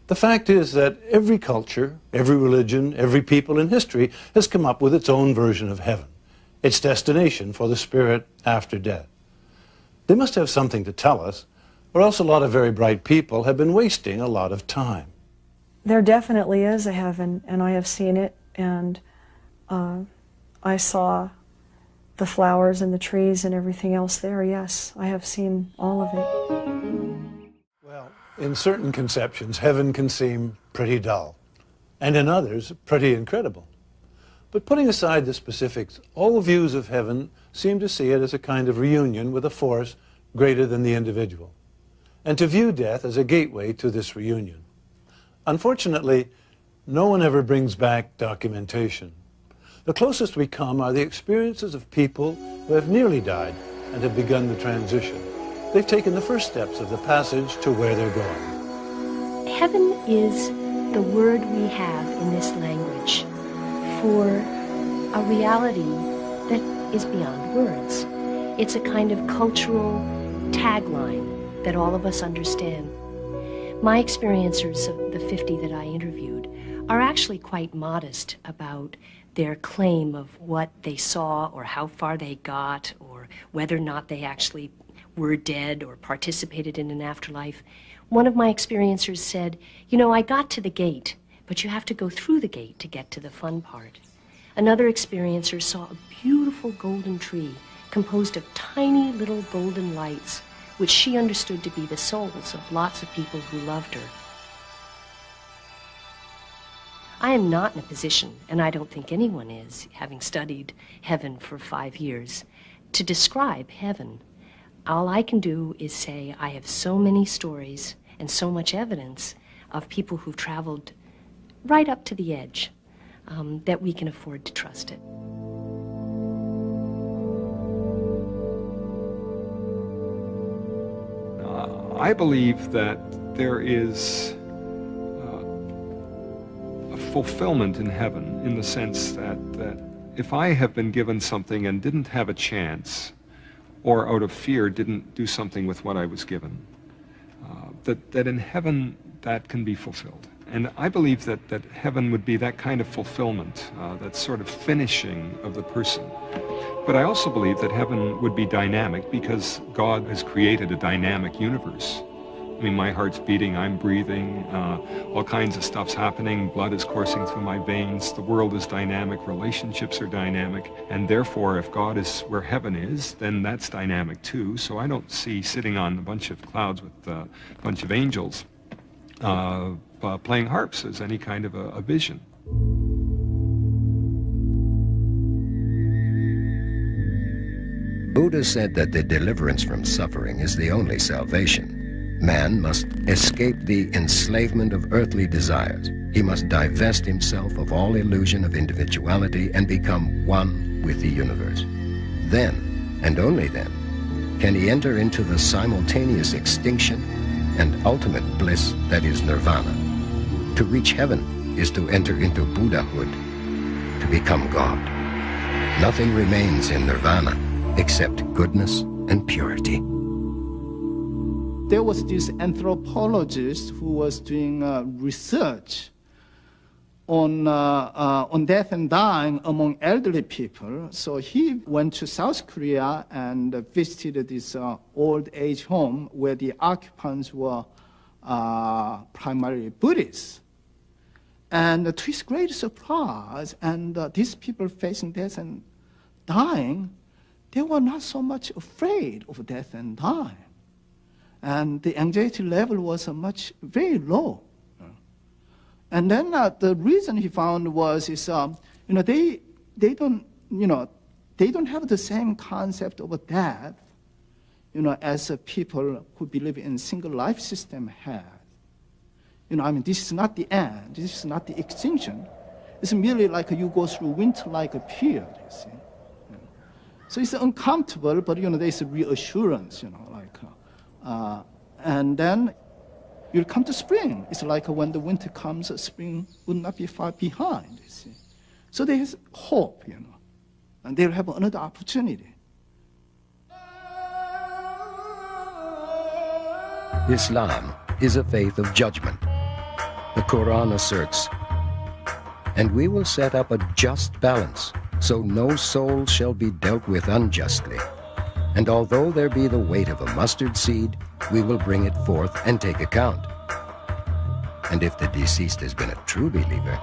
The fact is that every culture, every religion, every people in history has come up with its own version of heaven, its destination for the spirit after death. They must have something to tell us, or else a lot of very bright people have been wasting a lot of time. There definitely is a heaven, and I have seen it, and I saw the flowers and the trees and everything else there. Yes, I have seen all of it. Well, in certain conceptions, heaven can seem pretty dull, and in others, pretty incredible. But putting aside the specifics, all views of heaven seem to see it as a kind of reunion with a force greater than the individual, and to view death as a gateway to this reunion. Unfortunately, no one ever brings back documentation. The closest we come are the experiences of people who have nearly died and have begun the transition. They've taken the first steps of the passage to where they're going. Heaven is the word we have in this language for a reality that is beyond words. It's a kind of cultural tagline that all of us understand. My experiencers of the 50 that I interviewed are actually quite modest about their claim of what they saw or how far they got or whether or not they actually were dead or participated in an afterlife. One of my experiencers said, "You know, I got to the gate, but you have to go through the gate to get to the fun part." Another experiencer saw a beautiful golden tree composed of tiny little golden lights, which she understood to be the souls of lots of people who loved her. I am not in a position, and I don't think anyone is, having studied heaven for 5 years, to describe heaven. All I can do is say I have so many stories and so much evidence of people who've traveled right up to the edge that we can afford to trust it. I believe that there is a fulfillment in heaven in the sense that if I have been given something and didn't have a chance, or out of fear didn't do something with what I was given, that in heaven that can be fulfilled. And I believe that heaven would be that kind of fulfillment, that sort of finishing of the person. But I also believe that heaven would be dynamic because God has created a dynamic universe. I mean, my heart's beating, I'm breathing, all kinds of stuff's happening, blood is coursing through my veins, the world is dynamic, relationships are dynamic, and therefore if God is where heaven is, then that's dynamic too. So I don't see sitting on a bunch of clouds with a bunch of angels playing harps as any kind of a vision. Buddha said that the deliverance from suffering is the only salvation. Man must escape the enslavement of earthly desires. He must divest himself of all illusion of individuality and become one with the universe. Then, and only then, can he enter into the simultaneous extinction and ultimate bliss that is nirvana. To reach heaven is to enter into Buddhahood, to become God. Nothing remains in nirvana except goodness and purity. There was this anthropologist who was doing research on death and dying among elderly people. So he went to South Korea and visited this old age home where the occupants were primarily Buddhists. And to his great surprise, and these people facing death and dying, they were not so much afraid of death and dying. And the anxiety level was very low. And then the reason he found was they don't have the same concept of death, as people who believe in single life system have. This is not the end. This is not the extinction. It's merely like you go through winter-like a period, you see. So it's uncomfortable, but there's a reassurance, and then you'll come to spring. It's like when the winter comes, spring would not be far behind, you see. So there's hope, and they'll have another opportunity. Islam is a faith of judgment. The Quran asserts, "And we will set up a just balance, so no soul shall be dealt with unjustly. And although there be the weight of a mustard seed, we will bring it forth and take account. And if the deceased has been a true believer,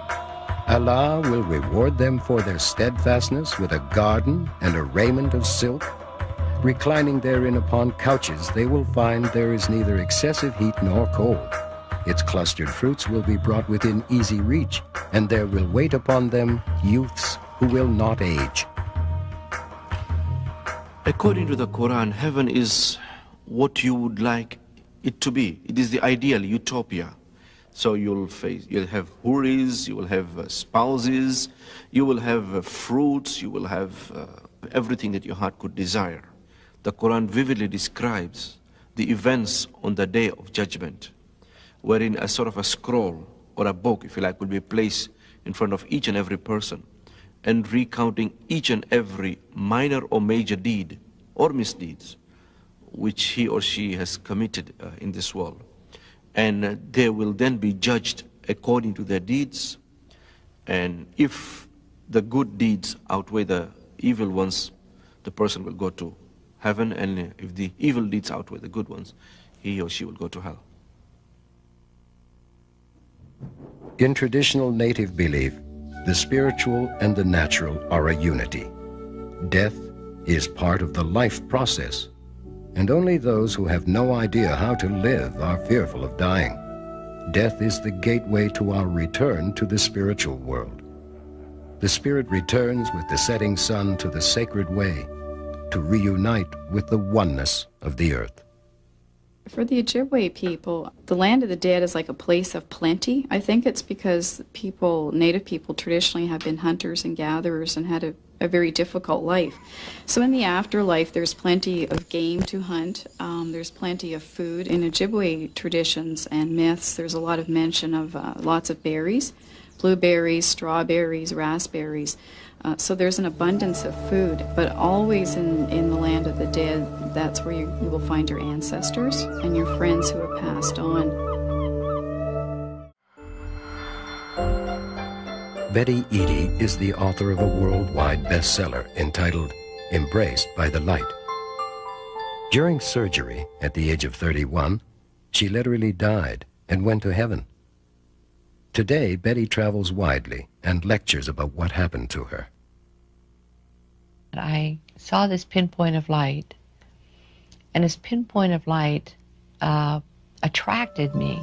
Allah will reward them for their steadfastness with a garden and a raiment of silk. Reclining therein upon couches, they will find there is neither excessive heat nor cold. Its clustered fruits will be brought within easy reach, and there will wait upon them youths who will not age." According to the Quran, heaven is what you would like it to be. It is the ideal utopia. So you'll have huris, you will have spouses, you will have fruits, you will have everything that your heart could desire. The Quran vividly describes the events on the day of judgment, wherein a sort of a scroll or a book, if you like, will be placed in front of each and every person, and recounting each and every minor or major deed or misdeeds which he or she has committed in this world. And they will then be judged according to their deeds. And if the good deeds outweigh the evil ones, the person will go to heaven. And if the evil deeds outweigh the good ones, he or she will go to hell. In traditional native belief, the spiritual and the natural are a unity. Death is part of the life process, and only those who have no idea how to live are fearful of dying. Death is the gateway to our return to the spiritual world. The spirit returns with the setting sun to the sacred way, to reunite with the oneness of the earth. For the Ojibwe people, the land of the dead is like a place of plenty. I think it's because native people traditionally have been hunters and gatherers and had a very difficult life. So in the afterlife, there's plenty of game to hunt. There's plenty of food. In Ojibwe traditions and myths, there's a lot of mention of lots of berries, blueberries, strawberries, raspberries. So there's an abundance of food, but always in the land of the dead, that's where you will find your ancestors and your friends who have passed on. Betty Eadie is the author of a worldwide bestseller entitled Embraced by the Light. During surgery at the age of 31, She literally died and went to heaven. Today, Betty travels widely and lectures about what happened to her. I saw this pinpoint of light, and this pinpoint of light attracted me.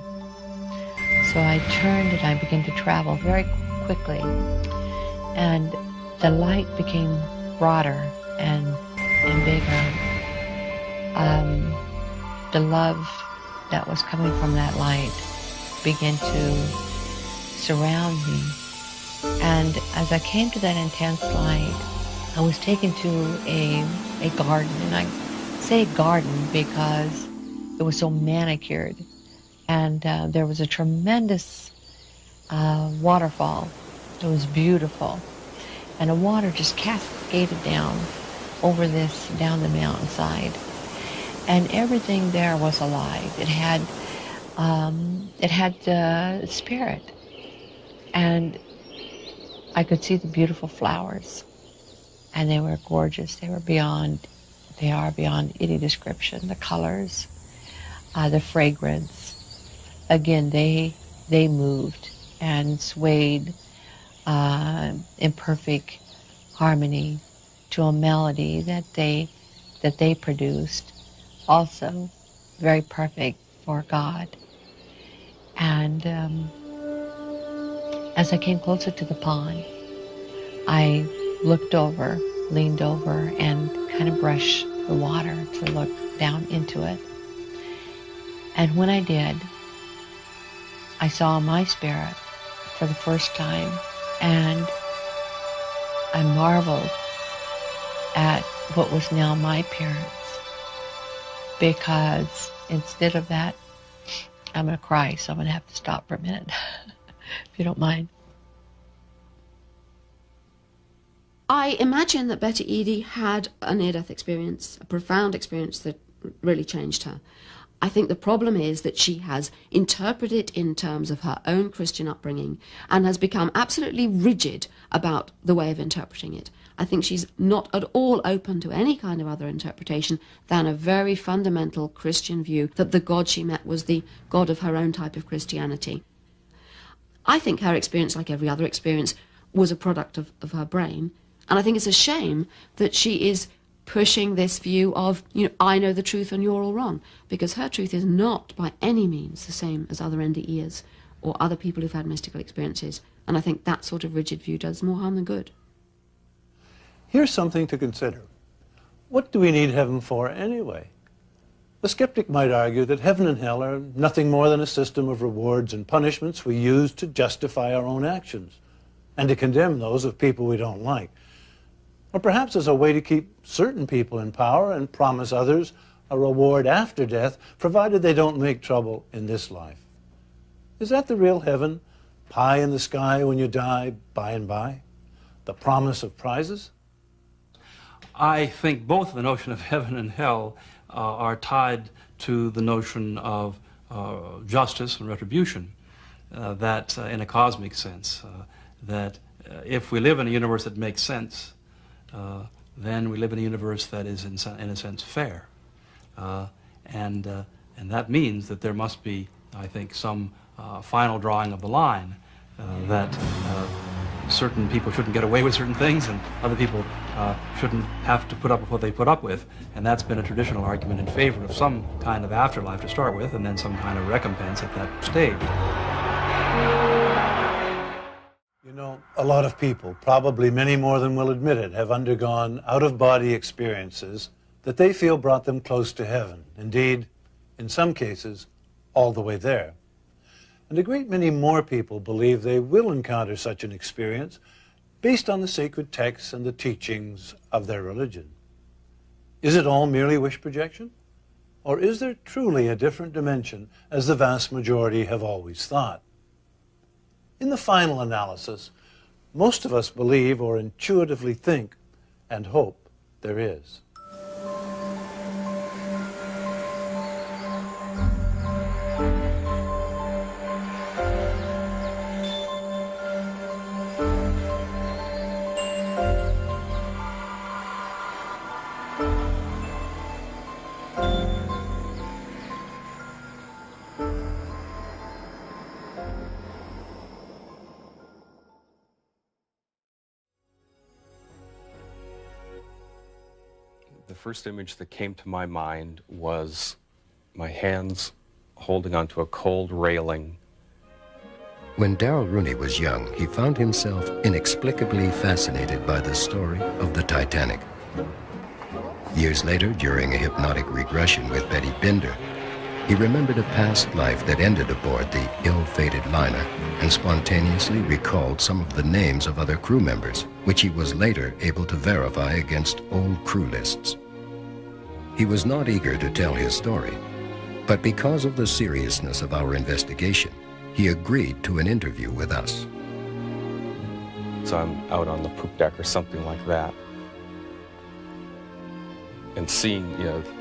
So I turned and I began to travel very quickly, and the light became broader and bigger. The love that was coming from that light began to surround me. And as I came to that intense light, I was taken to a garden. And I say garden because it was so manicured. And there was a tremendous waterfall. It was beautiful. And the water just cascaded down over this, down the mountainside. And everything there was alive. It had spirit. And I could see the beautiful flowers. And they were gorgeous. They are beyond any description. The colors, the fragrance. Again, they moved and swayed in perfect harmony to a melody that they produced, also very perfect for God. And as I came closer to the pond, I looked over, leaned over, and kind of brushed the water to look down into it. And when I did, I saw my spirit for the first time, and I marveled at what was now my appearance, because instead of that, I'm going to cry, so I'm going to have to stop for a minute, if you don't mind. I imagine that Betty Eadie had a near-death experience, a profound experience that really changed her. I think the problem is that she has interpreted it in terms of her own Christian upbringing and has become absolutely rigid about the way of interpreting it. I think she's not at all open to any kind of other interpretation than a very fundamental Christian view that the God she met was the God of her own type of Christianity. I think her experience, like every other experience, was a product of her brain. And I think it's a shame that she is pushing this view of, I know the truth and you're all wrong, because her truth is not by any means the same as other NDEers or other people who've had mystical experiences. And I think that sort of rigid view does more harm than good. Here's something to consider. What do we need heaven for anyway? The skeptic might argue that heaven and hell are nothing more than a system of rewards and punishments we use to justify our own actions and to condemn those of people we don't like. Or perhaps as a way to keep certain people in power and promise others a reward after death, provided they don't make trouble in this life. Is that the real heaven? Pie in the sky when you die, by and by? The promise of prizes? I think both the notion of heaven and hell are tied to the notion of justice and retribution, that in a cosmic sense, that if we live in a universe that makes sense, then we live in a universe that is, in a sense, fair. And that means that there must be, I think, some final drawing of the line, that certain people shouldn't get away with certain things and other people shouldn't have to put up with what they put up with. And that's been a traditional argument in favor of some kind of afterlife to start with, and then some kind of recompense at that stage. You know, a lot of people, probably many more than will admit it, have undergone out-of-body experiences that they feel brought them close to heaven. Indeed, in some cases, all the way there. And a great many more people believe they will encounter such an experience based on the sacred texts and the teachings of their religion. Is it all merely wish projection? Or is there truly a different dimension, as the vast majority have always thought? In the final analysis, most of us believe or intuitively think and hope there is. first image that came to my mind was my hands holding onto a cold railing. When Darrell Rooney was young, he found himself inexplicably fascinated by the story of the Titanic. Years later, during a hypnotic regression with Betty Binder, he remembered a past life that ended aboard the ill-fated liner and spontaneously recalled some of the names of other crew members, which he was later able to verify against old crew lists. He was not eager to tell his story, but because of the seriousness of our investigation, he agreed to an interview with us. So I'm out on the poop deck or something like that, and seeing,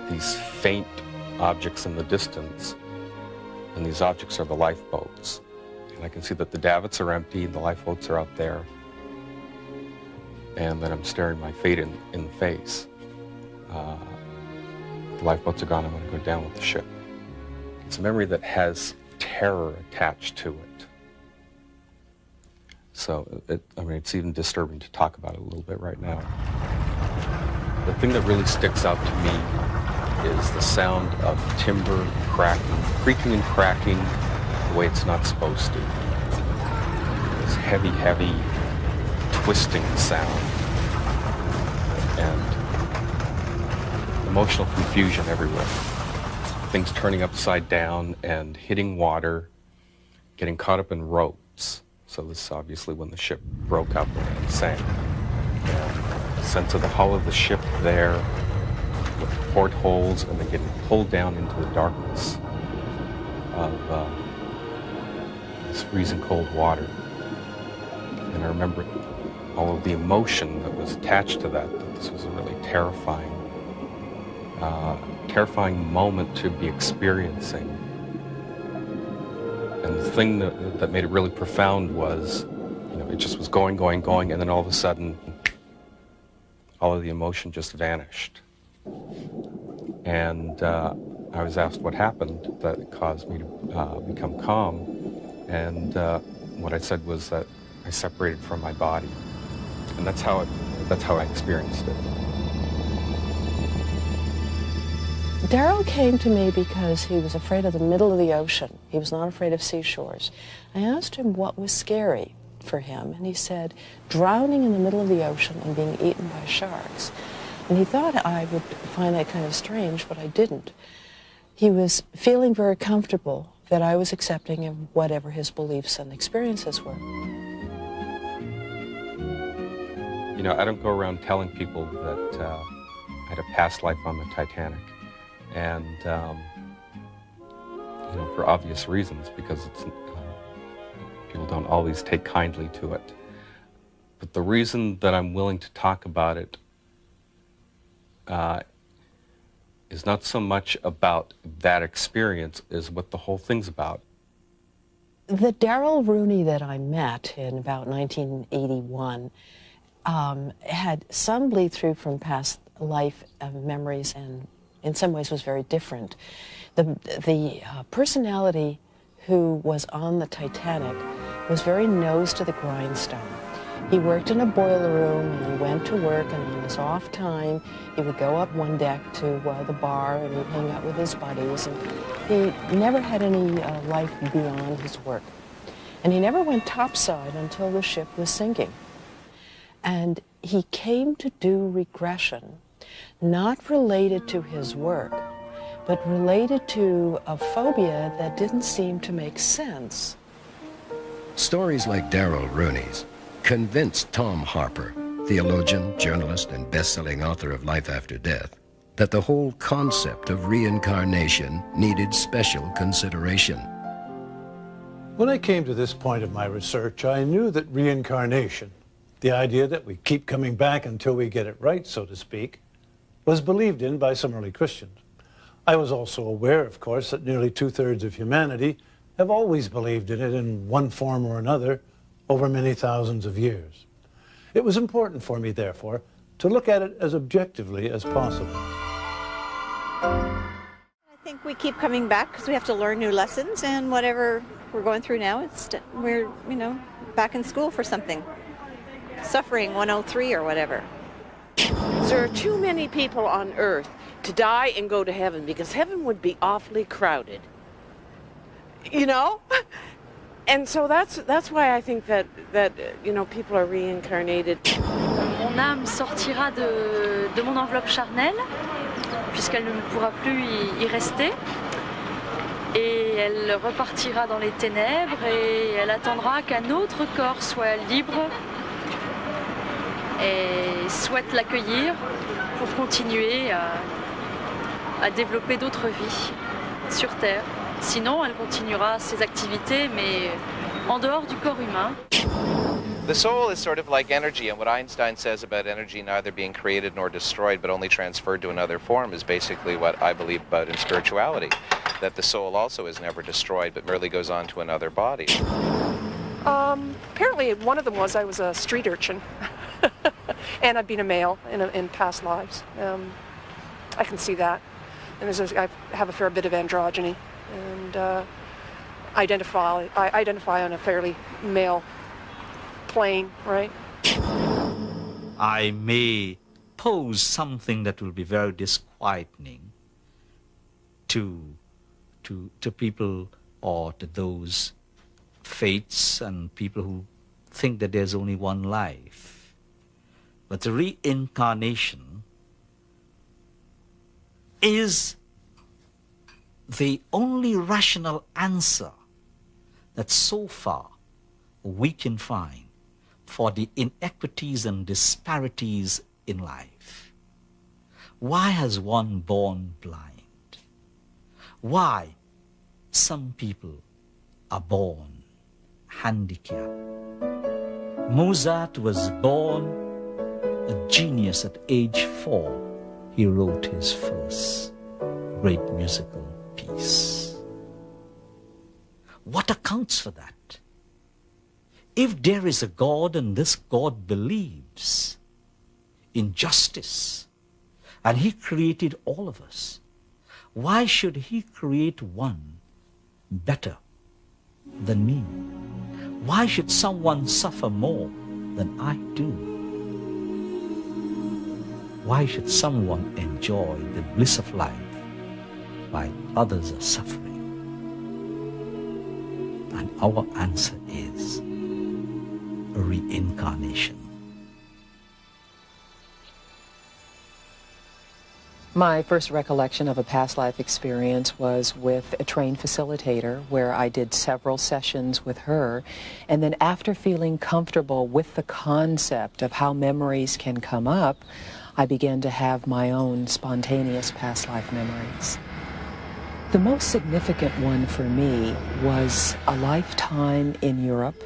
these faint objects in the distance, and these objects are the lifeboats. And I can see that the davits are empty, the lifeboats are out there, and then I'm staring my fate in the face. The lifeboats are gone, I'm going to go down with the ship. It's a memory that has terror attached to it. So, it's even disturbing to talk about it a little bit right now. The thing that really sticks out to me is the sound of timber cracking, creaking and cracking the way it's not supposed to. This heavy, heavy, twisting sound. And emotional confusion everywhere. Things turning upside down and hitting water, getting caught up in ropes. So this is obviously when the ship broke up and sank. And sense of the hull of the ship there, with portholes, and then getting pulled down into the darkness of this freezing cold water. And I remember all of the emotion that was attached to that this was a really terrifying moment to be experiencing. And the thing that made it really profound was, it just was going, and then all of a sudden, all of the emotion just vanished. And I was asked what happened that caused me to become calm. And what I said was that I separated from my body. And that's how I experienced it. Darrell came to me because he was afraid of the middle of the ocean. He was not afraid of seashores. I asked him what was scary for him, and he said, drowning in the middle of the ocean and being eaten by sharks. And he thought I would find that kind of strange, but I didn't. He was feeling very comfortable that I was accepting of whatever his beliefs and experiences were. I don't go around telling people that I had a past life on the Titanic. And, for obvious reasons, because people don't always take kindly to it. But the reason that I'm willing to talk about it is not so much about that experience as what the whole thing's about. The Darrell Rooney that I met in about 1981 had some bleed through from past life memories, and in some ways was very different. The personality who was on the Titanic was very nose to the grindstone. He worked in a boiler room, and he went to work, and on his off time, he would go up one deck to the bar, and he'd hang out with his buddies, and he never had any life beyond his work. And he never went topside until the ship was sinking. And he came to do regression, not related to his work, but related to a phobia that didn't seem to make sense. Stories like Darrell Rooney's convinced Tom Harper, theologian, journalist, and best-selling author of Life After Death, that the whole concept of reincarnation needed special consideration. When I came to this point of my research, I knew that reincarnation, the idea that we keep coming back until we get it right, so to speak, was believed in by some early Christians. I was also aware, of course, that nearly two-thirds of humanity have always believed in it in one form or another over many thousands of years. It was important for me, therefore, to look at it as objectively as possible. I think we keep coming back because we have to learn new lessons, and whatever we're going through now, we're back in school for something. Suffering 103 or whatever. there are too many people on earth to die and go to heaven, because heaven would be awfully crowded. You know? And so that's why I think that you know, people are reincarnated. Mon âme sortira de mon enveloppe charnelle, puisqu'elle ne pourra plus y rester. Et elle repartira dans les ténèbres et elle attendra qu'un autre corps soit libre et souhaite l'accueillir pour continuer à développer d'autres vies sur Terre. Sinon, elle continuera ses activités, mais en dehors du corps humain. The soul is sort of like energy, and what Einstein says about energy neither being created nor destroyed, but only transferred to another form, is basically what I believe about in spirituality, that the soul also is never destroyed, but merely goes on to another body. Apparently, one of them was I was a street urchin, and I've been a male in past lives. I can see that, and I have a fair bit of androgyny, and I identify on a fairly male plane, right? I may pose something that will be very disquieting to people, or to those fates and people who think that there's only one life. But the reincarnation is the only rational answer that so far we can find for the inequities and disparities in life. Why has one born blind? Why some people are born handicapped? Mozart was born a genius at age 4. He wrote his first great musical piece. What accounts for that? If there is a God and this God believes in justice and he created all of us, why should he create one better than me? Why should someone suffer more than I do? Why should someone enjoy the bliss of life while others are suffering? And our answer is reincarnation. My first recollection of a past life experience was with a trained facilitator where I did several sessions with her, and then after feeling comfortable with the concept of how memories can come up, I began to have my own spontaneous past life memories. The most significant one for me was a lifetime in Europe.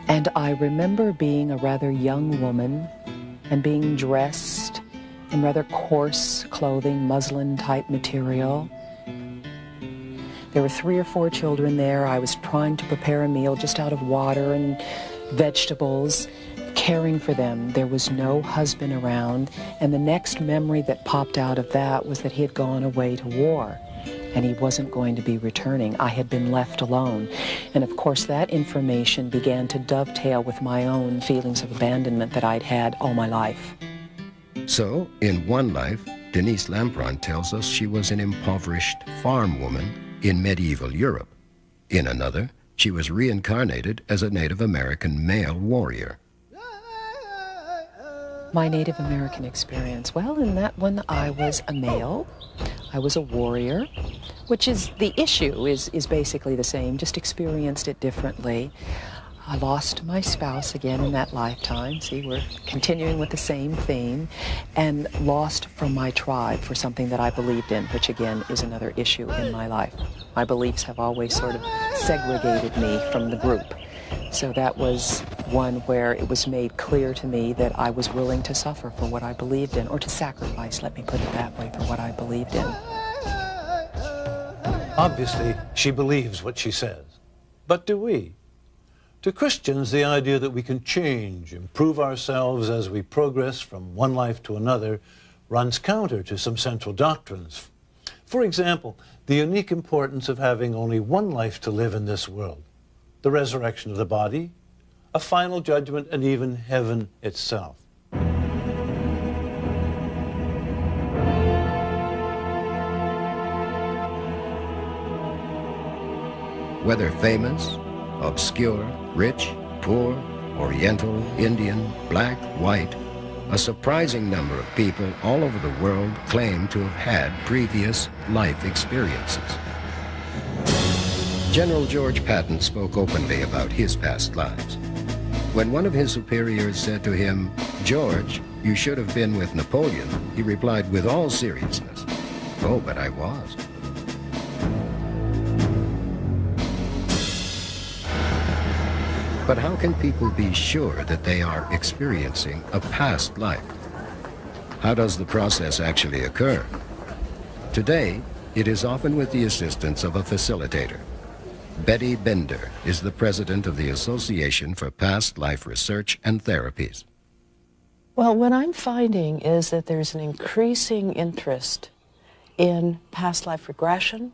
And I remember being a rather young woman and being dressed in rather coarse clothing, muslin-type material. There were 3 or 4 children there. I was trying to prepare a meal just out of water and vegetables, caring for them. There was no husband around, and the next memory that popped out of that was that he had gone away to war, and he wasn't going to be returning. I had been left alone. And of course, that information began to dovetail with my own feelings of abandonment that I'd had all my life. So, in one life, Denise Lampron tells us she was an impoverished farm woman in medieval Europe. In another, she was reincarnated as a Native American male warrior. My Native American experience, well, in that one I was a male. I was a warrior, which is the issue, is basically the same, just experienced it differently. I lost my spouse again in that lifetime. See, we're continuing with the same theme. And lost from my tribe for something that I believed in, which again is another issue in my life. My beliefs have always sort of segregated me from the group. So that was one where it was made clear to me that I was willing to suffer for what I believed in, or to sacrifice, let me put it that way, for what I believed in. Obviously, she believes what she says. But do we? To Christians, the idea that we can change, improve ourselves as we progress from one life to another runs counter to some central doctrines. For example, the unique importance of having only one life to live in this world, the resurrection of the body, a final judgment, and even heaven itself. Whether famous, obscure, rich, poor, Oriental, Indian, black, white, a surprising number of people all over the world claim to have had previous life experiences. General George Patton spoke openly about his past lives. When one of his superiors said to him, "George, you should have been with Napoleon," he replied with all seriousness, "Oh, but I was." But how can people be sure that they are experiencing a past life? How does the process actually occur? Today, it is often with the assistance of a facilitator. Betty Bender is the president of the Association for Past Life Research and Therapies. Well, what I'm finding is that there's an increasing interest in past life regression,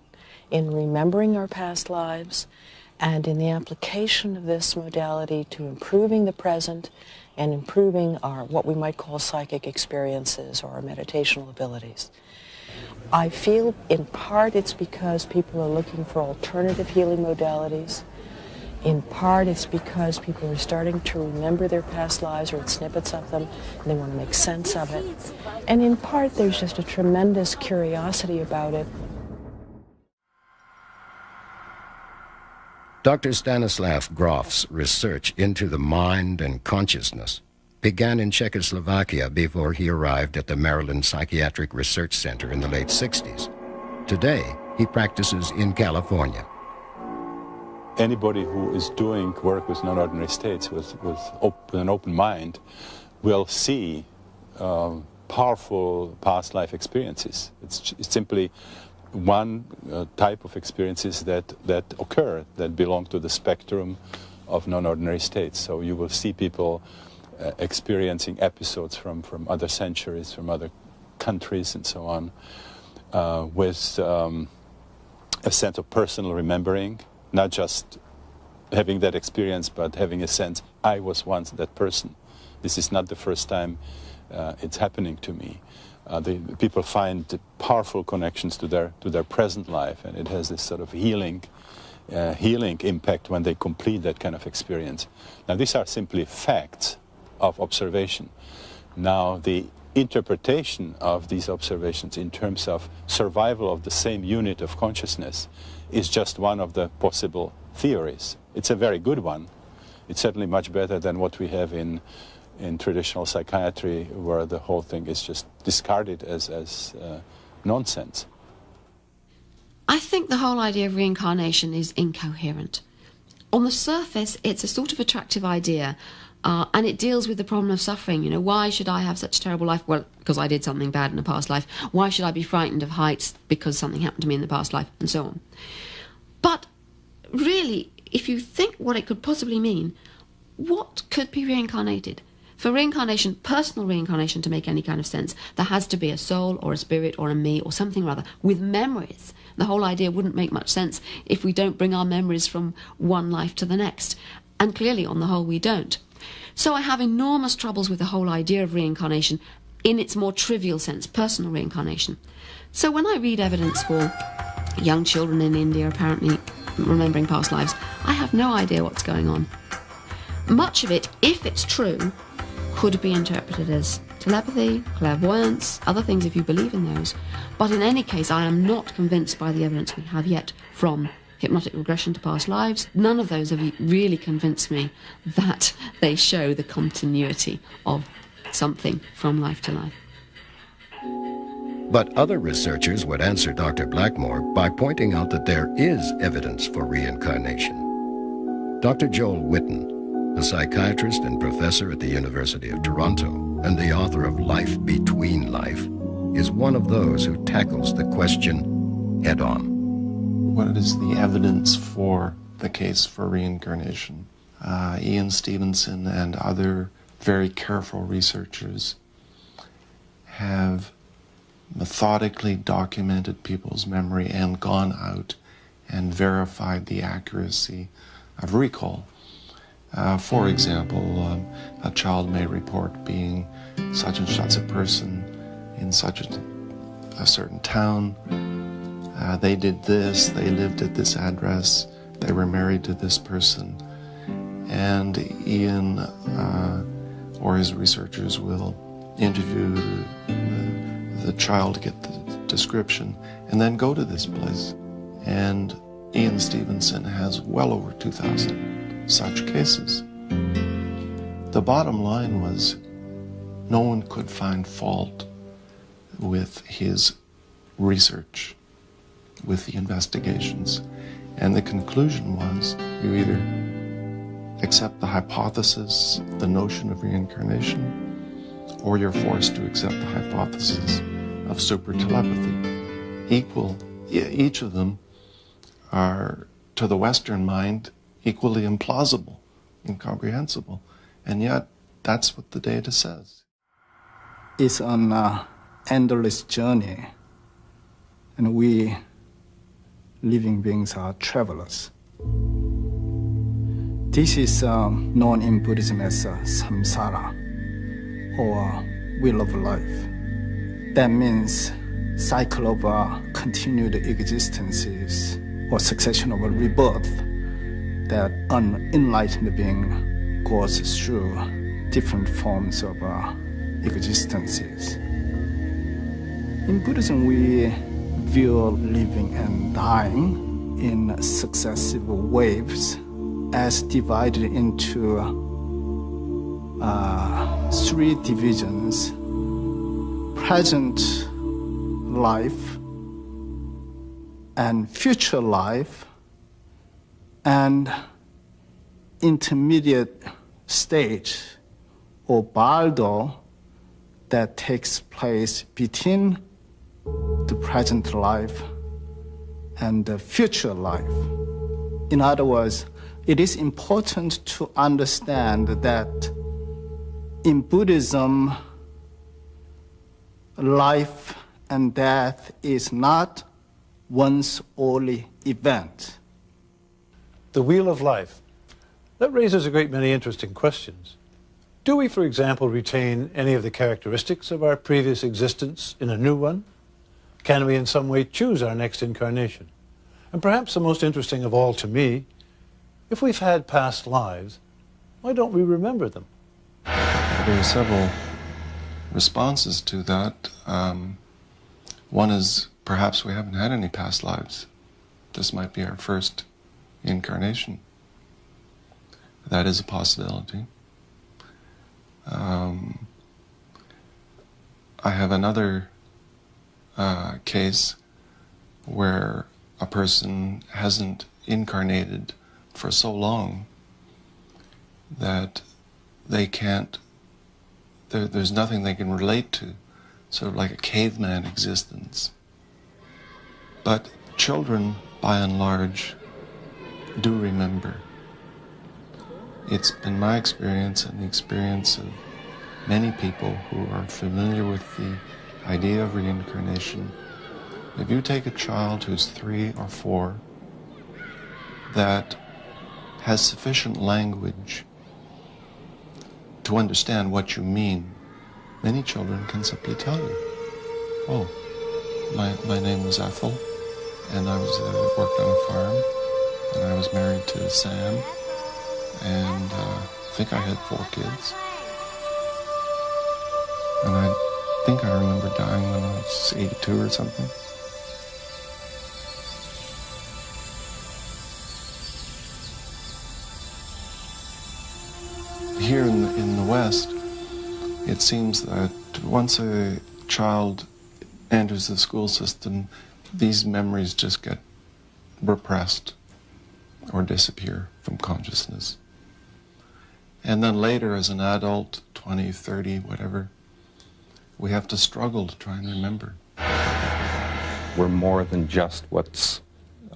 in remembering our past lives, and in the application of this modality to improving the present and improving our, what we might call psychic experiences or our meditational abilities. I feel in part it's because people are looking for alternative healing modalities. In part it's because people are starting to remember their past lives or snippets of them and they want to make sense of it. And in part there's just a tremendous curiosity about it. Dr. Stanislav Grof's research into the mind and consciousness began in Czechoslovakia before he arrived at the Maryland Psychiatric Research Center in the late 60s. Today, he practices in California. Anybody who is doing work with non-ordinary states with an open mind will see powerful past life experiences. It's simply one type of experiences that occur, that belong to the spectrum of non-ordinary states. So you will see people experiencing episodes from other centuries, from other countries and so on, with a sense of personal remembering, not just having that experience, but having a sense, I was once that person. This is not the first time it's happening to me. The people find powerful connections to their present life, and it has this sort of healing impact when they complete that kind of experience. Now, these are simply facts of observation. Now, the interpretation of these observations in terms of survival of the same unit of consciousness is just one of the possible theories. It's a very good one. It's certainly much better than what we have in traditional psychiatry, where the whole thing is just discarded as nonsense. I think the whole idea of reincarnation is incoherent. On the surface, it's a sort of attractive idea, and it deals with the problem of suffering. You know, why should I have such a terrible life? Well, because I did something bad in a past life. Why should I be frightened of heights? Because something happened to me in the past life, and so on. But really, if you think what it could possibly mean, what could be reincarnated? For reincarnation, personal reincarnation, to make any kind of sense, there has to be a soul or a spirit or a me or something or other with memories. The whole idea wouldn't make much sense if we don't bring our memories from one life to the next. And clearly, on the whole, we don't. So I have enormous troubles with the whole idea of reincarnation in its more trivial sense, personal reincarnation. So when I read evidence for young children in India apparently remembering past lives, I have no idea what's going on. Much of it, if it's true, could be interpreted as telepathy, clairvoyance, other things if you believe in those. But in any case, I am not convinced by the evidence we have yet from hypnotic regression to past lives. None of those have really convinced me that they show the continuity of something from life to life. But other researchers would answer Dr. Blackmore by pointing out that there is evidence for reincarnation. Dr. Joel Witten, a psychiatrist and professor at the University of Toronto and the author of Life Between Life, is one of those who tackles the question head-on. What is the evidence for the case for reincarnation? Ian Stevenson and other very careful researchers have methodically documented people's memory and gone out and verified the accuracy of recall. For example, a child may report being such and such a person in such a certain town. They did this, they lived at this address, they were married to this person, and Ian or his researchers will interview the child to get the description, and then go to this place. And Ian Stevenson has well over 2,000 such cases. The bottom line was no one could find fault with his research, with the investigations. And the conclusion was you either accept the hypothesis, the notion of reincarnation, or you're forced to accept the hypothesis of super telepathy. Each of them are, to the Western mind, equally implausible, incomprehensible. And yet, that's what the data says. It's an endless journey, and we living beings are travelers. This is known in Buddhism as samsara, or wheel of life. That means cycle of continued existences or succession of rebirth that an enlightened being goes through different forms of existences. In Buddhism, we view living and dying in successive waves as divided into three divisions: present life and future life and intermediate stage, or bardo, that takes place between the present life and the future life. In other words, it is important to understand that in Buddhism, life and death is not one's only event. The wheel of life. That raises a great many interesting questions. Do we, for example, retain any of the characteristics of our previous existence in a new one? Can we in some way choose our next incarnation? And perhaps the most interesting of all to me, if we've had past lives, why don't we remember them? There are several responses to that. One is perhaps we haven't had any past lives. This might be our first incarnation. That is a possibility. I have another case where a person hasn't incarnated for so long that they can't, there's nothing they can relate to, sort of like a caveman existence. But children, by and large, do remember. It's been my experience and the experience of many people who are familiar with the idea of reincarnation. If you take a child who's 3 or 4 that has sufficient language to understand what you mean, many children can simply tell you, oh, my name was Ethel, and I worked on a farm, and I was married to Sam, and I think I had 4 kids. And I think I remember dying when I was 82 or something. Here in the West, it seems that once a child enters the school system, these memories just get repressed or disappear from consciousness. And then later, as an adult, 20, 30, whatever, we have to struggle to try and remember. We're more than just what's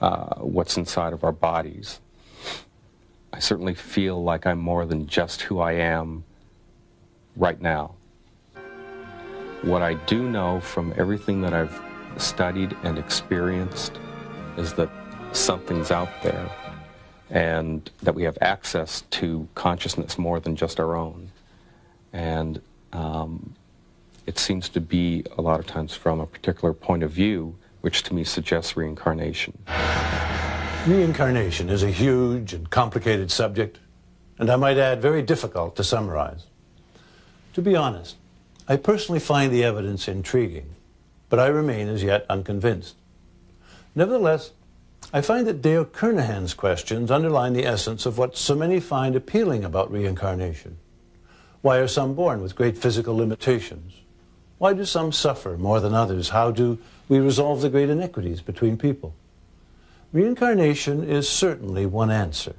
inside of our bodies. I certainly feel like I'm more than just who I am right now. What I do know from everything that I've studied and experienced is that something's out there and that we have access to consciousness more than just our own. And it seems to be a lot of times from a particular point of view, which to me suggests reincarnation. Reincarnation is a huge and complicated subject, and I might add, very difficult to summarize. To be honest, I personally find the evidence intriguing, but I remain as yet unconvinced. Nevertheless, I find that Dale Kernahan's questions underline the essence of what so many find appealing about reincarnation. Why are some born with great physical limitations? Why do some suffer more than others? How do we resolve the great inequities between people? Reincarnation is certainly one answer.